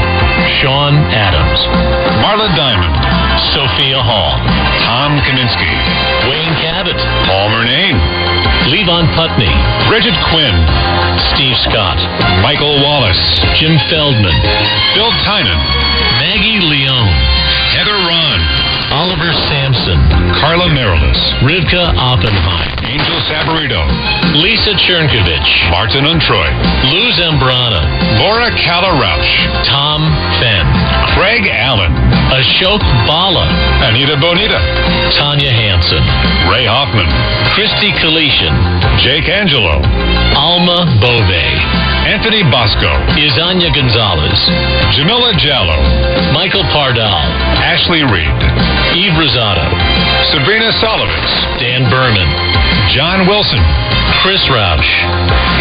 Sean Adams, Marla Diamond, Sophia Hall, Tom Kaminsky, Wayne Cabot, Paul Murnane, Levon Putney, Bridget Quinn, Steve Scott, Michael Wallace, Jim Feldman, Bill Tynan, Maggie Leone, Heather Ron, Oliver Sampson, Carla Marilis, Rivka Oppenheim, Angel Sabarito, Lisa Chernkovich, Martin Untroy, Lou Zambrana, Laura Cala-Roush, Tom Fenn, Craig Allen, Ashok Bala, Anita Bonita, Tanya Hansen, Ray Hoffman, Christy Kalishan, Jake Angelo, Alma Bove, Anthony Bosco, Izanya Gonzalez, Jamila Jallo, Michael Pardal, Ashley Reed, Eve Rosado, Sabrina Solovitz, Dan Berman, John Wilson, Chris Roush.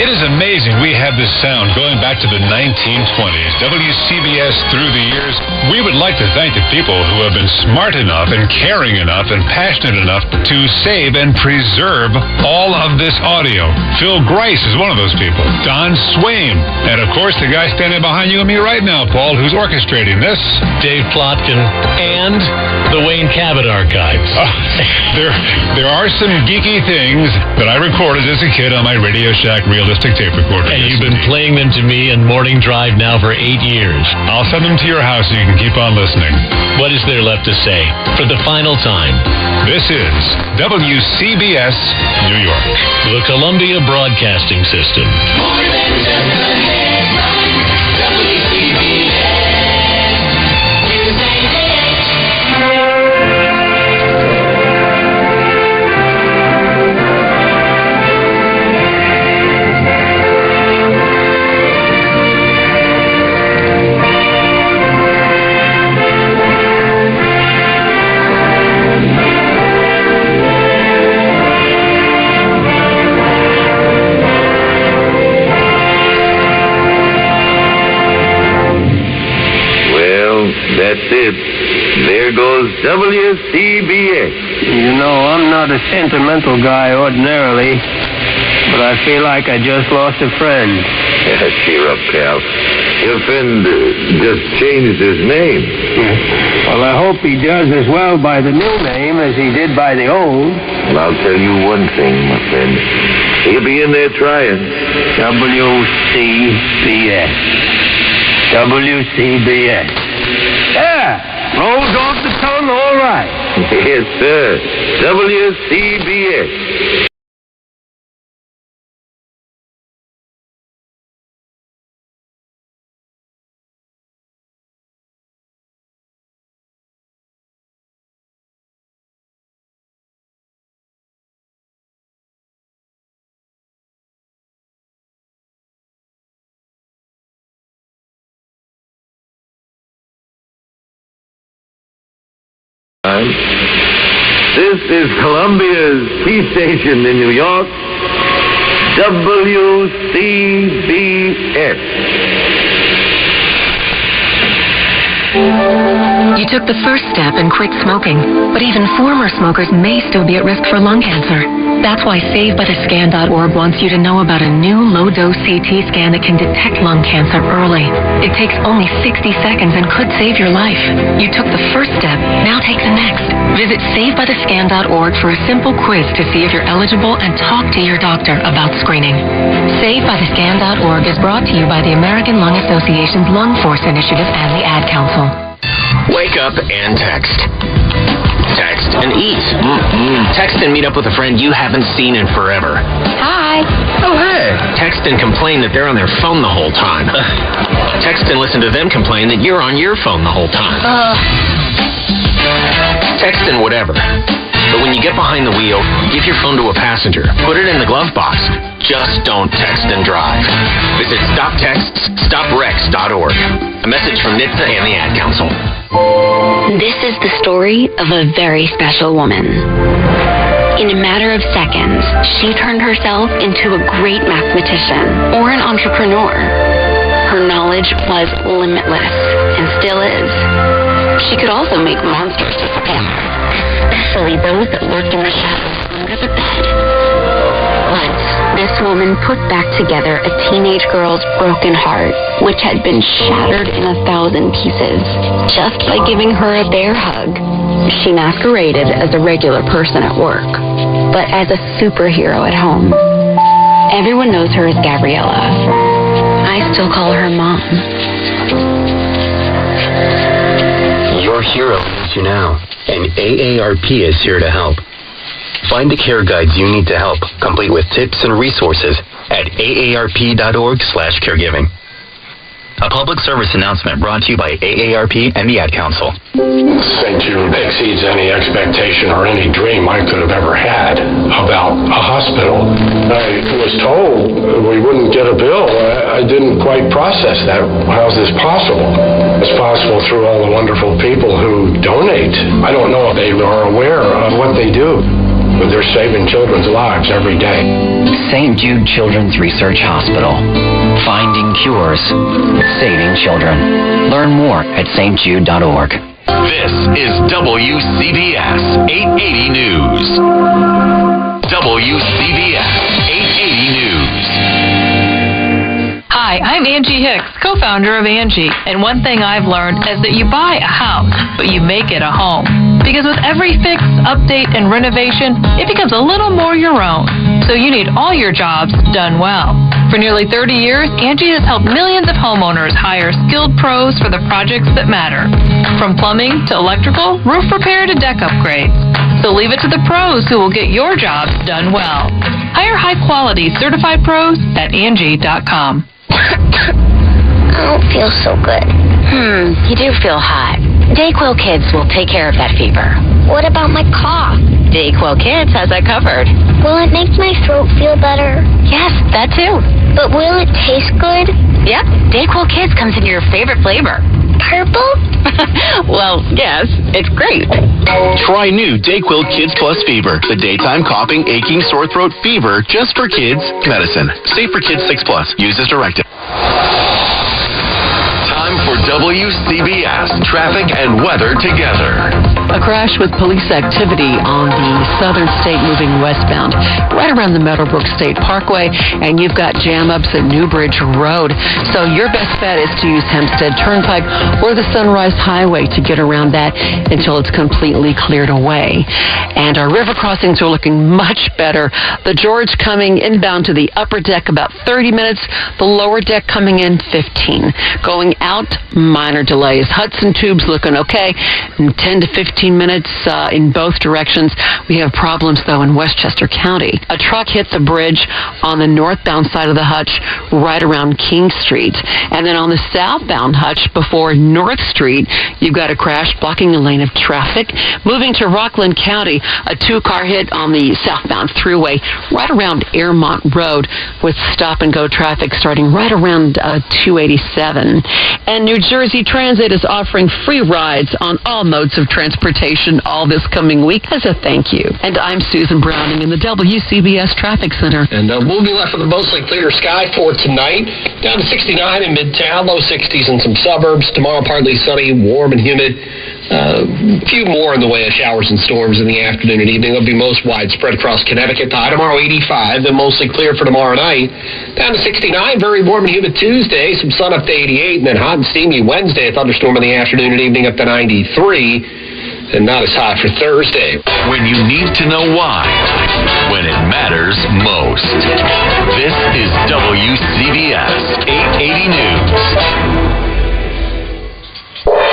It is amazing we have this sound going back to the 1920s. WCBS through the years. We would like to thank the people who have been smart enough and caring enough and passionate enough to save and preserve all of this audio. Phil Grice is one of those people. Don Swaim. And of course the guy standing behind you and me right now, Paul, who's orchestrating this. Dave Plotkin and the Wayne Cabot Archives. There are some geeky things that I recorded as a kid on my Radio Shack realistic tape recorder. And you've been playing them to me in Morning Drive now for 8 years. I'll send them to your house so you can keep on listening. What is there left to say? For the final time, this is WCBS New York, the Columbia Broadcasting System. More than just the headlines, WCBS. That's it. There goes WCBS. You know, I'm not a sentimental guy ordinarily, but I feel like I just lost a friend. Cheer up, pal. Your friend just changed his name. Well, I hope he does as well by the new name as he did by the old. Well, I'll tell you one thing, my friend. He'll be in there trying. WCBS. WCBS. Yeah, rolls off the tongue all right. Yes, sir. WCBS. This is Columbia's P station in New York, WCBS. You took the first step and quit smoking, but even former smokers may still be at risk for lung cancer. That's why SaveByTheScan.org wants you to know about a new low-dose CT scan that can detect lung cancer early. It takes only 60 seconds and could save your life. You took the first step, now take the next. Visit SaveByTheScan.org for a simple quiz to see if you're eligible and talk to your doctor about screening. SaveByTheScan.org is brought to you by the American Lung Association's Lung Force Initiative and the Ad Council. Wake up and text. Text and eat. Text and meet up with a friend you haven't seen in forever. Hi. Oh, hey. Text and complain that they're on their phone the whole time. Text and listen to them complain that you're on your phone the whole time. Text and whatever. But when you get behind the wheel, give your phone to a passenger. Put it in the glove box. Just don't text and drive. Visit StopTextsStopWrecks.org. A message from NHTSA and the Ad Council. This is the story of a very special woman. In a matter of seconds, she turned herself into a great mathematician or an entrepreneur. Her knowledge was limitless and still is. She could also make monsters disappear, especially those that lurked in the shadows under the bed. Once, this woman put back together a teenage girl's broken heart, which had been shattered in 1,000 pieces, just by giving her a bear hug. She masqueraded as a regular person at work. but as a superhero at home. Everyone knows her as Gabriella. I still call her Mom. Your hero needs you now, and AARP is here to help. Find the care guides you need to help, complete with tips and resources at aarp.org/caregiving. A public service announcement brought to you by AARP and the Ad Council. St. Jude exceeds any expectation or any dream I could have ever had about a hospital. I was told we wouldn't get a bill. I didn't quite process that. How is this possible? It's possible through all the wonderful people who donate. I don't know if they are aware of what they do, but they're saving children's lives every day. St. Jude Children's Research Hospital. Finding cures, saving children. Learn more at stjude.org. This is WCBS 880 News. WCBS 880 News. Hi, I'm Angie Hicks, co-founder of Angie, and one thing I've learned is that you buy a house, but you make it a home. Because with every fix, update, and renovation, it becomes a little more your own. So you need all your jobs done well. For nearly 30 years, Angie has helped millions of homeowners hire skilled pros for the projects that matter. From plumbing to electrical, roof repair to deck upgrades. So leave it to the pros who will get your jobs done well. Hire high-quality certified pros at Angie.com. I don't feel so good. You do feel hot. Dayquil Kids will take care of that fever. What about my cough? Dayquil Kids has that covered. Will it make my throat feel better? Yes, that too. But will it taste good? Yep, Dayquil Kids comes in your favorite flavor. Purple? Well, yes, it's great. Try new Dayquil Kids Plus Fever, the daytime coughing, aching, sore throat fever just for kids medicine. Safe for kids 6+. Use as directed. Time for WCBS traffic and weather together. A crash with police activity on the southern state moving westbound, right around the Meadowbrook State Parkway, and you've got jam-ups at Newbridge Road. So your best bet is to use Hempstead Turnpike or the Sunrise Highway to get around that until it's completely cleared away. And our river crossings are looking much better. The George coming inbound to the upper deck about 30 minutes, the lower deck coming in 15. Going out, minor delays. Hudson Tube's looking okay, 10 to 15 minutes in both directions. We have problems, though, in Westchester County. A truck hit the bridge on the northbound side of the Hutch right around King Street. And then on the southbound Hutch before North Street, you've got a crash blocking a lane of traffic. Moving to Rockland County, a two-car hit on the southbound thruway right around Airmont Road with stop-and-go traffic starting right around 287. And New Jersey Transit is offering free rides on all modes of transportation all this coming week as a thank you. And I'm Susan Browning in the WCBS Traffic Center. And we'll be left with a mostly clear sky for tonight. Down to 69 in Midtown, low 60s in some suburbs. Tomorrow, partly sunny, warm and humid. A few more in the way of showers and storms in the afternoon and evening. They'll be most widespread across Connecticut. High tomorrow, 85, then mostly clear for tomorrow night. Down to 69, very warm and humid Tuesday. Some sun up to 88, and then hot and steamy Wednesday. A thunderstorm in the afternoon and evening up to 93. And not as hot for Thursday. When you need to know why, when it matters most. This is WCBS 880 News.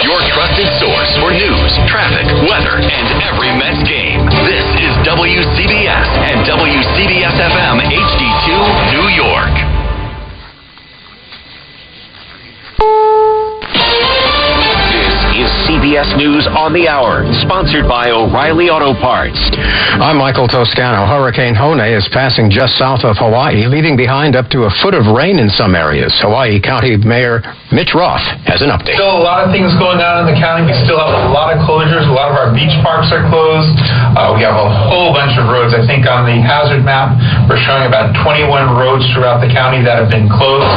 Your trusted source for news, traffic, weather, and every Mets game. This is WCBS and WCBS-FM HD2 New York. This is CBS News on the Hour, sponsored by O'Reilly Auto Parts. I'm Michael Toscano. Hurricane Hone is passing just south of Hawaii, leaving behind up to a foot of rain in some areas. Hawaii County Mayor Mitch Roth has an update. Still a lot of things going on in the county. We still have a lot of closures. A lot of our beach parks are closed. We have a whole bunch of roads. I think on the hazard map, we're showing about 21 roads throughout the county that have been closed.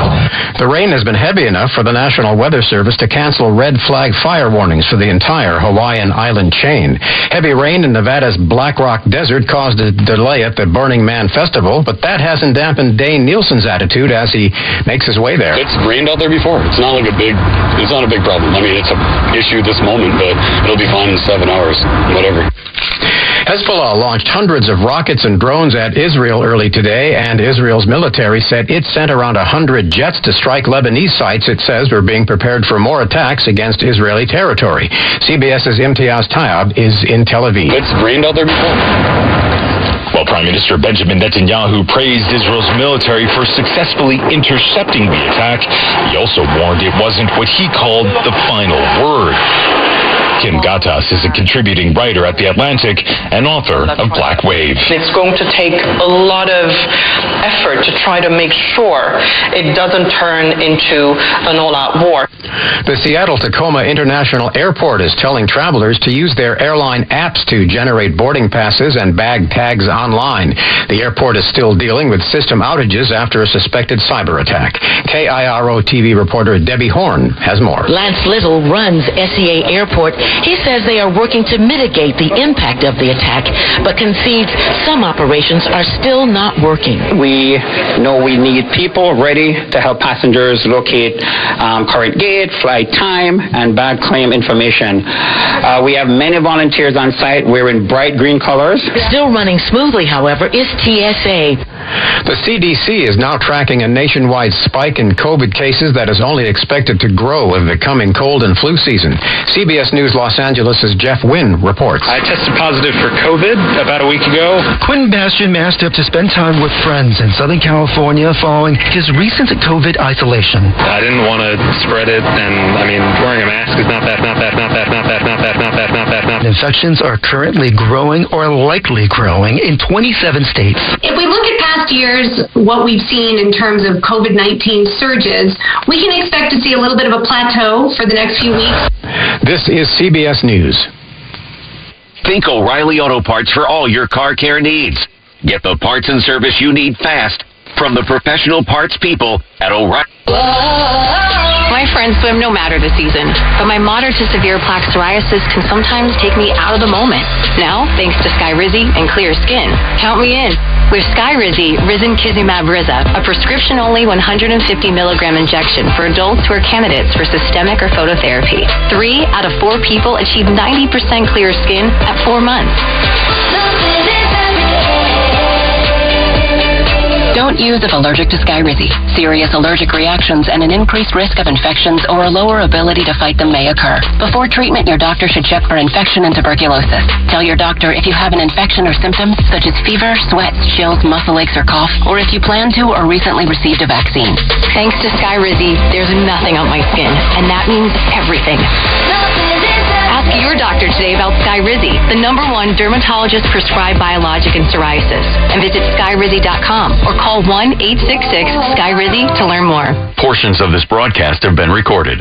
The rain has been heavy enough for the National Weather Service to cancel red flag fire warnings for the entire Hawaiian island chain. Heavy rain in Nevada's Black Rock Desert caused a delay at the Burning Man Festival, but that hasn't dampened Dane Nielsen's attitude as he makes his way there. It's rained out there before. It's not a big problem. I mean, it's an issue this moment, but it'll be fine in 7 hours, whatever. Hezbollah launched hundreds of rockets and drones at Israel early today, and Israel's military said it sent around 100 jets to strike Lebanese sites it says were being prepared for more attacks against Israeli territory. CBS's Imtiaz Tayeb is in Tel Aviv. It's rained out there before. Well, Prime Minister Benjamin Netanyahu praised Israel's military for successfully intercepting the attack. He also warned it wasn't what he called the final word. Kim Gattas is a contributing writer at The Atlantic and author of Black Wave. It's going to take a lot of effort to try to make sure it doesn't turn into an all-out war. The Seattle-Tacoma International Airport is telling travelers to use their airline apps to generate boarding passes and bag tags online. The airport is still dealing with system outages after a suspected cyber attack. KIRO TV reporter Debbie Horn has more. Lance Little runs SEA Airport. He says they are working to mitigate the impact of the attack, but concedes some operations are still not working. We know we need people ready to help passengers locate current gate, flight time, and bag claim information. We have many volunteers on site wearing bright green colors. Still running smoothly, however, is TSA. The CDC is now tracking a nationwide spike in COVID cases that is only expected to grow with the coming cold and flu season. CBS News Los Angeles' Jeff Wynn reports. I tested positive for COVID about a week ago. Quentin Bastian masked up to spend time with friends in Southern California following his recent COVID isolation. I didn't want to spread it, and I mean, wearing a mask is not that. Infections are currently growing or likely growing in 27 states. If we look at past years, what we've seen in terms of COVID-19 surges, we can expect to see a little bit of a plateau for the next few weeks. This is CBS News. Think O'Reilly Auto Parts for all your car care needs. Get the parts and service you need fast from the professional parts people at O'Reilly. My friends swim no matter the season, but my moderate to severe plaque psoriasis can sometimes take me out of the moment. Now, thanks to Skyrizi and Clear Skin, count me in. With Skyrizi, Risankizumab Riza, a prescription-only 150 milligram injection for adults who are candidates for systemic or phototherapy. 3 out of 4 people achieve 90% clear skin at 4 months. Don't use if allergic to Skyrizi. Serious allergic reactions and an increased risk of infections or a lower ability to fight them may occur. Before treatment, your doctor should check for infection and tuberculosis. Tell your doctor if you have an infection or symptoms such as fever, sweats, chills, muscle aches, or cough, or if you plan to or recently received a vaccine. Thanks to Skyrizi, there's nothing on my skin, and that means everything. Ask your doctor today about Skyrizi, the #1 dermatologist-prescribed biologic in psoriasis. And visit Skyrizi.com or call 1-866-SKYRIZI to learn more. Portions of this broadcast have been recorded.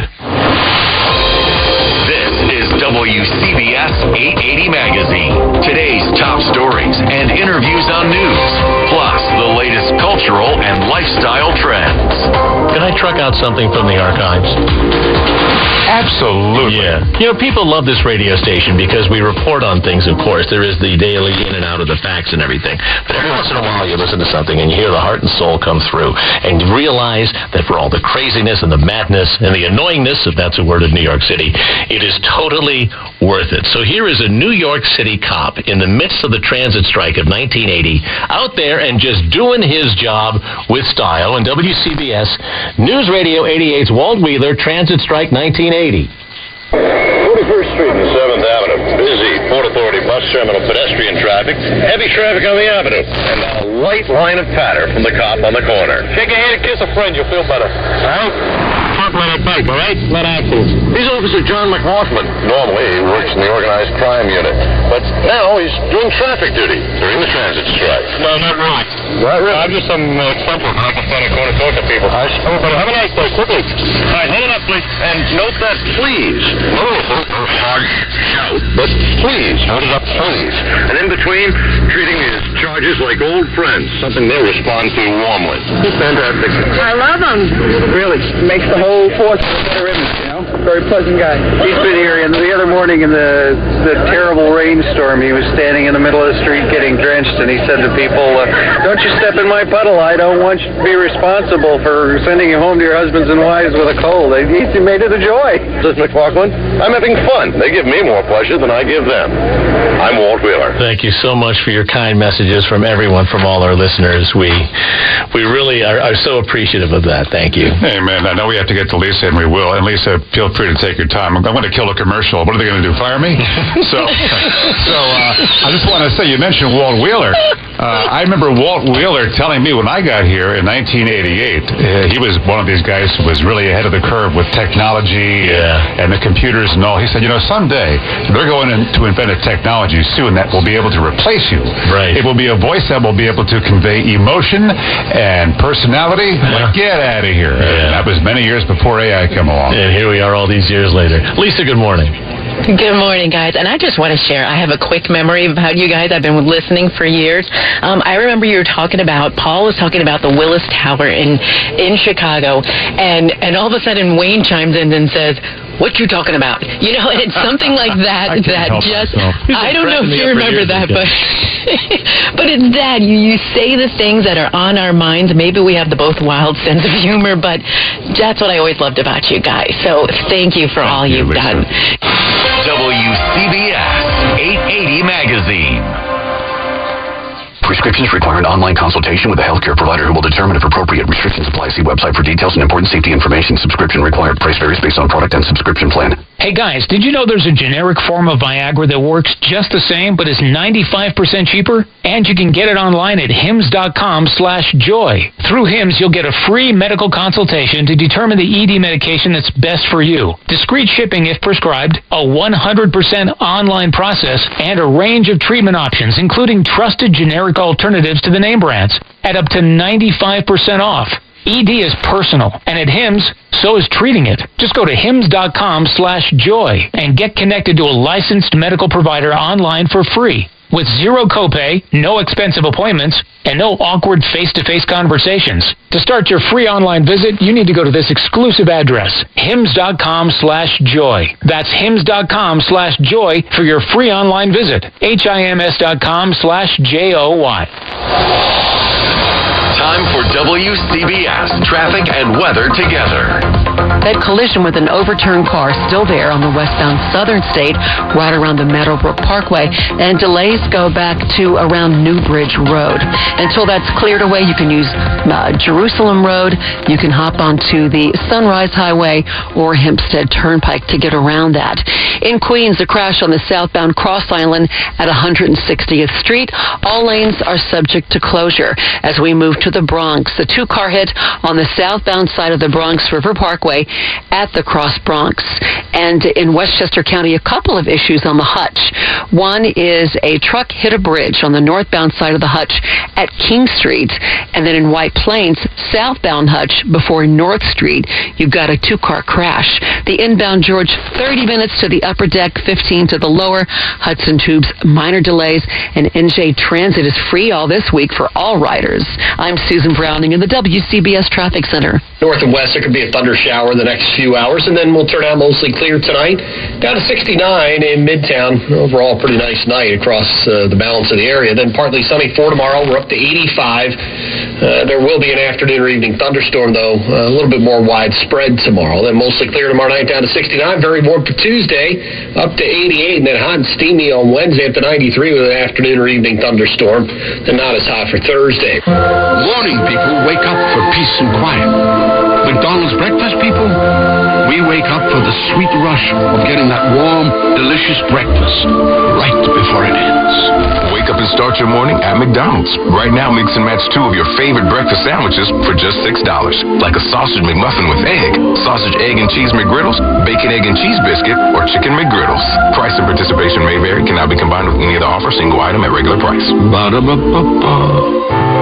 This is WCBS 880 Magazine. Today's top stories and interviews on news, plus the latest cultural and lifestyle trends. Can I truck out something from the archives? Absolutely. Yeah. You know, people love this radio station because we report on things, of course. There is the daily in and out of the facts and everything. But every once in a while you listen to something and you hear the heart and soul come through. And you realize that for all the craziness and the madness and the annoyingness, if that's a word in New York City, it is totally worth it. So here is a New York City cop in the midst of the transit strike of 1980, out there and just doing his job with style. And WCBS News Radio 88's Walt Wheeler, Transit Strike 1980. 41st Street and 7th Avenue. Busy Port Authority bus terminal pedestrian traffic. Heavy traffic on the avenue. And a light line of patter from the cop on the corner. Shake a hand and kiss a friend. You'll feel better. All right? Talk when I bike, all right? Not actions. He's Officer John McLaughlin. Normally, he works in the organized crime unit. But now he's doing traffic duty during the transit strike. No, not really. Not really? I'm just some example. I'm up on the corner talking to people. I suppose. But have a nice day. Quickly. All right, hold it up, please. And note that, please. Hard shout. But please, hold it up, please. And in between, treating his charges like old friends. Something they'll respond to warmly. He's fantastic. I love him. Really. Makes the whole force a better image, you know? Very pleasant guy. He's been here, and the other morning in the terrible rainstorm, he was standing in the middle of the street getting drenched, and he said to people, don't you step in my puddle. I don't want you to be responsible for sending you home to your husbands and wives with a cold. He made it a joy. Says McLaughlin, I'm having fun. They give me more pleasure than I give them. I'm Walt Wheeler. Thank you so much for your kind messages from everyone, from all our listeners. We really are so appreciative of that. Thank you. Hey, man, I know we have to get to Lisa, and we will. And Lisa, feel free to take your time. I'm going to kill a commercial. What are they going to do, fire me? So I just want to say, you mentioned Walt Wheeler. I remember Walt Wheeler telling me when I got here in 1988, he was one of these guys who was really ahead of the curve with technology and the computers and all. He said, someday they're going to invent a technology soon that will be able to replace you. Right. It will be a voice that will be able to convey emotion and personality. Like, get out of here. And that was many years before AI came along. And here we are all these years later. Lisa, good morning. Good morning, guys. And I just want to share, I have a quick memory about you guys. I've been listening for years. I remember you were talking about, Paul was talking about the Willis Tower in Chicago, and all of a sudden Wayne chimes in and says, "What you talking about?" And it's something like that I don't know if you remember that, but it's that. You say the things that are on our minds. Maybe we have the both wild sense of humor, but that's what I always loved about you guys. So thank you for all you've done. WCBS 880 Magazine. Prescriptions require an online consultation with a healthcare provider who will determine if appropriate restrictions apply. See website for details and important safety information. Subscription required. Price varies based on product and subscription plan. Hey guys, did you know there's a generic form of Viagra that works just the same but is 95% cheaper? And you can get it online at hims.com/joy. Through Hims, you'll get a free medical consultation to determine the ED medication that's best for you. Discreet shipping if prescribed, a 100% online process, and a range of treatment options, including trusted generic alternatives to the name brands, at up to 95% off. ED is personal, and at Hims, so is treating it. Just go to hims.com/joy and get connected to a licensed medical provider online for free, with zero copay, no expensive appointments, and no awkward face-to-face conversations. To start your free online visit, you need to go to this exclusive address, hims.com/joy. That's hims.com/joy for your free online visit. hims.com/joy. Time for WCBS traffic and weather together. That collision with an overturned car still there on the westbound southern state, right around the Meadowbrook Parkway, and delays go back to around New Bridge Road. Until that's cleared away, you can use Jerusalem Road, you can hop onto the Sunrise Highway or Hempstead Turnpike to get around that. In Queens, a crash on the southbound Cross Island at 160th Street. All lanes are subject to closure. As we move to the Bronx, the two-car hit on the southbound side of the Bronx River Parkway at the Cross Bronx. And in Westchester County, a couple of issues on the Hutch. One is a truck hit a bridge on the northbound side of the Hutch at King Street. And then in White Plains, southbound Hutch before North Street, you've got a two-car crash. The inbound George, 30 minutes to the upper deck, 15 to the lower. Hudson Tubes, minor delays. And NJ Transit is free all this week for all riders. I'm Susan Browning in the WCBS Traffic Center. North and west, there could be a thunder shower in the next few hours, and then we'll turn out mostly clear tonight. Down to 69 in Midtown. Overall, pretty nice night across the balance of the area. Then partly sunny for tomorrow. We're up to 85. There will be an afternoon or evening thunderstorm, though, a little bit more widespread tomorrow. Then mostly clear tomorrow night, down to 69. Very warm for Tuesday, up to 88. And then hot and steamy on Wednesday, up to 93 with an afternoon or evening thunderstorm. Then not as hot for Thursday. Morning, people, wake up for peace and quiet. McDonald's breakfast, people, we wake up for the sweet rush of getting that warm, delicious breakfast right before it ends. Wake up and start your morning at McDonald's. Right now, mix and match two of your favorite breakfast sandwiches for just $6. Like a sausage McMuffin with egg, sausage, egg, and cheese McGriddles, bacon, egg, and cheese biscuit, or chicken McGriddles. Price and participation may vary. Cannot be combined with any other offer. Single item at regular price.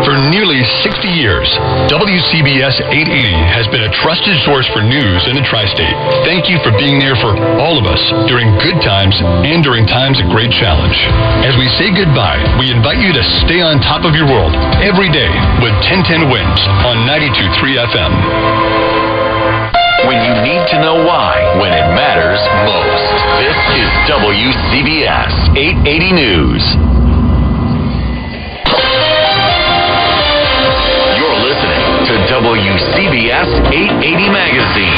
For nearly 60 years, WCBS 880 has been a trusted source for news in the tri-state. Thank you for being there for all of us during good times and during times of great challenge. As we say goodbye, we invite you to stay on top of your world every day with 1010 Winds on 92.3 FM. When you need to know why, when it matters most. This is WCBS 880 News. To WCBS 880 Magazine.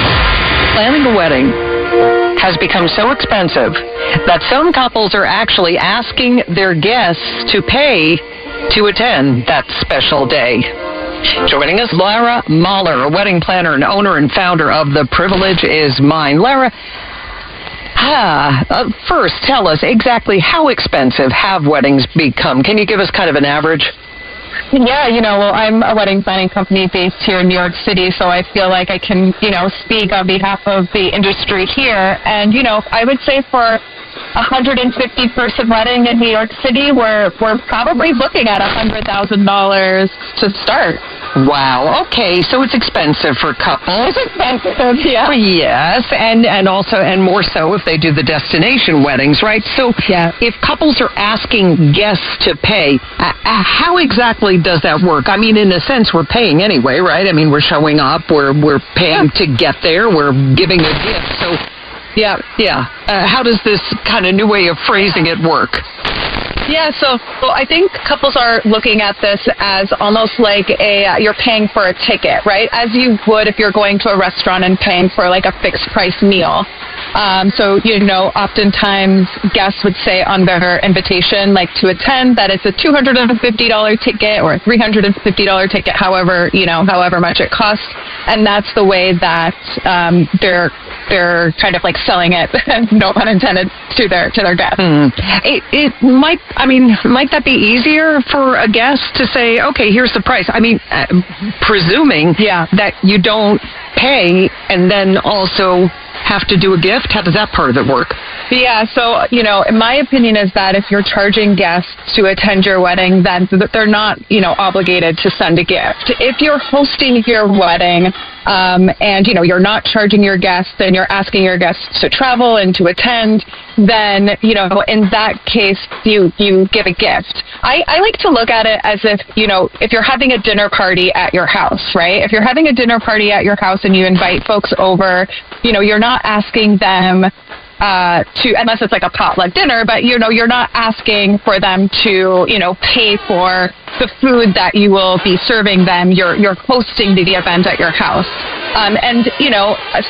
Planning a wedding has become so expensive that some couples are actually asking their guests to pay to attend that special day. Joining us, Lara Mahler, a wedding planner and owner and founder of The Privilege Is Mine. Lara, first, tell us exactly how expensive have weddings become? Can you give us kind of an average? Yeah, well, I'm a wedding planning company based here in New York City, so I feel like I can, speak on behalf of the industry here. And, I would say for a 150-person wedding in New York City, we're probably looking at $100,000 to start. Wow. Okay, so it's expensive for couples. It's expensive, yeah. Yes, and more so if they do the destination weddings, right? So if couples are asking guests to pay, how exactly does that work? I mean, in a sense, we're paying anyway, right? I mean, we're showing up, we're paying to get there, we're giving a gift. So, how does this kind of new way of phrasing it work? Yeah, so I think couples are looking at this as almost like you're paying for a ticket, right? As you would if you're going to a restaurant and paying for like a fixed price meal. So, oftentimes guests would say on their invitation, like to attend, that it's a $250 ticket or a $350 ticket, however much it costs. And that's the way that they're kind of like selling it, no pun intended, to their guests. It might that be easier for a guest to say, okay, here's the price? I mean, presuming that you don't pay and then also have to do a gift? How does that part of it work? Yeah, so, in my opinion is that if you're charging guests to attend your wedding, then they're not, obligated to send a gift. If you're hosting your wedding and, you're not charging your guests and you're asking your guests to travel and to attend, then, in that case, you give a gift. I like to look at it as if you're having a dinner party at your house, right? If you're having a dinner party at your house and you invite folks over, you're not asking them to, unless it's like a potluck dinner, but you're not asking for them to pay for the food that you will be serving them. You're hosting the event at your house, and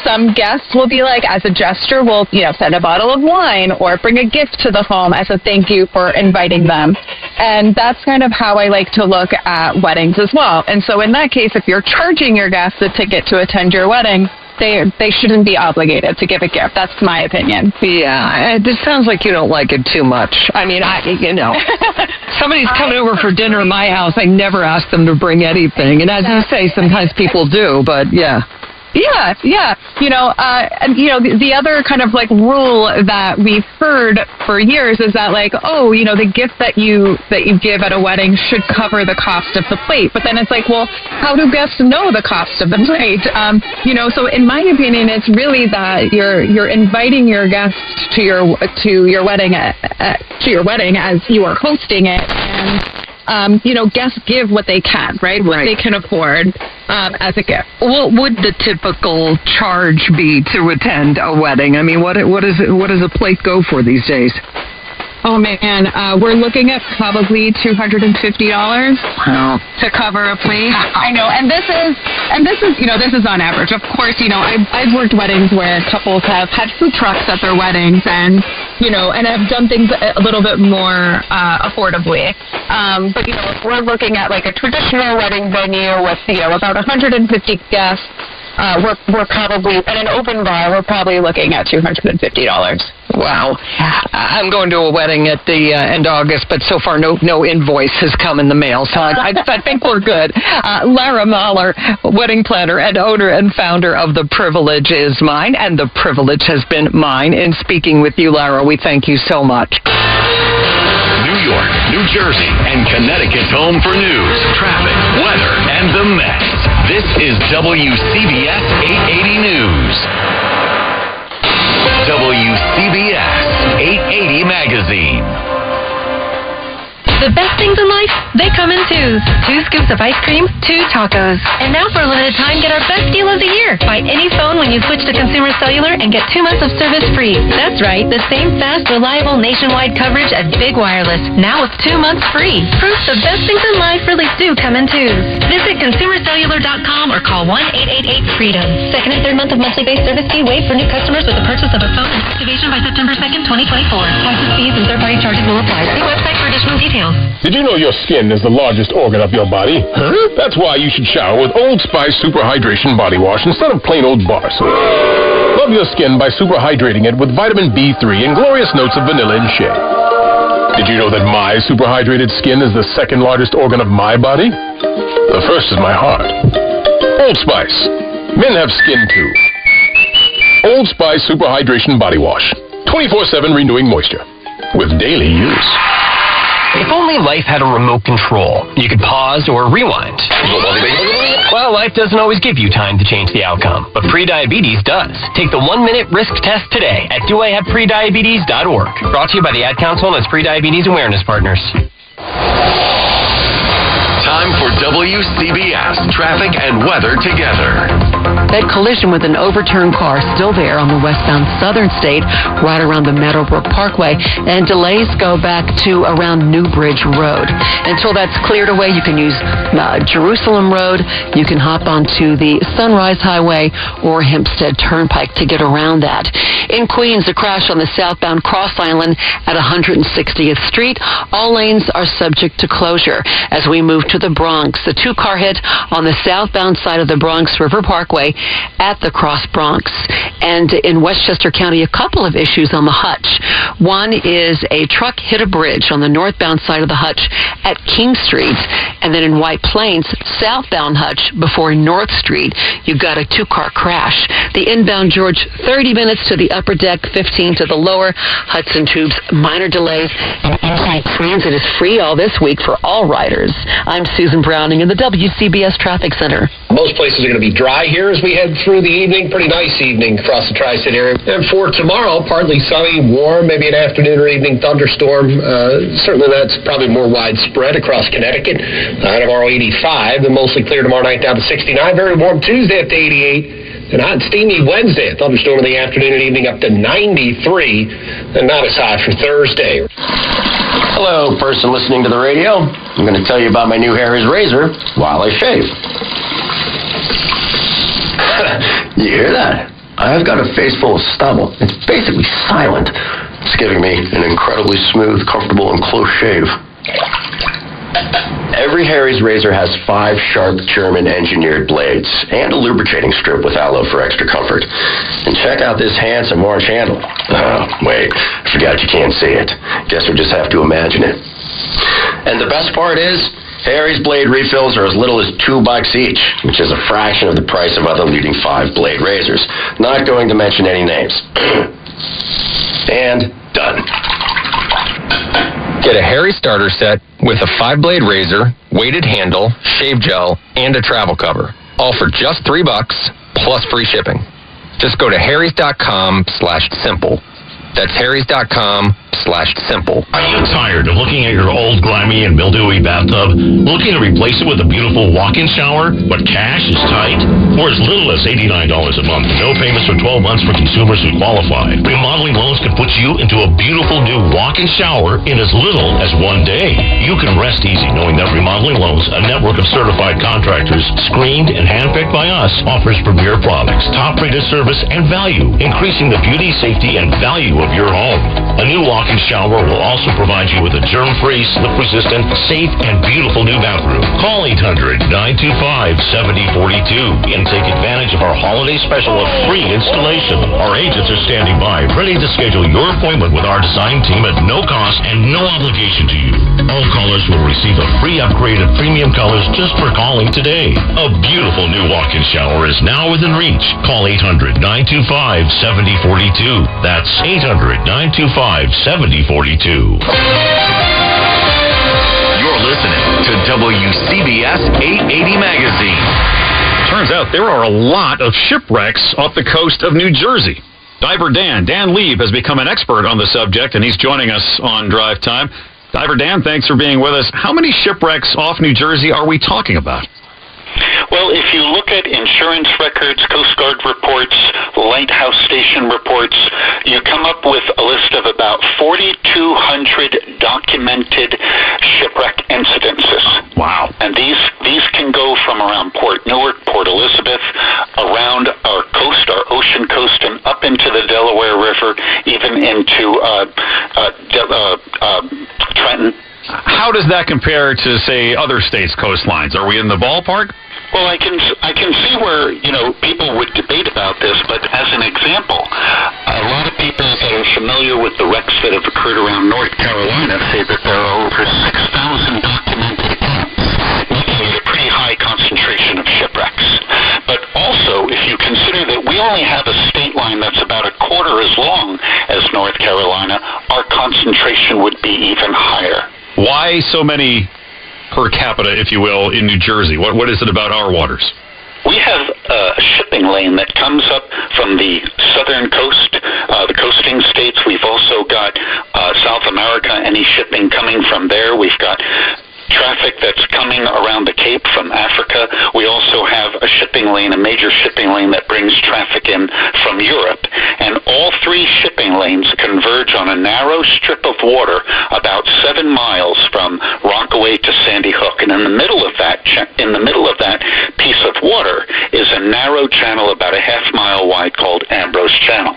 some guests will be like, as a gesture, we'll send a bottle of wine or bring a gift to the home as a thank you for inviting them. And that's kind of how I like to look at weddings as well. And so in that case, if you're charging your guests a ticket to attend your wedding, they shouldn't be obligated to give a gift. That's my opinion. Yeah, this sounds like you don't like it too much. I mean, somebody's coming over for dinner in my house. I never ask them to bring anything. And as you say, sometimes people do, but yeah. Yeah. The other kind of like rule that we've heard for years is that like, the gift that you give at a wedding should cover the cost of the plate. But then it's like, well, how do guests know the cost of the plate? So in my opinion, it's really that you're inviting your guests to your wedding as you are hosting it, and guests give what they can, right? What they can afford as a gift. What would the typical charge be to attend a wedding? I mean, what does a plate go for these days? Oh man, we're looking at probably $250 to cover a plate. I know, and this is on average. Of course, I've worked weddings where couples have had food trucks at their weddings, and have done things a little bit more affordably. But if we're looking at like a traditional wedding venue with about 150 guests. We're probably, at an open bar, we're probably looking at $250. Wow. I'm going to a wedding at the end of August, but so far no invoice has come in the mail, so I think we're good. Lara Mahler, wedding planner and owner and founder of The Privilege Is Mine, and the privilege has been mine in speaking with you, Lara. We thank you so much. New York, New Jersey, and Connecticut's home for news, traffic, weather, and the Mets. This is WCBS 880 News. WCBS 880 Magazine. The best things in life, they come in twos. 2 scoops of ice cream, 2 tacos. And now for a limited time, get our best deal of the year. Buy any phone when you switch to Consumer Cellular and get 2 months of service free. That's right, the same fast, reliable nationwide coverage as Big Wireless. Now with 2 months free. Proof the best things in life really do come in twos. Visit ConsumerCellular.com or call 1-888-FREEDOM. Second and third month of monthly base service fee waived for new customers with the purchase of a phone and activation by September 2nd, 2024. Taxes, fees, and third-party charges will apply. See website for additional details. Did you know your skin is the largest organ of your body? Huh? That's why you should shower with Old Spice Super Hydration Body Wash instead of plain old bar soap. Love your skin by super hydrating it with vitamin B3 and glorious notes of vanilla and shea. Did you know that my super hydrated skin is the second largest organ of my body? The first is my heart. Old Spice. Men have skin too. Old Spice Super Hydration Body Wash. 24/7 renewing moisture. With daily use. If only life had a remote control, you could pause or rewind. Well, life doesn't always give you time to change the outcome, but prediabetes does. Take the 1-minute risk test today at doihavepreddiabetes.org. Brought to you by the Ad Council and its Prediabetes Awareness Partners. Time for WCBS traffic and weather together. That collision with an overturned car still there on the westbound southern state, right around the Meadowbrook Parkway, and delays go back to around New Bridge Road. Until that's cleared away, you can use Jerusalem Road, you can hop onto the Sunrise Highway or Hempstead Turnpike to get around that. In Queens, a crash on the southbound Cross Island at 160th Street. All lanes are subject to closure. As we move to the Bronx, the 2-car hit on the southbound side of the Bronx River Parkway at the Cross Bronx. And in Westchester County, a couple of issues on the Hutch. One is a truck hit a bridge on the northbound side of the Hutch at King Street. And then in White Plains, southbound Hutch before North Street, you've got a 2-car crash. The inbound George, 30 minutes to the upper deck, 15 to the lower Hudson Tubes. Minor delays. And Inside Transit is free all this week for all riders. I'm Susan Browning in the WCBS Traffic Center. Most places are going to be dry here as we head through the evening. Pretty nice evening across the Tri-State area. And for tomorrow, partly sunny, warm, maybe an afternoon or evening thunderstorm. Certainly that's probably more widespread across Connecticut. Tomorrow 85, and mostly clear tomorrow night down to 69. Very warm Tuesday up to 88. And hot and steamy Wednesday. A thunderstorm in the afternoon and evening up to 93. And not as hot for Thursday. Hello, person listening to the radio. I'm going to tell you about my new Harry's razor while I shave. You hear that? I've got a face full of stubble. It's basically silent. It's giving me an incredibly smooth, comfortable, and close shave. Every Harry's razor has 5 sharp German-engineered blades and a lubricating strip with aloe for extra comfort. And check out this handsome orange handle. Oh, wait, I forgot you can't see it. Guess we'll just have to imagine it. And the best part is, Harry's blade refills are as little as $2 each, which is a fraction of the price of other leading 5-blade razors. Not going to mention any names. And done. Get a Harry starter set with a 5-blade razor, weighted handle, shave gel, and a travel cover. All for just $3 plus free shipping. Just go to harrys.com/simple. That's harrys.com/simple. Are you tired of looking at your old, grimy, and mildewy bathtub? Looking to replace it with a beautiful walk-in shower, but cash is tight? For as little as $89 a month, no payments for 12 months for consumers who qualify. Remodeling loans can put you into a beautiful new walk-in shower in as little as 1 day. You can rest easy knowing that Remodeling Loans, a network of certified contractors, screened and handpicked by us, offers premier products, top-rated service, and value, increasing the beauty, safety, and value of your home. A new walk-in shower will also provide you with a germ-free, slip-resistant, safe, and beautiful new bathroom. Call 800-925-7042 and take advantage of our holiday special of free installation. Our agents are standing by, ready to schedule your appointment with our design team at no cost and no obligation to you. All callers will receive a free upgrade of premium colors just for calling today. A beautiful new walk-in shower is now within reach. Call 800-925-7042. That's 800-925-7042. You're listening to WCBS 880 Magazine. Turns out there are a lot of shipwrecks off the coast of New Jersey. Diver Dan Lieb has become an expert on the subject, and he's joining us on Drive Time. Diver Dan, thanks for being with us. How many shipwrecks off New Jersey are we talking about? Well, if you look at insurance records, Coast Guard reports, lighthouse station reports, you come up with a list of about 4,200 documented shipwreck incidences. Wow. And these can go from around Port Newark, Port Elizabeth, around our coast, our ocean coast, and up into the Delaware River, even into Trenton. How does that compare to, say, other states' coastlines? Are we in the ballpark? Well, I can see where, people would debate about this, but as an example, a lot of people that are familiar with the wrecks that have occurred around North Carolina say that there are over 6,000 documented accounts, making it a pretty high concentration of shipwrecks. But also, if you consider that we only have a state line that's about a quarter as long as North Carolina, our concentration would be even higher. Why so many per capita, if you will, in New Jersey? What is it about our waters? We have a shipping lane that comes up from the southern coast, the coasting states. We've also got South America, any shipping coming from there. We've got traffic that's coming around the Cape from Africa. We also have a shipping lane, a major shipping lane that brings traffic in from Europe. And all three shipping lanes converge on a narrow strip of water about 7 miles from Rockaway to Sandy Hook. And in the middle of that piece of water is a narrow channel about a half-mile wide called Ambrose Channel.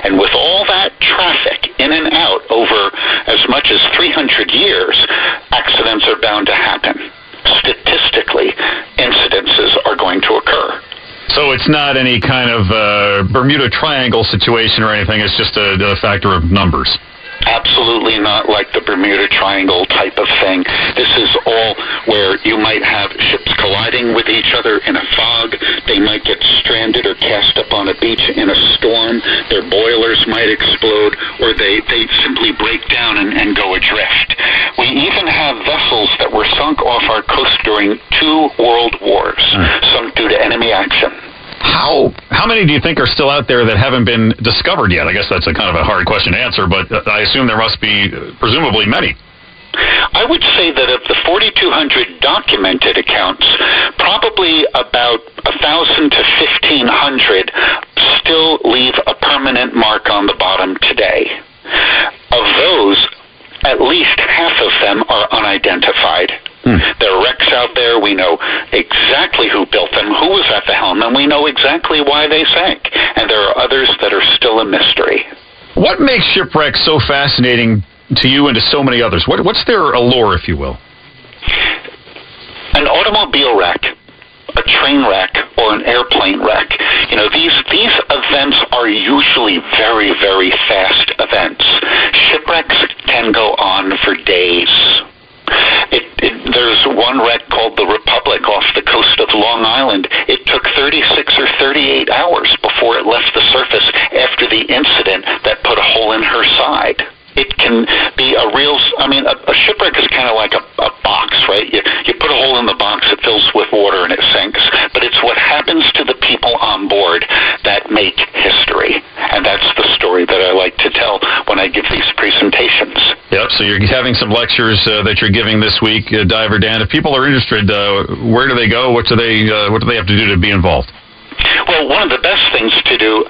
And with all that traffic in and out over as much as 300 years, accidents are bound to happen. Statistically, incidences are going to occur. So it's not any kind of Bermuda Triangle situation or anything. It's just a factor of numbers. Absolutely not like the Bermuda Triangle type of thing. This is all where you might have ships colliding with each other in a fog. They might get stranded or cast up on a beach in a storm. Their boilers might explode, or they simply break down and go adrift. We even have vessels that were sunk off our coast during 2 world wars, sunk due to enemy action. How many do you think are still out there that haven't been discovered yet? I guess that's a kind of a hard question to answer, but I assume there must be presumably many. I would say that of the 4,200 documented accounts, probably about 1,000 to 1,500 still leave a permanent mark on the bottom today. Of those, at least half of them are unidentified. There are wrecks out there. We know exactly who built them, who was at the helm, and we know exactly why they sank. And there are others that are still a mystery. What makes shipwrecks so fascinating to you and to so many others? What's their allure, if you will? An automobile wreck, a train wreck, or an airplane wreck. These events are usually very, very fast events. Shipwrecks can go on for days. There's one wreck called the Republic off the coast of Long Island. It took 36 or 38 hours before it left the surface after the incident that put a hole in her side. It can be a shipwreck is kind of like a box, right? You put a hole in the box, it fills with water, and it sinks. But it's what happens to the people on board that make history. And that's the story that I like to tell when I give these presentations. Yep, so you're having some lectures that you're giving this week, Diver Dan. If people are interested, where do they go? What do they have to do to be involved? Well, one of the best things to do,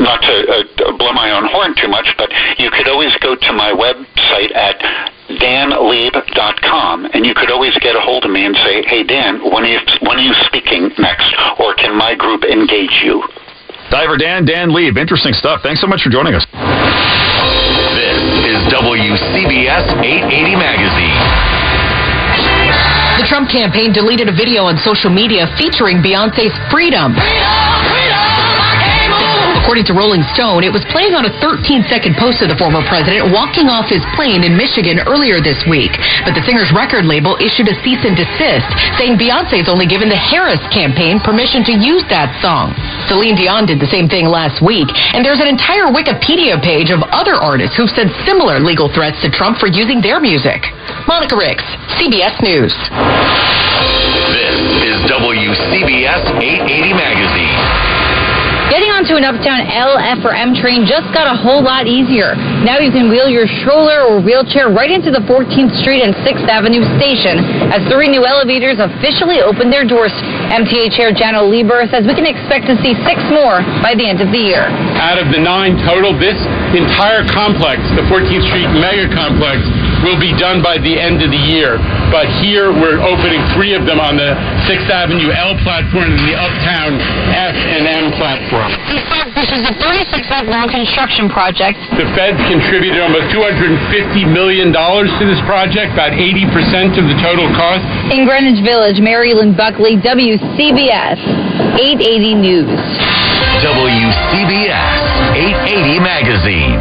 not to blow my own horn too much, but you could always go to my website at danlieb.com, and you could always get a hold of me and say, hey, Dan, when are you speaking next, or can my group engage you? Diver Dan Lieb, interesting stuff. Thanks so much for joining us. This is WCBS 880 Magazine. The Trump campaign deleted a video on social media featuring Beyonce's Freedom. According to Rolling Stone, it was playing on a 13-second post of the former president walking off his plane in Michigan earlier this week. But the singer's record label issued a cease and desist, saying Beyonce's only given the Harris campaign permission to use that song. Celine Dion did the same thing last week, and there's an entire Wikipedia page of other artists who've sent similar legal threats to Trump for using their music. Monica Ricks, CBS News. This is WCBS 880 Magazine. Getting onto an uptown LF or M train just got a whole lot easier. Now you can wheel your stroller or wheelchair right into the 14th Street and 6th Avenue station as 3 new elevators officially opened their doors. MTA Chair Jano Lieber says we can expect to see 6 more by the end of the year. Out of the 9 total, this entire complex, the 14th Street mega complex, will be done by the end of the year. But here we're opening 3 of them on the 6th Avenue L platform and the Uptown F and M platform. He says this is a 36-month long construction project. The feds contributed almost $250 million to this project, about 80% of the total cost. In Greenwich Village, Mary Lynn Buckley, WCBS 880 News. WCBS 880 Magazine.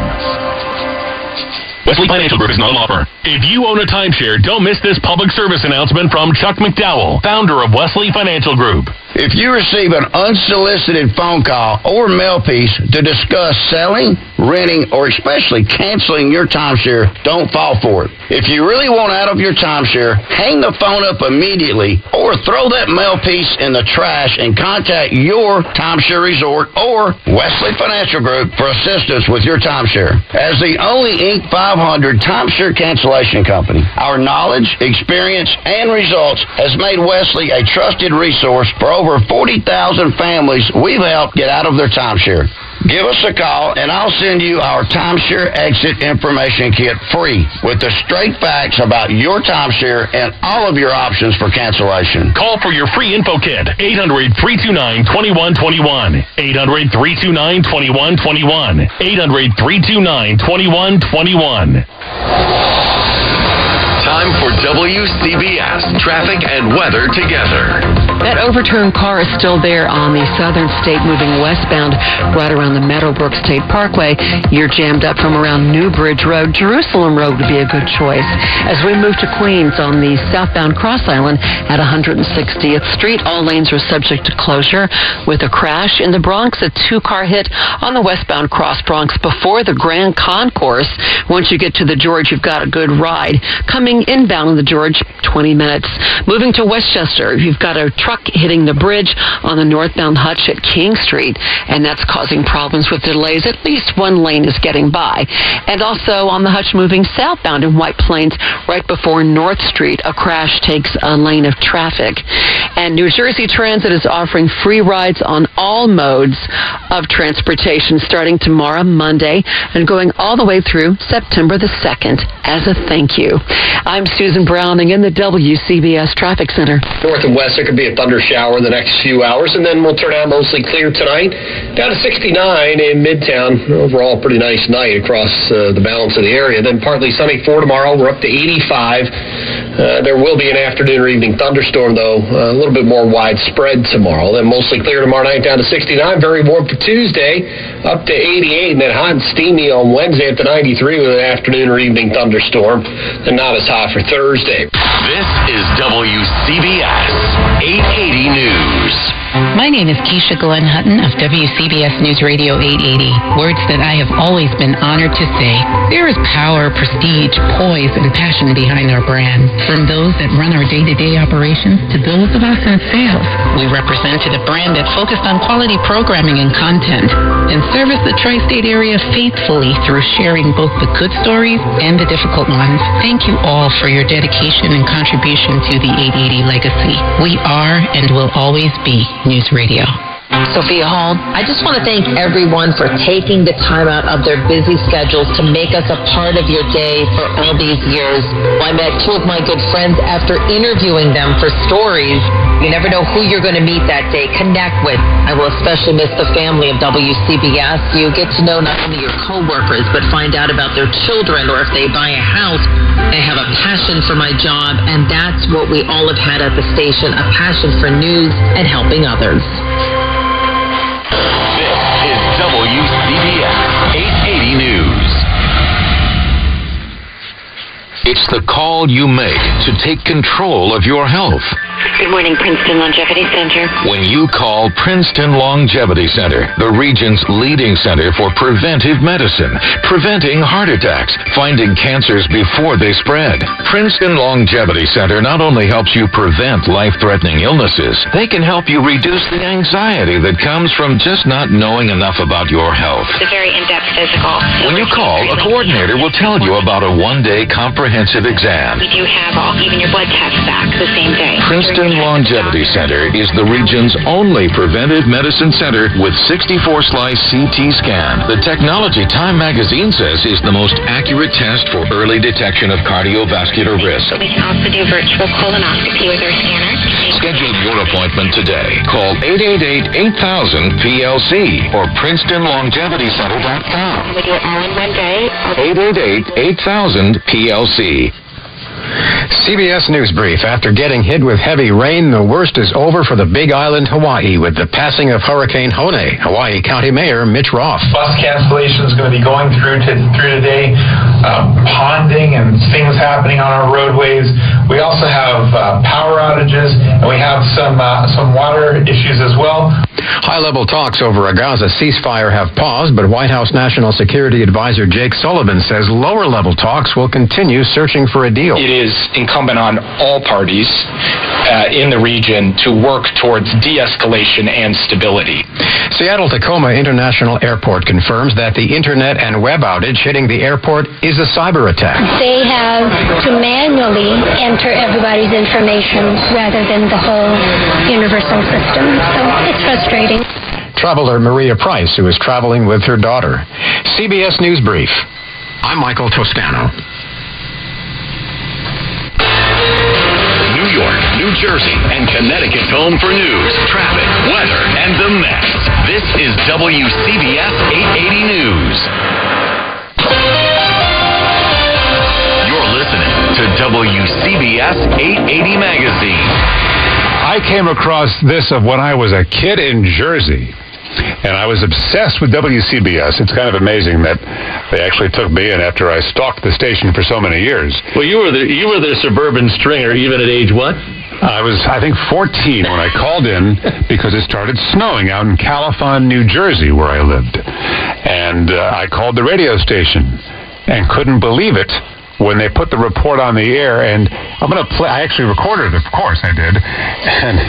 Wesley Financial Group is not a law firm. If you own a timeshare, don't miss this public service announcement from Chuck McDowell, founder of Wesley Financial Group. If you receive an unsolicited phone call or mail piece to discuss selling, renting, or especially canceling your timeshare, don't fall for it. If you really want out of your timeshare, hang the phone up immediately or throw that mail piece in the trash and contact your timeshare resort or Wesley Financial Group for assistance with your timeshare. As the only Inc. 500 timeshare cancellation company, our knowledge, experience, and results has made Wesley a trusted resource for over 40,000 families we've helped get out of their timeshare. Give us a call, and I'll send you our timeshare exit information kit free with the straight facts about your timeshare and all of your options for cancellation. Call for your free info kit, 800-329-2121, 800-329-2121, 800-329-2121. Time for WCBS traffic and weather together. That overturned car is still there on the Southern State moving westbound right around the Meadowbrook State Parkway. You're jammed up from around New Bridge Road. Jerusalem Road would be a good choice. As we move to Queens on the southbound Cross Island at 160th Street, all lanes are subject to closure with a crash. In the Bronx, a 2-car hit on the westbound Cross Bronx before the Grand Concourse. Once you get to the George, you've got a good ride. Coming inbound on the George, 20 minutes. Moving to Westchester, you've got a truck hitting the bridge on the northbound Hutch at King Street, and that's causing problems with delays. At least one lane is getting by. And also on the Hutch moving southbound in White Plains, right before North Street, a crash takes a lane of traffic. And New Jersey Transit is offering free rides on all modes of transportation starting tomorrow, Monday, and going all the way through September the 2nd as a thank you. I'm Susan Browning in the WCBS Traffic Center. North and west, there could be a thunder shower in the next few hours, and then we'll turn out mostly clear tonight. Down to 69 in Midtown. Overall, pretty nice night across the balance of the area. Then partly sunny for tomorrow. We're up to 85. There will be an afternoon or evening thunderstorm, though, a little bit more widespread tomorrow. Then mostly clear tomorrow night, down to 69. Very warm for Tuesday, up to 88, and then hot and steamy on Wednesday up to 93 with an afternoon or evening thunderstorm, and not as hot for Thursday. This is WCBS 880 News. My name is Keisha Glenn Hutton of WCBS News Radio 880. Words that I have always been honored to say. There is power, prestige, poise, and passion behind our brand. From those that run our day-to-day operations to those of us in sales, we represented a brand that focused on quality programming and content and serviced the tri-state area faithfully through sharing both the good stories and the difficult ones. Thank you all for your dedication and contribution to the 880 legacy. We are and will always be News Radio. Sophia Hall, I just want to thank everyone for taking the time out of their busy schedules to make us a part of your day for all these years. I met 2 of my good friends after interviewing them for stories. You never know who you're going to meet that day, connect with. I will especially miss the family of WCBS. You get to know not only your coworkers, but find out about their children, or if they buy a house, they have a passion for my job, and that's what we all have had at the station, a passion for news and helping others. WCBS 880 News. It's the call you make to take control of your health. Good morning, Princeton Longevity Center. When you call Princeton Longevity Center, the region's leading center for preventive medicine, preventing heart attacks, finding cancers before they spread. Princeton Longevity Center not only helps you prevent life-threatening illnesses, they can help you reduce the anxiety that comes from just not knowing enough about your health. It's a very in-depth physical. When you call, a coordinator will tell you about a one-day comprehensive exam. We do have even your blood tests back the same day. Princeton Longevity Center is the region's only preventive medicine center with 64-slice CT scan. The technology Time magazine says is the most accurate test for early detection of cardiovascular risk. We can also do virtual colonoscopy with our scanner. Schedule your appointment today. Call 888-8000-PLC or PrincetonLongevityCenter.com. We do it all in one day. 888-8000-PLC. CBS News Brief. After getting hit with heavy rain, the worst is over for the Big Island, Hawaii, with the passing of Hurricane Hone. Hawaii County Mayor Mitch Roth. Bus cancellation is going to be going through today. Ponding and things happening on our roadways. We also have power outages, and we have some water issues as well. High-level talks over a Gaza ceasefire have paused, but White House National Security Advisor Jake Sullivan says lower-level talks will continue searching for a deal. It is incumbent on all parties in the region to work towards de-escalation and stability. Seattle-Tacoma International Airport confirms that the internet and web outage hitting the airport is a cyber attack. They have to manually enter everybody's information rather than the whole universal system. So it's frustrating. Traveler Maria Price, who is traveling with her daughter. CBS News Brief. I'm Michael Toscano. New York, New Jersey, and Connecticut's home for news, traffic, weather, and the mess. This is WCBS 880 News. You're listening to WCBS 880 Magazine. I came across this when I was a kid in Jersey. And I was obsessed with WCBS. It's kind of amazing that they actually took me in after I stalked the station for so many years. Well, you were the suburban stringer even at age what? I was, I think, 14 when I called in because it started snowing out in Califon, New Jersey, where I lived. And I called the radio station and couldn't believe it when they put the report on the air. And I'm going to play. I actually recorded it, of course I did. And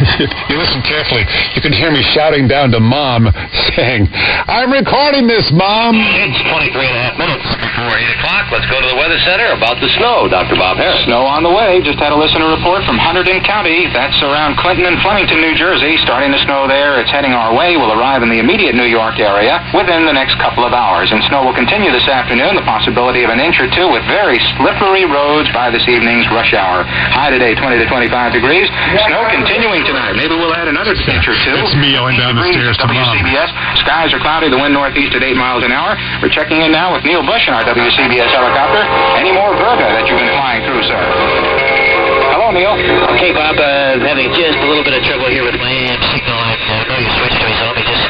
you listen carefully. You can hear me shouting down to Mom saying, "I'm recording this, Mom." It's 23 and a half minutes before 8 o'clock. Let's go to the Weather Center about the snow. Dr. Bob Harris. Snow on the way. Just had a listener report from Hunterdon County. That's around Clinton and Flemington, New Jersey. Starting to snow there. It's heading our way. Will arrive in the immediate New York area within the next couple of hours. And snow will continue this afternoon. The possibility of an inch or two with very slippery roads by this evening's rush hour. High today, 20 to 25 degrees. Snow continuing tonight. Maybe we'll add another inch or two. It's me going down the stairs to Mom. WCBS. Skies are cloudy. The wind northeast at 8 miles an hour. We're checking in now with Neil Bush in our WCBS helicopter. Any more Virga that you've been flying through, sir? Hello, Neil. Okay, Bob, having just a little bit of trouble here with my AM signal. I know you switched to me, so let me just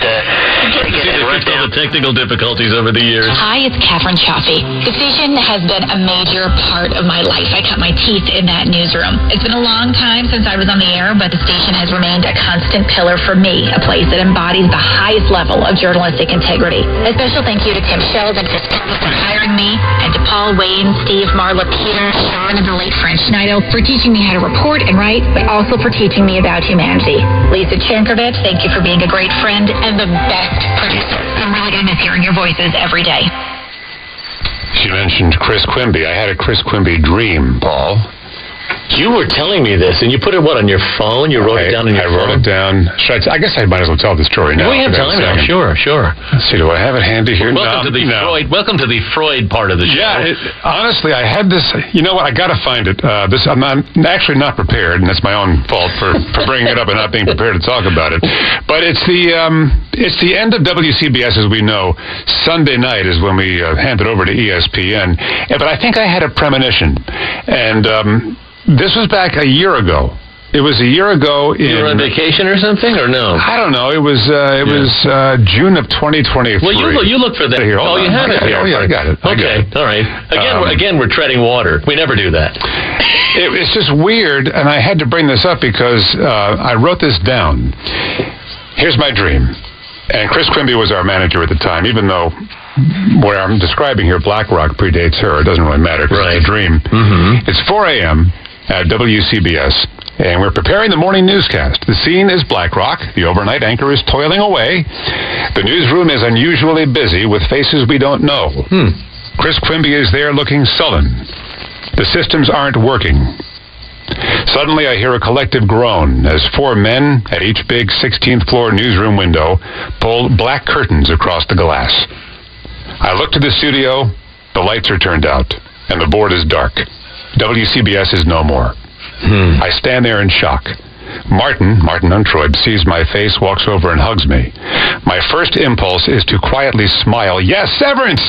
fixed all the technical difficulties over the years. Hi, it's Catherine Chaffee. The station has been a major part of my life. I cut my teeth in that newsroom. It's been a long time since I was on the air, but the station has remained a constant pillar for me, a place that embodies the highest level of journalistic integrity. A special thank you to Tim Sheldon for hiring me, and to Paul, Wayne, Steve, Marla, Peter, Sean, and the late French Schneider for teaching me how to report and write, but also for teaching me about humanity. Lisa Chankovich, thank you for being a great friend and the best producer. I'm really going to miss hearing your voices every day. She mentioned Chris Quimby. I had a Chris Quimby dream, Paul. You were telling me this, and you put it, on your phone? You wrote it down on your phone? I wrote it down. I guess I might as well tell the story now. We have time now. Sure. Let's see, do I have it handy here? Welcome to the Freud part of the show. Yeah, honestly, I had this. You know what? I got to find it. I'm actually not prepared, and that's my own fault for bringing it up and not being prepared to talk about it. But it's the end of WCBS, as we know. Sunday night is when we hand it over to ESPN. But I think I had a premonition, and this was back a year ago It was a year ago. You were on vacation or something, or no? I don't know. It was June of 2023. Well, you look for that. Here, you have it here. Oh, yeah, I got it. Okay, all right. Again, we're treading water. We never do that. It's just weird, and I had to bring this up because I wrote this down. Here's my dream. And Chris Quimby was our manager at the time, even though what I'm describing here, BlackRock, predates her. It doesn't really matter because it's a dream. Mm-hmm. It's 4 a.m. at WCBS. And we're preparing the morning newscast. The scene is BlackRock. The overnight anchor is toiling away. The newsroom is unusually busy with faces we don't know. Chris Quimby is there looking sullen. The systems aren't working. Suddenly I hear a collective groan as 4 men at each big 16th floor newsroom window pull black curtains across the glass. I look to the studio. The lights are turned out, and the board is dark. WCBS is no more. I stand there in shock. Martin Untroib, sees my face, walks over and hugs me. My first impulse is to quietly smile. Yes, severance!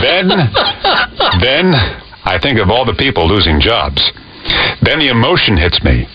Then I think of all the people losing jobs. Then the emotion hits me.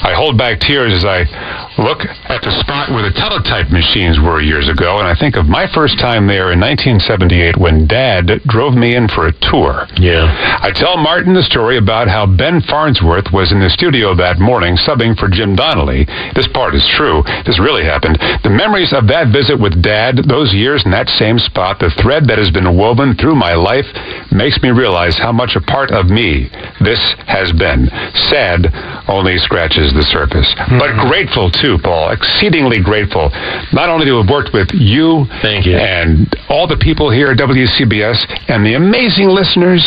I hold back tears as I look at the spot where the teletype machines were years ago, and I think of my first time there in 1978 when Dad drove me in for a tour. Yeah. I tell Martin the story about how Ben Farnsworth was in the studio that morning subbing for Jim Donnelly. This part is true. This really happened. The memories of that visit with Dad, those years in that same spot, the thread that has been woven through my life, makes me realize how much a part of me this has been. Sad only scratches the surface. But grateful too, Paul. Exceedingly grateful. Not only to have worked with you, thank you, and all the people here at WCBS and the amazing listeners,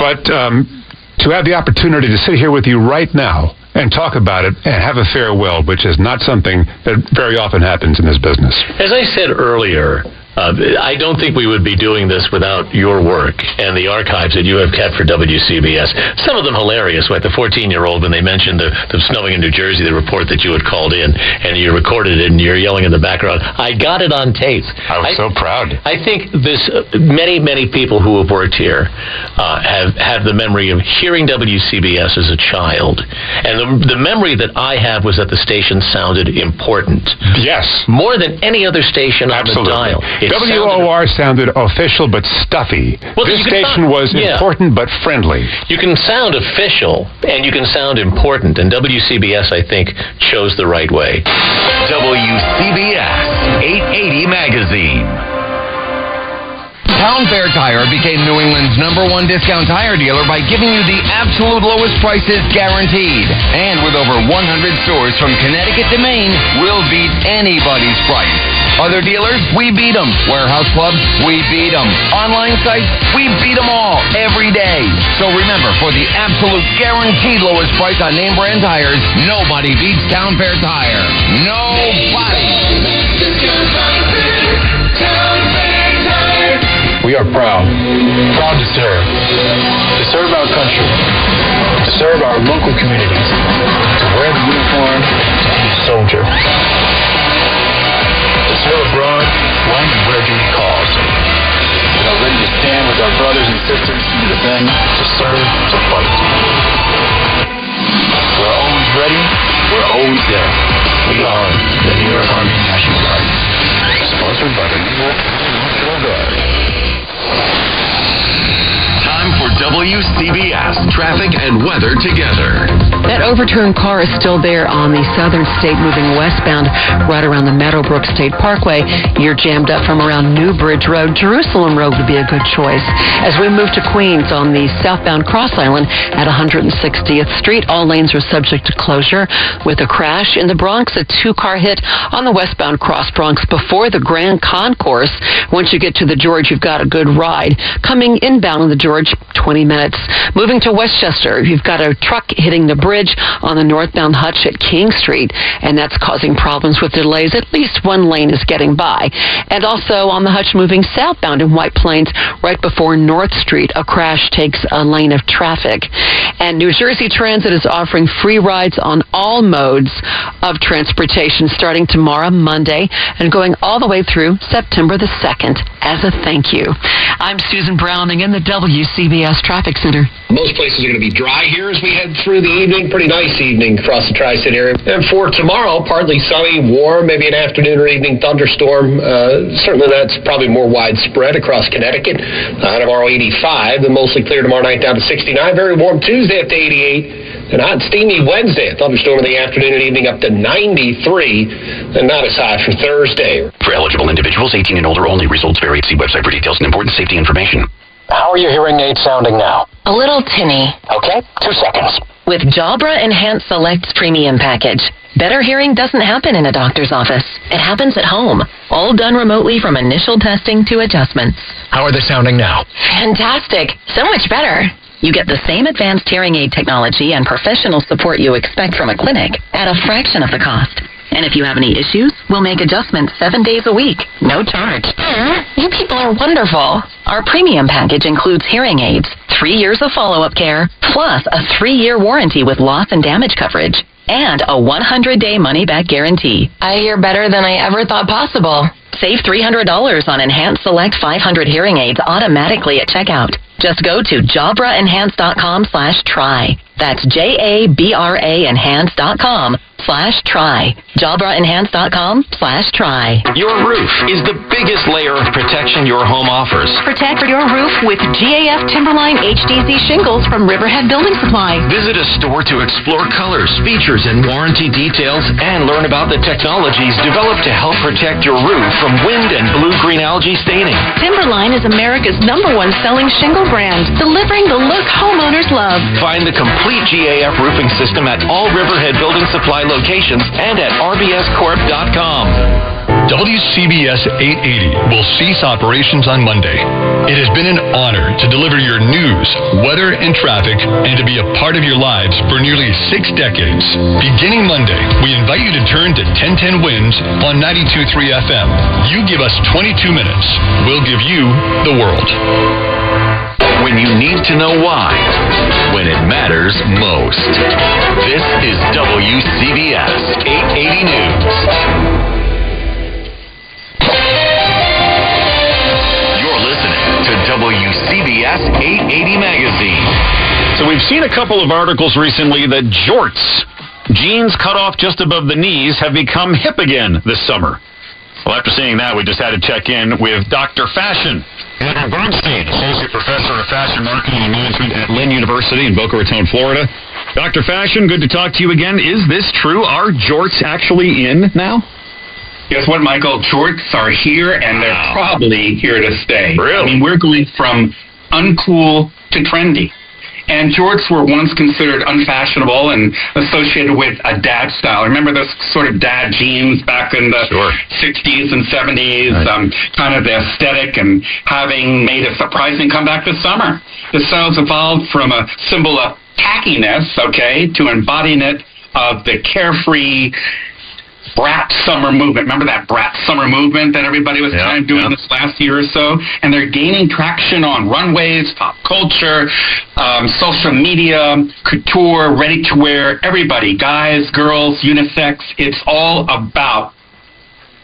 but to have the opportunity to sit here with you right now and talk about it and have a farewell, which is not something that very often happens in this business. As I said earlier, I don't think we would be doing this without your work and the archives that you have kept for WCBS. Some of them hilarious, like the 14-year-old when they mentioned the snowing in New Jersey, the report that you had called in, and you recorded it and you're yelling in the background. I got it on tape. I was so proud. I think this many people who have worked here have the memory of hearing WCBS as a child. And the memory that I have was that the station sounded important. Yes. More than any other station on the dial. WOR sounded official but stuffy. Well, this station was important but friendly. You can sound official and you can sound important, and WCBS, I think, chose the right way. WCBS 880 Magazine. Town Fair Tire became New England's #1 discount tire dealer by giving you the absolute lowest prices guaranteed. And with over 100 stores from Connecticut to Maine, we'll beat anybody's price. Other dealers, we beat them. Warehouse clubs, we beat them. Online sites, we beat them all every day. So remember, for the absolute guaranteed lowest price on name brand tires, nobody beats Town Fair Tire. Nobody. We are proud to serve our country, to serve our local communities, to wear the uniform, to be a soldier, to serve abroad when and where duty calls. We are ready to stand with our brothers and sisters to defend, to serve, to fight. We're always ready, we're always there. We are the New York Army National Guard, sponsored by the New York National Guard. Time for WCBS traffic and weather together. That overturned car is still there on the Southern State moving westbound right around the Meadowbrook State Parkway. You're jammed up from around New Bridge Road. Jerusalem Road would be a good choice. As we move to Queens on the southbound Cross Island at 160th Street, all lanes are subject to closure with a crash. In the Bronx, a 2-car hit on the westbound Cross Bronx before the Grand Concourse. Once you get to the George, you've got a good ride. Coming inbound on the George, 20 minutes. Moving to Westchester, you've got a truck hitting the bridge on the northbound Hutch at King Street, and that's causing problems with delays. At least one lane is getting by. And also on the Hutch moving southbound in White Plains, right before North Street, a crash takes a lane of traffic. And New Jersey Transit is offering free rides on all modes of transportation starting tomorrow, Monday, and going all the way through September the 2nd as a thank you. I'm Susan Browning in the WCBS Traffic traffic center. Most places are going to be dry here as we head through the evening. Pretty nice evening across the Tri-State area. And for tomorrow, partly sunny, warm, maybe an afternoon or evening thunderstorm. Certainly that's probably more widespread across Connecticut. Tomorrow 85, then mostly clear tomorrow night down to 69. Very warm Tuesday up to 88. And hot and steamy Wednesday. A thunderstorm in the afternoon and evening up to 93. And not as high for Thursday. For eligible individuals, 18 and older only. Results vary. See website for details and important safety information. How are your hearing aids sounding now? A little tinny. Okay, 2 seconds. With Jabra Enhanced Select's premium package, better hearing doesn't happen in a doctor's office. It happens at home, all done remotely from initial testing to adjustments. How are they sounding now? Fantastic. So much better. You get the same advanced hearing aid technology and professional support you expect from a clinic at a fraction of the cost. And if you have any issues, we'll make adjustments 7 days a week. No charge. You people are wonderful. Our premium package includes hearing aids, 3 years of follow-up care, plus a 3-year warranty with loss and damage coverage, and a 100-day money-back guarantee. I hear better than I ever thought possible. Save $300 on Enhanced Select 500 hearing aids automatically at checkout. Just go to jabraenhance.com/try. That's JABRA enhance.com/try. jabraenhance.com/try. Your roof is the biggest layer of protection your home offers. Protect your roof with GAF Timberline HDZ shingles from Riverhead Building Supply. Visit a store to explore colors, features, and warranty details, and learn about the technologies developed to help protect your roof from wind and blue-green algae staining. Timberline is America's #1 selling shingle brand, delivering the look homeowners love. Find the complete GAF roofing system at all Riverhead Building Supply locations and at rbscorp.com. WCBS 880 will cease operations on Monday. It has been an honor to deliver your news, weather, and traffic, and to be a part of your lives for nearly 6 decades. Beginning Monday, we invite you to turn to 1010 Winds on 92.3 FM. You give us 22 minutes. We'll give you the world. When you need to know why, when it matters most. This is WCBS 880 News. You're listening to WCBS 880 Magazine. So we've seen a couple of articles recently that jorts, jeans cut off just above the knees, have become hip again this summer. Well, after seeing that, we just had to check in with Dr. Fashion. Andrew Bernstein, Associate Professor of Fashion Marketing and Management at Lynn University in Boca Raton, Florida. Dr. Fashion, good to talk to you again. Is this true? Are jorts actually in now? Guess what, Michael? Jorts are here, and they're probably here to stay. Really? I mean, we're going from uncool to trendy. And jorts were once considered unfashionable and associated with a dad style. Remember those sort of dad jeans back in the 60s and 70s, right. Kind of the aesthetic, and having made a surprising comeback this summer. The styles evolved from a symbol of tackiness, to embodiment of the carefree brat summer movement. Remember that brat summer movement that everybody was kind of doing this last year or so? And they're gaining traction on runways, pop culture, social media, couture, ready-to-wear, everybody, guys, girls, unisex. It's all about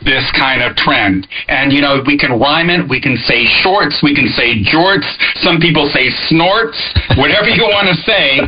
this kind of trend. And, we can rhyme it. We can say shorts. We can say jorts. Some people say snorts. Whatever you want to say.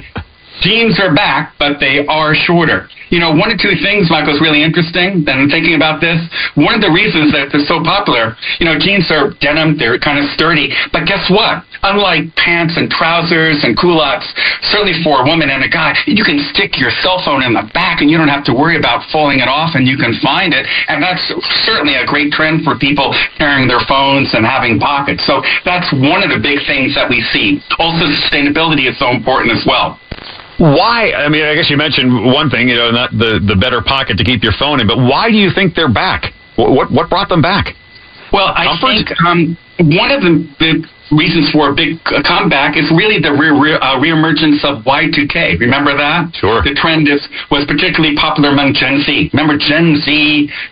Jeans are back, but they are shorter. One or two things, Michael, is really interesting. And thinking about this, one of the reasons that they're so popular, jeans are denim, they're kind of sturdy. But guess what? Unlike pants and trousers and culottes, certainly for a woman and a guy, you can stick your cell phone in the back and you don't have to worry about falling it off, and you can find it. And that's certainly a great trend for people carrying their phones and having pockets. So that's one of the big things that we see. Also, sustainability is so important as well. Why? I mean, I guess you mentioned one thing, not the better pocket to keep your phone in, but why do you think they're back? What brought them back? Well, I think one of the reasons for a big comeback is really the reemergence of Y2K. Remember that? Sure. The trend was particularly popular among Gen Z. Remember Gen Z,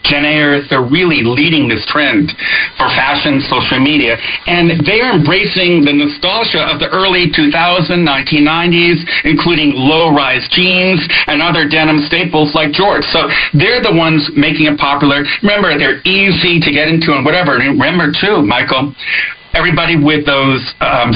Gen Ayers, they're really leading this trend for fashion, social media, and they are embracing the nostalgia of the early 1990s, including low-rise jeans and other denim staples like jorts. So they're the ones making it popular. Remember, they're easy to get into and whatever. And remember, too, Michael, everybody with those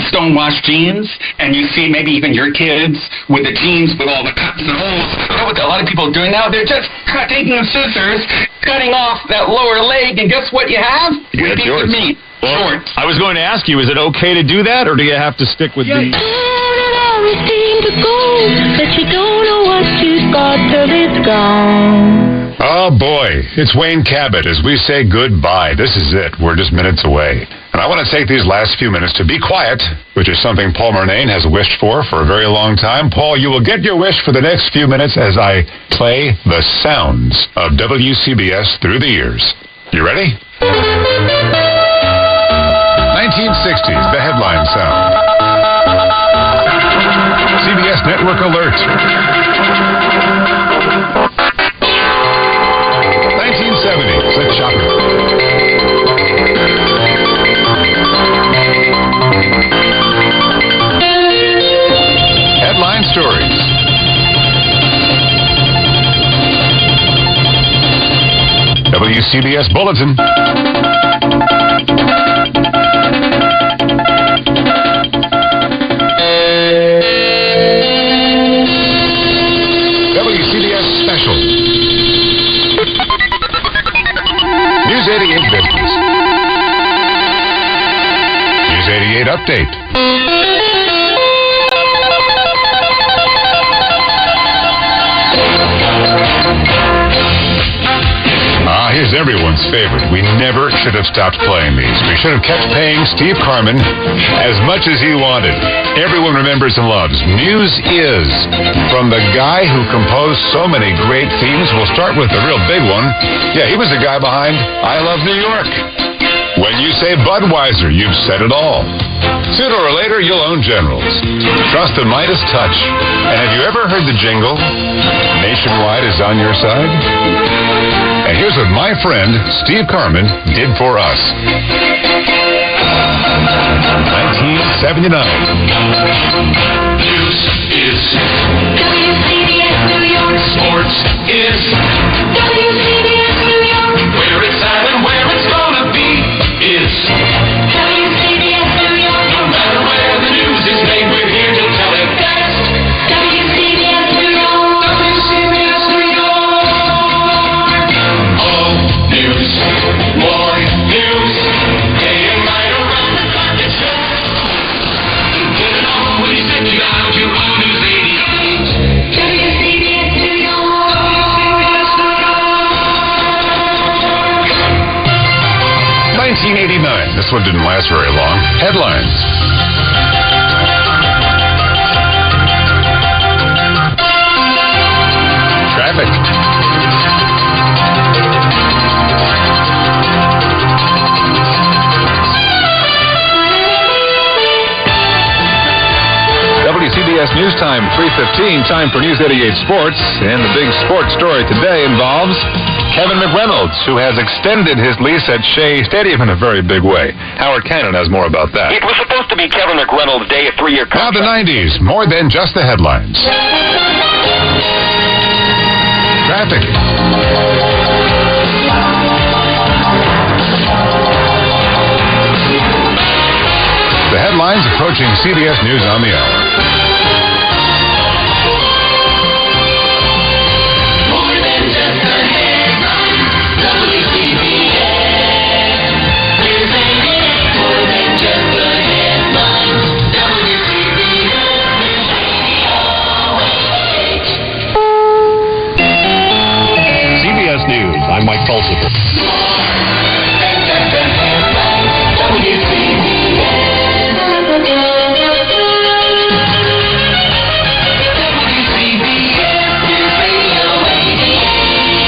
stonewashed jeans, and you see maybe even your kids with the jeans with all the cuts and holes. You know what a lot of people are doing now? They're just taking the scissors, cutting off that lower leg, and guess what you have? You got shorts. Meat. Well, Shorts. I was going to ask you, is it okay to do that, or do you have to stick with the... But you don't know what you've got till it's gone. Oh, boy. It's Wayne Cabot as we say goodbye. This is it. We're just minutes away. And I want to take these last few minutes to be quiet, which is something Paul Murnane has wished for a very long time. Paul, you will get your wish for the next few minutes as I play the sounds of WCBS through the years. You ready? 1960s, the headline sound. CBS Network Alert. 1970s, let's shop it. Headline stories. WCBS Bulletin. WCBS Special. News 88 Business. News 88 Update. Here's everyone's favorite. We never should have stopped playing these. We should have kept paying Steve Carman as much as he wanted. Everyone remembers and loves News Is, from the guy who composed so many great themes. We'll start with the real big one. Yeah, he was the guy behind I Love New York. When you say Budweiser, you've said it all. Sooner or later, you'll own Generals. Trust the Midas touch. And have you ever heard the jingle, Nationwide is on your side? And here's what my friend, Steve Carman, did for us. 1979. News is WCBS New York. Sports is WCBS New York. Where it's at and where it's gonna be is WCBS New York. No matter where the news is made, we're here to tell it best. WCBS New York. WCBS New York. All news, more news. Day and night around the clock it's yours. Get it on when you sit down to all News 88. WCBS New York. WCBS New York. 1989. This one didn't last very long. Headlines. Traffic. WCBS News Time, 3:15, time for News 88 Sports. And the big sports story today involves Kevin McReynolds, who has extended his lease at Shea Stadium in a very big way. Howard Cannon has more about that. It was supposed to be Kevin McReynolds' day, a 3-year contract. Now the 90s, more than just the headlines. Traffic. The headlines approaching CBS News on the hour. More than just a headline. WCBS. We're saying it. More than just a headline. CBS News, I'm Mike Pulsifer.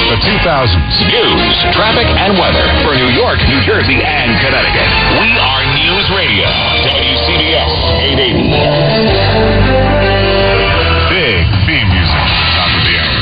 The 2000s. News, traffic, and weather for New York, New Jersey, and Connecticut. We are News Radio. WCBS 880. Big theme music. Top of the hour.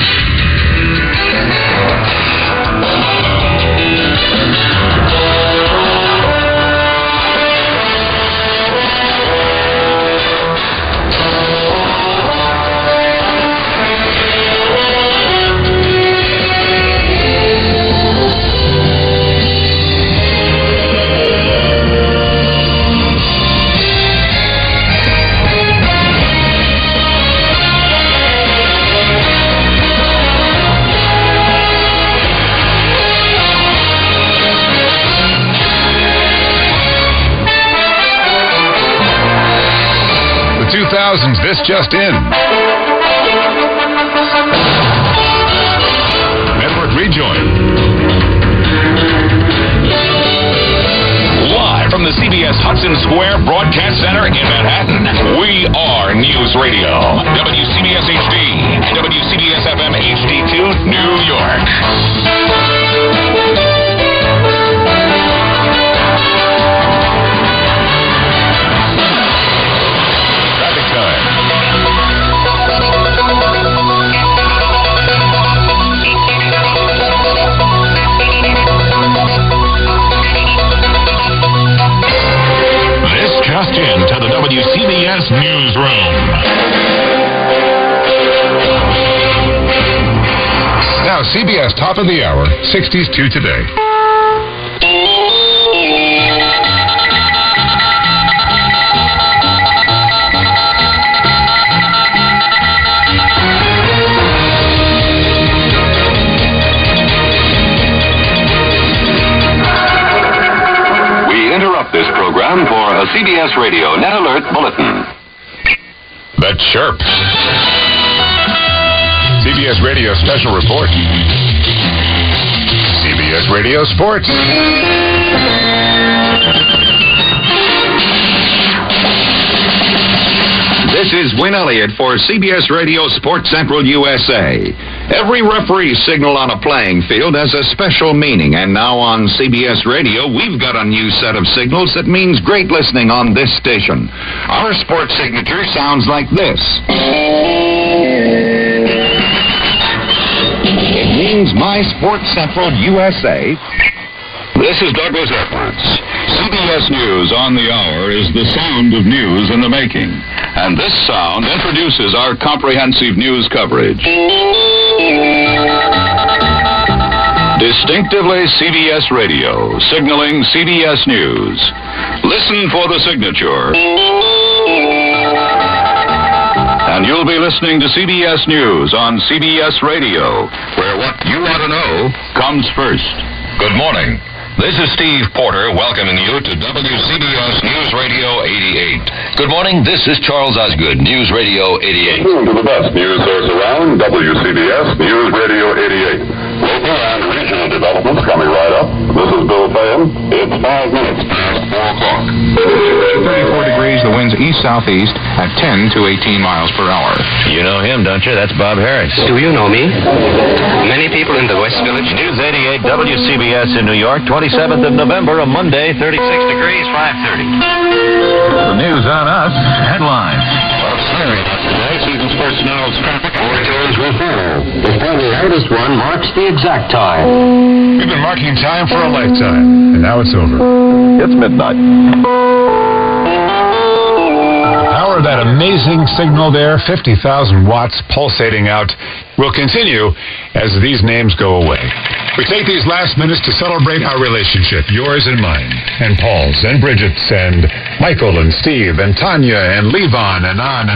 This just in. Network rejoin. Live from the CBS Hudson Square Broadcast Center in Manhattan, we are News Radio. WCBS HD and WCBS FM HD2, New York. Traffic time. Just into the WCBS newsroom. Now, CBS top of the hour, 60s to today. This program for a CBS Radio Net Alert Bulletin. The Chirp. CBS Radio Special Report. CBS Radio Sports. This is Win Elliott for CBS Radio Sports Central USA. Every referee signal on a playing field has a special meaning, and now on CBS Radio, we've got a new set of signals that means great listening on this station. Our sports signature sounds like this. It means My Sports Central USA. This is Douglas Edwards. CBS News on the Hour is the sound of news in the making. And this sound introduces our comprehensive news coverage. Distinctively CBS Radio, signaling CBS News. Listen for the signature. And you'll be listening to CBS News on CBS Radio, where what you want to know comes first. Good morning. This is Steve Porter welcoming you to WCBS News Radio 88. Good morning. This is Charles Osgood, News Radio 88. Tune to the best news source around, WCBS News Radio 88. Local and regional developments coming right up. This is Bill Fayham. It's 5 minutes past 4 o'clock. 34 degrees, the winds east-southeast at 10 to 18 miles per hour. You know him, don't you? That's Bob Harris. Do you know me? Many people in the West Village. News 88 WCBS in New York, 27th of November, a Monday, 36 degrees, 5:30. The news on us, headlines. Well, sorry about today. Season Sports Now's traffic. Overtones will follow. Before the latest one marks the exact time. We've been marking time for a lifetime, and now it's over. It's midnight. The power of that amazing signal there, 50,000 watts pulsating out, will continue as these names go away. We take these last minutes to celebrate our relationship, yours and mine, and Paul's, and Bridget's, and Michael, and Steve, and Tanya, and Levon, and on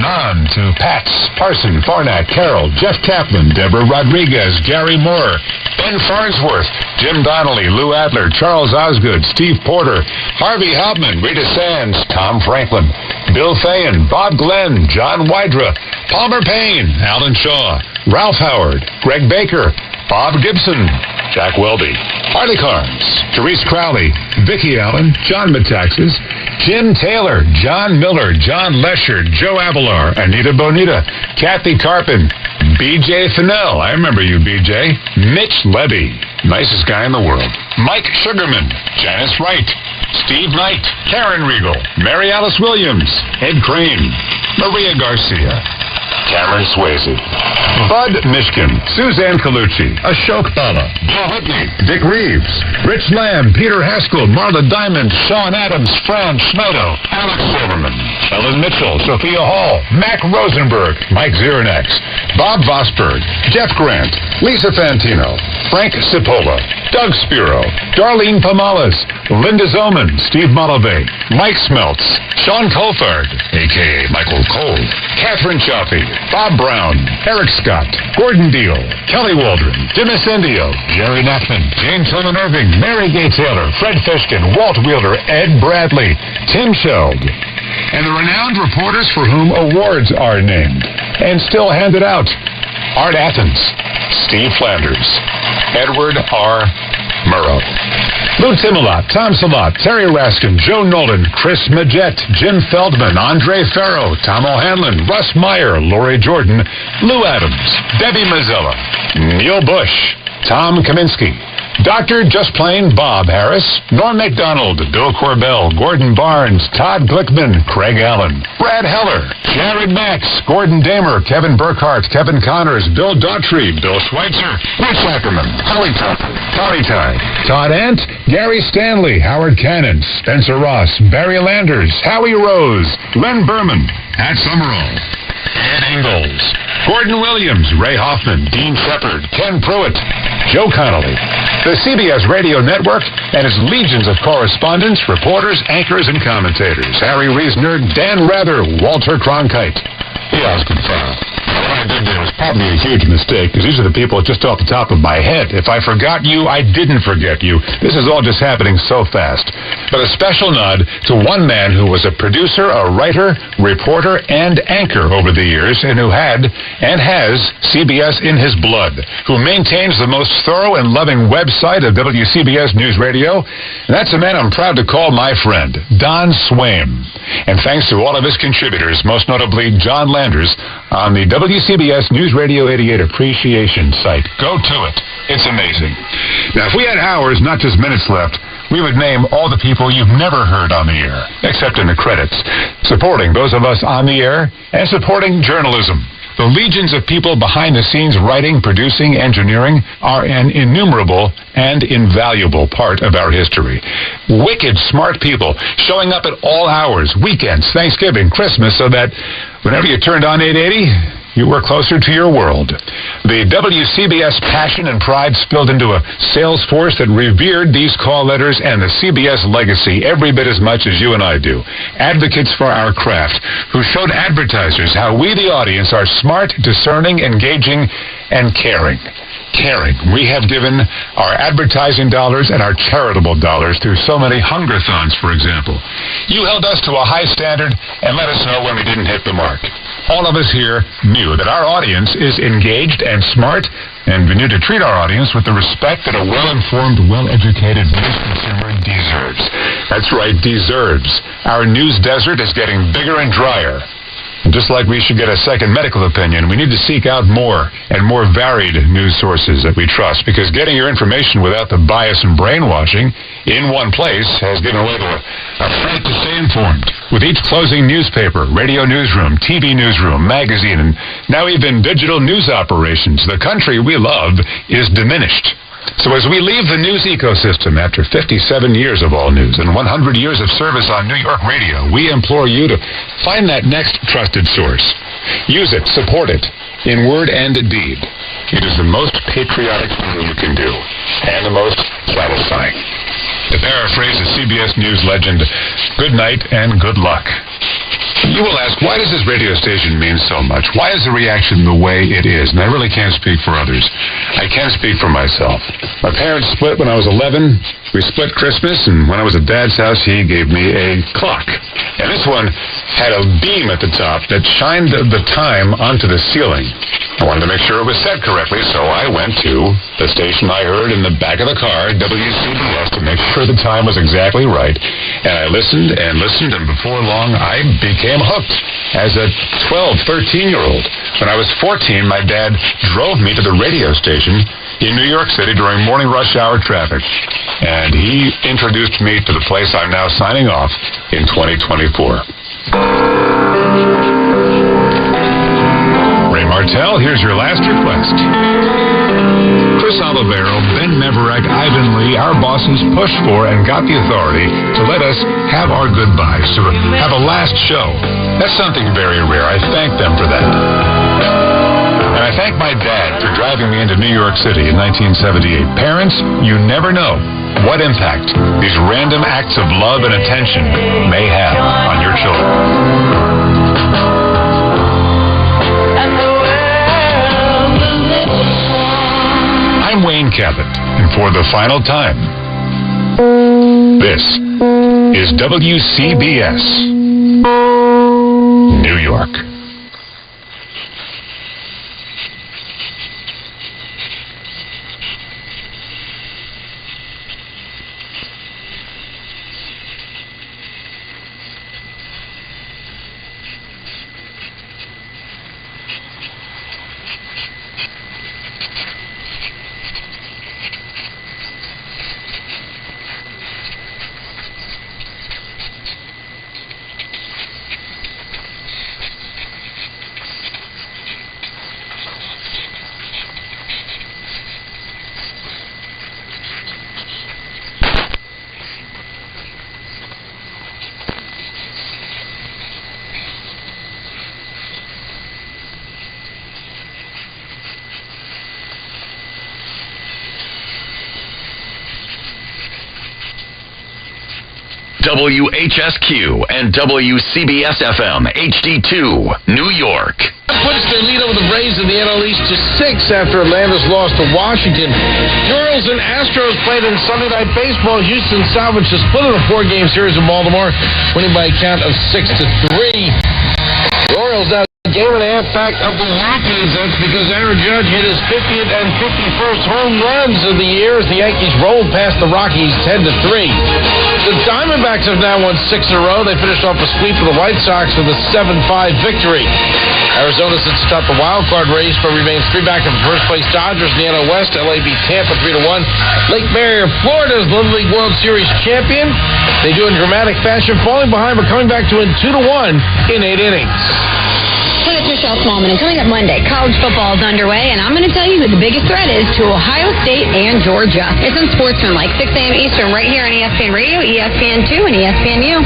to Pat's, Parson, Farnak, Carol, Jeff Kaplan, Deborah Rodriguez, Gary Moore, Ben Farnsworth, Jim Donnelly, Lou Adler, Charles Osgood, Steve Porter, Harvey Hauptman, Rita Sands, Tom Franklin, Bill Fayen, Bob Glenn, John Wydra, Palmer Payne, Alan Shaw, Ralph Howard, Greg Baker, Bob Gibson, Jack Welby, Harley Carnes, Therese Crowley, Vicki Allen, John Metaxas, Jim Taylor, John Miller, John Lesher, Joe Abelar, Anita Bonita, Kathy Carpin, B.J. Fennell, I remember you, B.J., Mitch Levy, nicest guy in the world, Mike Sugarman, Janice Wright, Steve Knight, Karen Riegel, Mary Alice Williams, Ed Crane, Maria Garcia, Cameron Swayze, Bud Mishkin, Suzanne Colucci, Ashok Bala, Joe Whitney, Dick Reeves, Rich Lamb, Peter Haskell, Marla Diamond, Sean Adams, Fran Schmodo, Alex Silverman, Ellen Mitchell, Sophia Hall, Mac Rosenberg, Mike Zirinax, Bob Vosberg, Jeff Grant, Lisa Fantino, Frank Cipolla, Doug Spiro, Darlene Pomales, Linda Zoman, Steve Malave, Mike Smeltz, Sean Colfard, a.k.a. Michael Cole, Catherine Chaffee, Bob Brown, Eric Scott, Gordon Deal, Kelly Waldron, Jim Incendio, Jerry Nachman, Jane Tillman Irving, Mary Gay Taylor, Fred Fishkin, Walt Wheeler, Ed Bradley, Tim Sheld, and the renowned reporters for whom awards are named and still handed out. Art Athens, Steve Flanders, Edward R. Murrow, Lou Timolot, Tom Salat, Terry Raskin, Joe Nolan, Chris Majette, Jim Feldman, Andre Farrow, Tom O'Hanlon, Russ Meyer, Lori Jordan, Lou Adams, Debbie Mazzella, Neil Bush, Tom Kaminsky, Dr. Just Plain Bob Harris, Norm MacDonald, Bill Corbell, Gordon Barnes, Todd Glickman, Craig Allen, Brad Heller, Jared Max, Gordon Damer, Kevin Burkhart, Kevin Connors, Bill Daughtry, Bill Schweitzer, Rich Ackerman, Holly Tucker, Tommy Tide, Todd Ant, Gary Stanley, Howard Cannon, Spencer Ross, Barry Landers, Howie Rose, Len Berman, Pat Summerall, Ed Ingalls, Gordon Williams, Ray Hoffman, Dean Shepard, Ken Pruitt, Joe Connolly, the CBS Radio Network, and its legions of correspondents, reporters, anchors, and commentators. Harry Reisner, Dan Rather, Walter Cronkite. Yeah, I was confused. What I did there was probably a huge mistake, because these are the people just off the top of my head. If I forgot you, I didn't forget you. This is all just happening so fast. But a special nod to one man who was a producer, a writer, reporter, and anchor over the years, and who had and has CBS in his blood, who maintains the most thorough and loving website of WCBS News Radio. And that's a man I'm proud to call my friend, Don Swaim. And thanks to all of his contributors, most notably John Landers, on the WCBS News Radio 88 Appreciation site. Go to it. It's amazing. Now, if we had hours, not just minutes left, we would name all the people you've never heard on the air, except in the credits, supporting those of us on the air and supporting journalism. The legions of people behind the scenes writing, producing, engineering are an innumerable and invaluable part of our history. Wicked smart people showing up at all hours, weekends, Thanksgiving, Christmas, so that whenever you turned on 880, you were closer to your world. The WCBS passion and pride spilled into a sales force that revered these call letters and the CBS legacy every bit as much as you and I do. Advocates for our craft who showed advertisers how we, the audience, are smart, discerning, engaging, and caring. Caring. We have given our advertising dollars and our charitable dollars through so many hunger-thons, for example. You held us to a high standard and let us know when we didn't hit the mark. All of us here knew that our audience is engaged and smart, and we knew to treat our audience with the respect that a well-informed, well-educated news consumer deserves. That's right, deserves. Our news desert is getting bigger and drier. And just like we should get a second medical opinion, we need to seek out more and more varied news sources that we trust, because getting your information without the bias and brainwashing in one place has given way to a fight to stay informed. With each closing newspaper, radio newsroom, TV newsroom, magazine, and now even digital news operations, the country we love is diminished. So as we leave the news ecosystem after 57 years of all news and 100 years of service on New York radio, we implore you to find that next trusted source. Use it, support it, in word and deed. It is the most patriotic thing you can do, and the most satisfying. To paraphrase a CBS News legend, good night and good luck. You will ask, why does this radio station mean so much? Why is the reaction the way it is? And I really can't speak for others. I can speak for myself. My parents split when I was 11. We split Christmas, and when I was at Dad's house, he gave me a clock. And this one had a beam at the top that shined the time onto the ceiling. I wanted to make sure it was set correctly, so I went to the station I heard in the back of the car, WCBS, to make sure the time was exactly right. And I listened and listened, and before long, I became hooked as a 12, 13-year-old. When I was 14, my dad drove me to the radio station in New York City during morning rush hour traffic. And he introduced me to the place I'm now signing off in 2024. Ray Martell, here's your last request. Chris Olivero, Ben Meverek, Ivan Lee, our bosses pushed for and got the authority to let us have our goodbyes, to have a last show. That's something very rare. I thank them for that. And I thank my dad for driving me into New York City in 1978. Parents, you never know what impact these random acts of love and attention may have on your children. I'm Wayne Cabot, and for the final time, this is WCBS. York. WHSQ and WCBS FM HD2, New York. Puts their lead over the Braves in the NL East to 6 after Atlanta's loss to Washington. The Orioles and Astros played in Sunday Night Baseball. Houston salvaged a split in a 4-game series in Baltimore, winning by a count of 6-3. The Orioles now a game and a half back of the Yankees. That's because Aaron Judge hit his 50th and 51st home runs of the year as the Yankees rolled past the Rockies 10-3. The Diamondbacks have now won 6 in a row. They finished off a sweep of the White Sox with a 7-5 victory. Arizona sits atop the wild card race, but remains 3 back of the first place Dodgers in the NL West. LA beat Tampa 3-1. Lake Barrier, Florida is the Little League World Series champion. They do in dramatic fashion, falling behind but coming back to win 2-1 in 8 innings. Hey, it's Michelle Smallman, and coming up Monday, college football is underway, and I'm going to tell you who the biggest threat is to Ohio State and Georgia. It's in Sportsman, like 6 a.m. Eastern, right here on ESPN Radio, ESPN2, and ESPNU.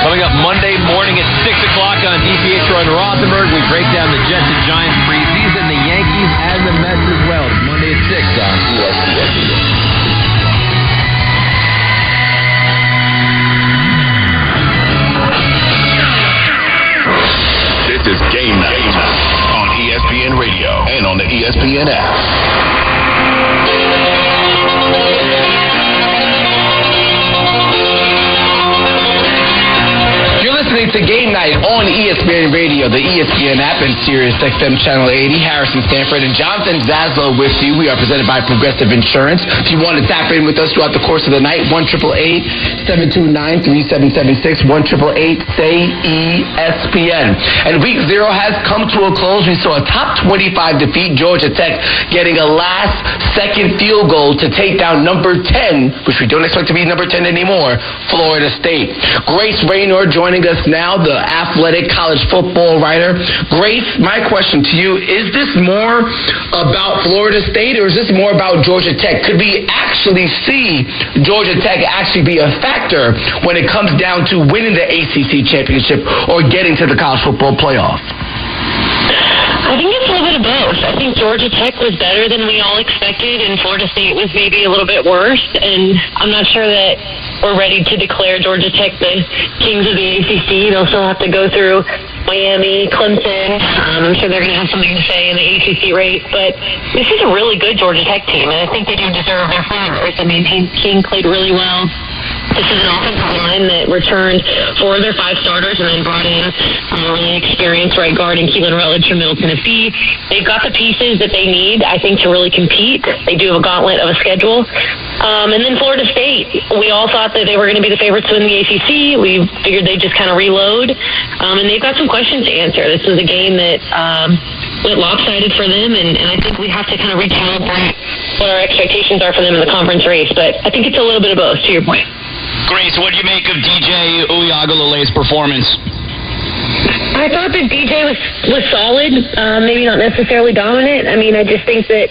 Coming up Monday morning at 6 o'clock on DPH Run Rothenberg, we break down the Jets and Giants preseason, the Yankees and the Mets as well. It's Monday at 6 on ESPN. This is Game Night on ESPN Radio and on the ESPN app. Listening to Game Night on ESPN Radio, the ESPN app, and Sirius XM Channel 80. Harrison Stanford and Jonathan Zaslow with you. We are presented by Progressive Insurance. If you want to tap in with us throughout the course of the night, 1-888-729-3776, 1-888-SAY-ESPN. And Week 0 has come to a close. We saw a top 25 defeat, Georgia Tech getting a last-second field goal to take down number 10, which we don't expect to be number 10 anymore, Florida State. Grace Raynor joining us now, the athletic college football writer. Grace, my question to you, is this more about Florida State or is this more about Georgia Tech? Could we actually see Georgia Tech actually be a factor when it comes down to winning the ACC championship or getting to the college football playoff? I think it's a little bit of both. I think Georgia Tech was better than we all expected, and Florida State was maybe a little bit worse. And I'm not sure that we're ready to declare Georgia Tech the kings of the ACC. They'll still have to go through Miami, Clemson. I'm sure they're going to have something to say in the ACC race. But this is a really good Georgia Tech team, and I think they do deserve their flowers. I mean, Hank King played really well. This is an offensive line that returned 4 of their 5 starters and then brought in a really experienced right guard in Keelan Rutledge from Middle Tennessee. They've got the pieces that they need, I think, to really compete. They do have a gauntlet of a schedule. And then Florida State, we all thought that they were going to be the favorites to win the ACC. We figured they'd just kind of reload. And they've got some questions to answer. This was a game that went lopsided for them, and I think we have to kind of recalibrate what our expectations are for them in the conference race. But I think it's a little bit of both, to your point. Grace, what do you make of DJ Uiagalelei's performance? I thought that DJ was solid, maybe not necessarily dominant. I mean, I just think that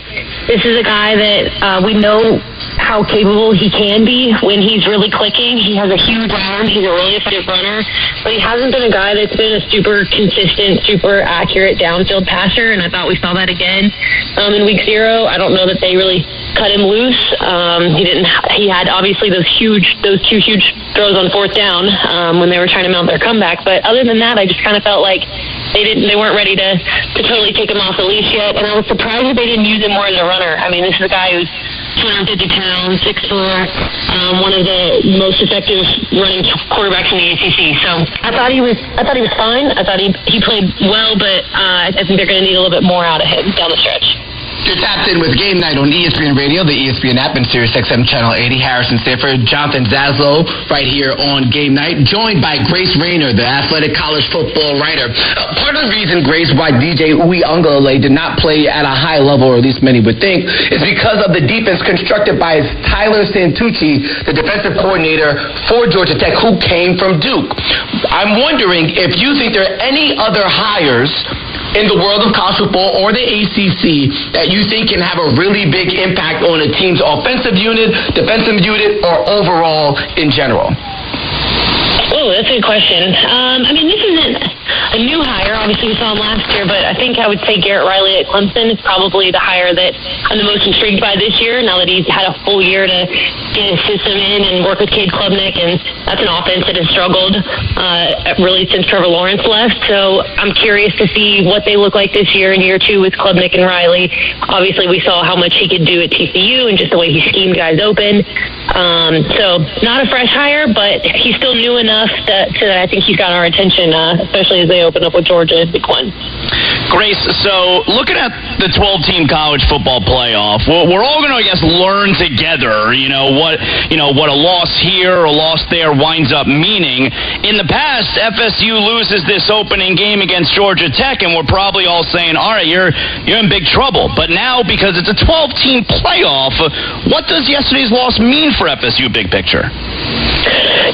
this is a guy that we know how capable he can be when he's really clicking. He has a huge arm. He's a really effective runner, but he hasn't been a guy that's been a super consistent, super accurate downfield passer, and I thought we saw that again in Week 0. I don't know that they really cut him loose. He had obviously those 2 huge throws on 4th down when they were trying to mount their comeback, but other than that, I just kind of felt like they weren't ready to totally take him off the leash yet, and I was surprised that they didn't use him more as a runner. I mean, this is a guy who's 250 pounds, 6'4", one of the most effective running quarterbacks in the ACC. So I thought he was fine. I thought he played well, but I think they're going to need a little bit more out of him down the stretch. You're tapped in with Game Night on ESPN Radio, the ESPN app, and SiriusXM Channel 80. Harrison Stanford, Jonathan Zaslow, right here on Game Night, joined by Grace Rayner, the athletic college football writer. Part of the reason, Grace, why DJ Uiagalelei did not play at a high level, or at least many would think, is because of the defense constructed by Tyler Santucci, the defensive coordinator for Georgia Tech, who came from Duke. I'm wondering if you think there are any other hires in the world of college football or the ACC that you think can have a really big impact on a team's offensive unit, defensive unit, or overall in general? Oh, that's a good question. I mean, this isn't a new hire. Obviously, we saw him last year, but I think I would say Garrett Riley at Clemson is probably the hire that I'm the most intrigued by this year, now that he's had a full year to get his system in and work with Cade Klubnik, and that's an offense that has struggled really since Trevor Lawrence left. So I'm curious to see what they look like this year in year two with Klubnik and Riley. Obviously, we saw how much he could do at TCU and just the way he schemed guys open. So not a fresh hire, but he's still new enough that I think he's got our attention, especially as they open up with Georgia in Week 1. Grace, so looking at the 12-team college football playoff, we're all going to, I guess, learn together, what a loss here or a loss there winds up meaning. In the past, FSU loses this opening game against Georgia Tech, and we're probably all saying, all right, you're in big trouble. But now, because it's a 12-team playoff, what does yesterday's loss mean for FSU big picture?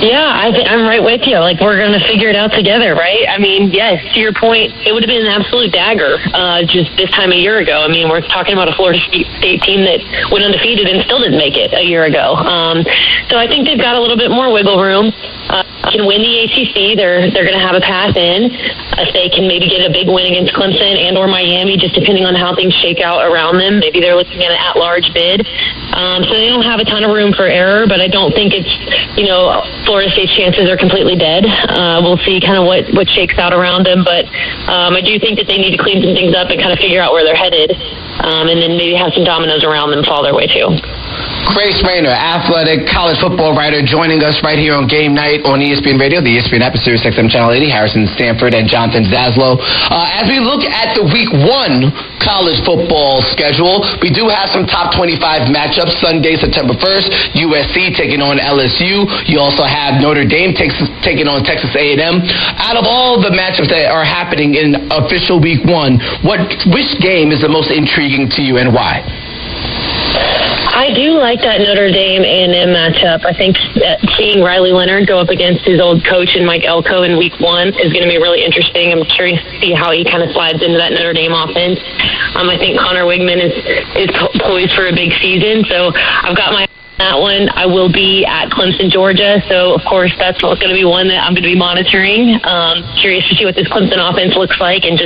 Yeah, I'm right with you. Like, we're going to figure it out together, right? I mean, yes, to your point, it would have been an absolute dagger just this time a year ago. I mean, we're talking about a Florida State team that went undefeated and still didn't make it a year ago. So I think they've got a little bit more wiggle room. Can win the ACC, they're going to have a path in. If they can maybe get a big win against Clemson and or Miami, just depending on how things shake out around them. Maybe they're looking at an at-large bid. So they don't have a ton of room for error, but I don't think it's, Florida State's chances are completely dead. We'll see kind of what shakes out around them, but I do think that they need to clean some things up and kind of figure out where they're headed, and then maybe have some dominoes around them fall their way too. Grace Rayner, athletic college football writer, joining us right here on Game Night on ESPN Radio, the ESPN app, SiriusXM Channel 80. Harrison Stanford and Jonathan Zaslow. As we look at the Week 1 college football schedule, we do have some top 25 matchups. Sunday, September 1st, USC taking on LSU. You also have Notre Dame taking on Texas A&M. Out of all the matchups that are happening in official Week 1, which game is the most intriguing to you and why? I do like that Notre Dame A&M matchup. I think seeing Riley Leonard go up against his old coach and Mike Elko in Week 1 is going to be really interesting. I'm curious to see how he kind of slides into that Notre Dame offense. I think Connor Wigman is poised for a big season, so I've got my that one. I will be at Clemson, Georgia, so of course that's going to be one that I'm going to be monitoring. Curious to see what this Clemson offense looks like, and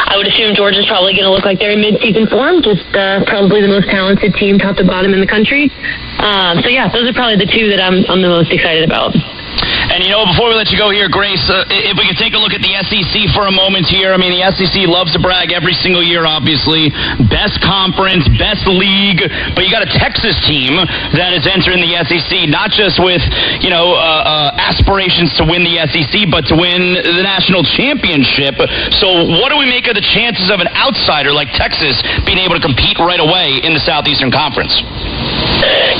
I would assume Georgia's probably going to look like they're in mid-season form, just probably the most talented team top to bottom in the country. So yeah, those are probably the two that I'm the most excited about. And before we let you go here, Grace, if we could take a look at the SEC for a moment here. I mean, the SEC loves to brag every single year, obviously. Best conference, best league. But you got a Texas team that is entering the SEC, not just with, aspirations to win the SEC, but to win the national championship. So what do we make of the chances of an outsider like Texas being able to compete right away in the Southeastern Conference?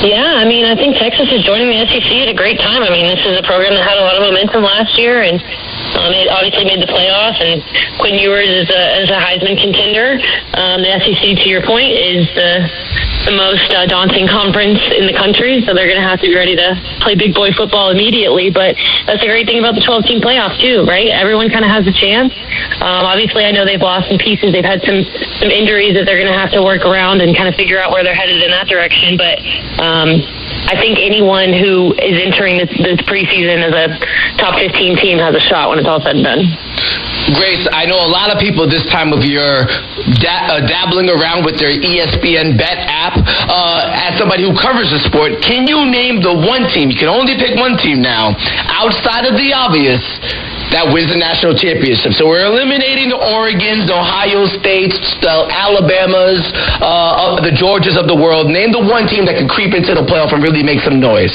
Yeah, I mean, I think Texas is joining the SEC at a great time. I mean, this is a program that had a lot of momentum last year, and it obviously made the playoff, and Quinn Ewers is a Heisman contender. The SEC, to your point, is the most daunting conference in the country, so they're going to have to be ready to play big boy football immediately. But that's the great thing about the 12-team playoff, too, right? Everyone kind of has a chance. Obviously, I know they've lost some pieces. They've had some injuries that they're going to have to work around and kind of figure out where they're headed in that direction. But I think anyone who is entering this preseason as a top 15 team has a shot when it's all said and done. Grace, I know a lot of people this time of year dabbling around with their ESPN Bet app. As somebody who covers the sport, can you name the one team, you can only pick one team now, outside of the obvious, that wins the national championship. So we're eliminating the Oregons, the Ohio States, the Alabamas, the Georgias of the world. Name the one team that can creep into the playoff and really make some noise.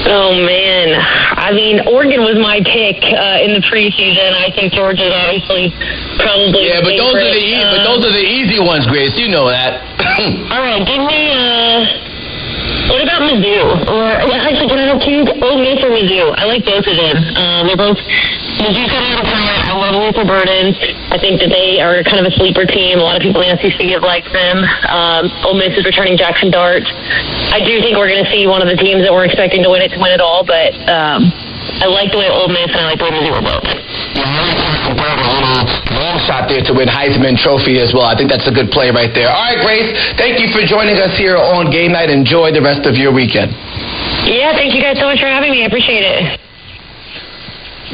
Oh, man. I mean, Oregon was my pick in the preseason. I think Georgia's obviously probably but those are the easy ones, Grace. You know that. All right, give me... what about Mizzou? Actually, can I have two? Ole Miss or Mizzou? I like both of them. They're both... Mizzou's got a lot of talent. I love Luther Burden. I think that they are kind of a sleeper team. A lot of people in the SEC have liked them. Ole Miss is returning Jackson Dart. I do think we're going to see one of the teams that we're expecting to win it all, but I like the way Ole Miss and I like the way Mizzou are both. Long shot there to win Heisman Trophy as well. I think that's a good play right there. All right, Grace, thank you for joining us here on Game Night. Enjoy the rest of your weekend. Yeah, thank you guys so much for having me. I appreciate it.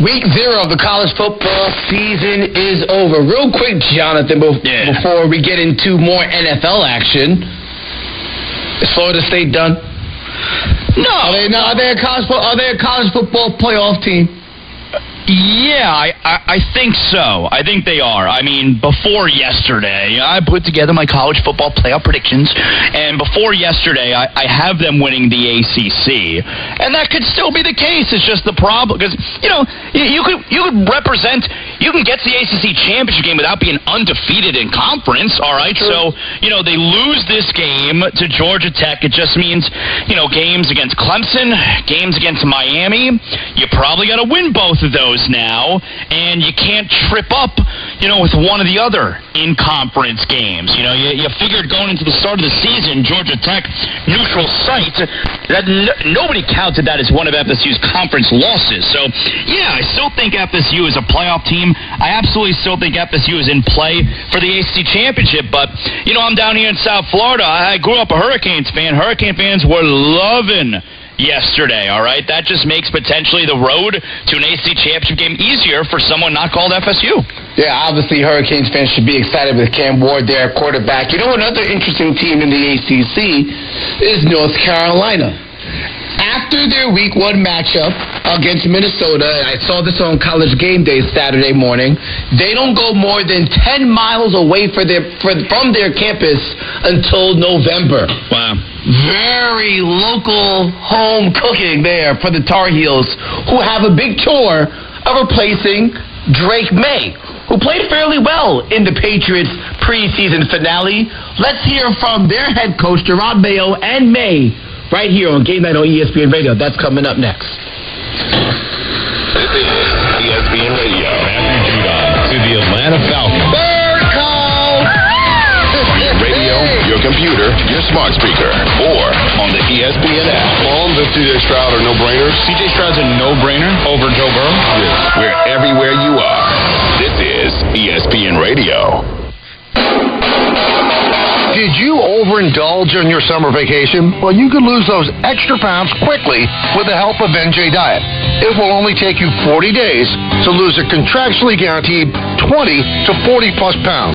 Week 0 of the college football season is over. Real quick, Jonathan, before we get into more NFL action, is Florida State done? No. Are they a college football playoff team? Yeah, I think so. I think they are. I mean, before yesterday, I put together my college football playoff predictions, and before yesterday, I have them winning the ACC, and that could still be the case. It's just the problem because you could represent, you can get to the ACC championship game without being undefeated in conference. All right, True. So they lose this game to Georgia Tech. It just means games against Clemson, games against Miami. You probably got to win both of those now, and you can't trip up, with one or the other in conference games. You figured going into the start of the season, Georgia Tech, neutral site, that nobody counted that as one of FSU's conference losses. So, yeah, I still think FSU is a playoff team. I absolutely still think FSU is in play for the ACC championship, but, I'm down here in South Florida. I grew up a Hurricanes fan. Hurricane fans were loving yesterday, all right? That just makes potentially the road to an ACC championship game easier for someone not called FSU. Yeah, obviously Hurricanes fans should be excited with Cam Ward there, quarterback. Another interesting team in the ACC is North Carolina. After their Week 1 matchup against Minnesota, and I saw this on College Game Day Saturday morning, they don't go more than 10 miles away from their campus until November. Wow. Very local home cooking there for the Tar Heels, who have a big chore of replacing Drake May, who played fairly well in the Patriots preseason finale. Let's hear from their head coach, Gerard Mayo and May, right here on Game Night on ESPN Radio. That's coming up next. This is ESPN Radio. Matthew Judon to the Atlanta Falcons. Bird call! Your radio, your computer, your smart speaker, or on the ESPN app. The C.J. Stroud are no-brainers. C.J. Stroud's a no-brainer over Joe Burrow? Yes. We're everywhere you are. This is ESPN Radio. Did you overindulge on your summer vacation? Well, you could lose those extra pounds quickly with the help of NJ Diet. It will only take you 40 days to lose a contractually guaranteed 20 to 40 plus pounds.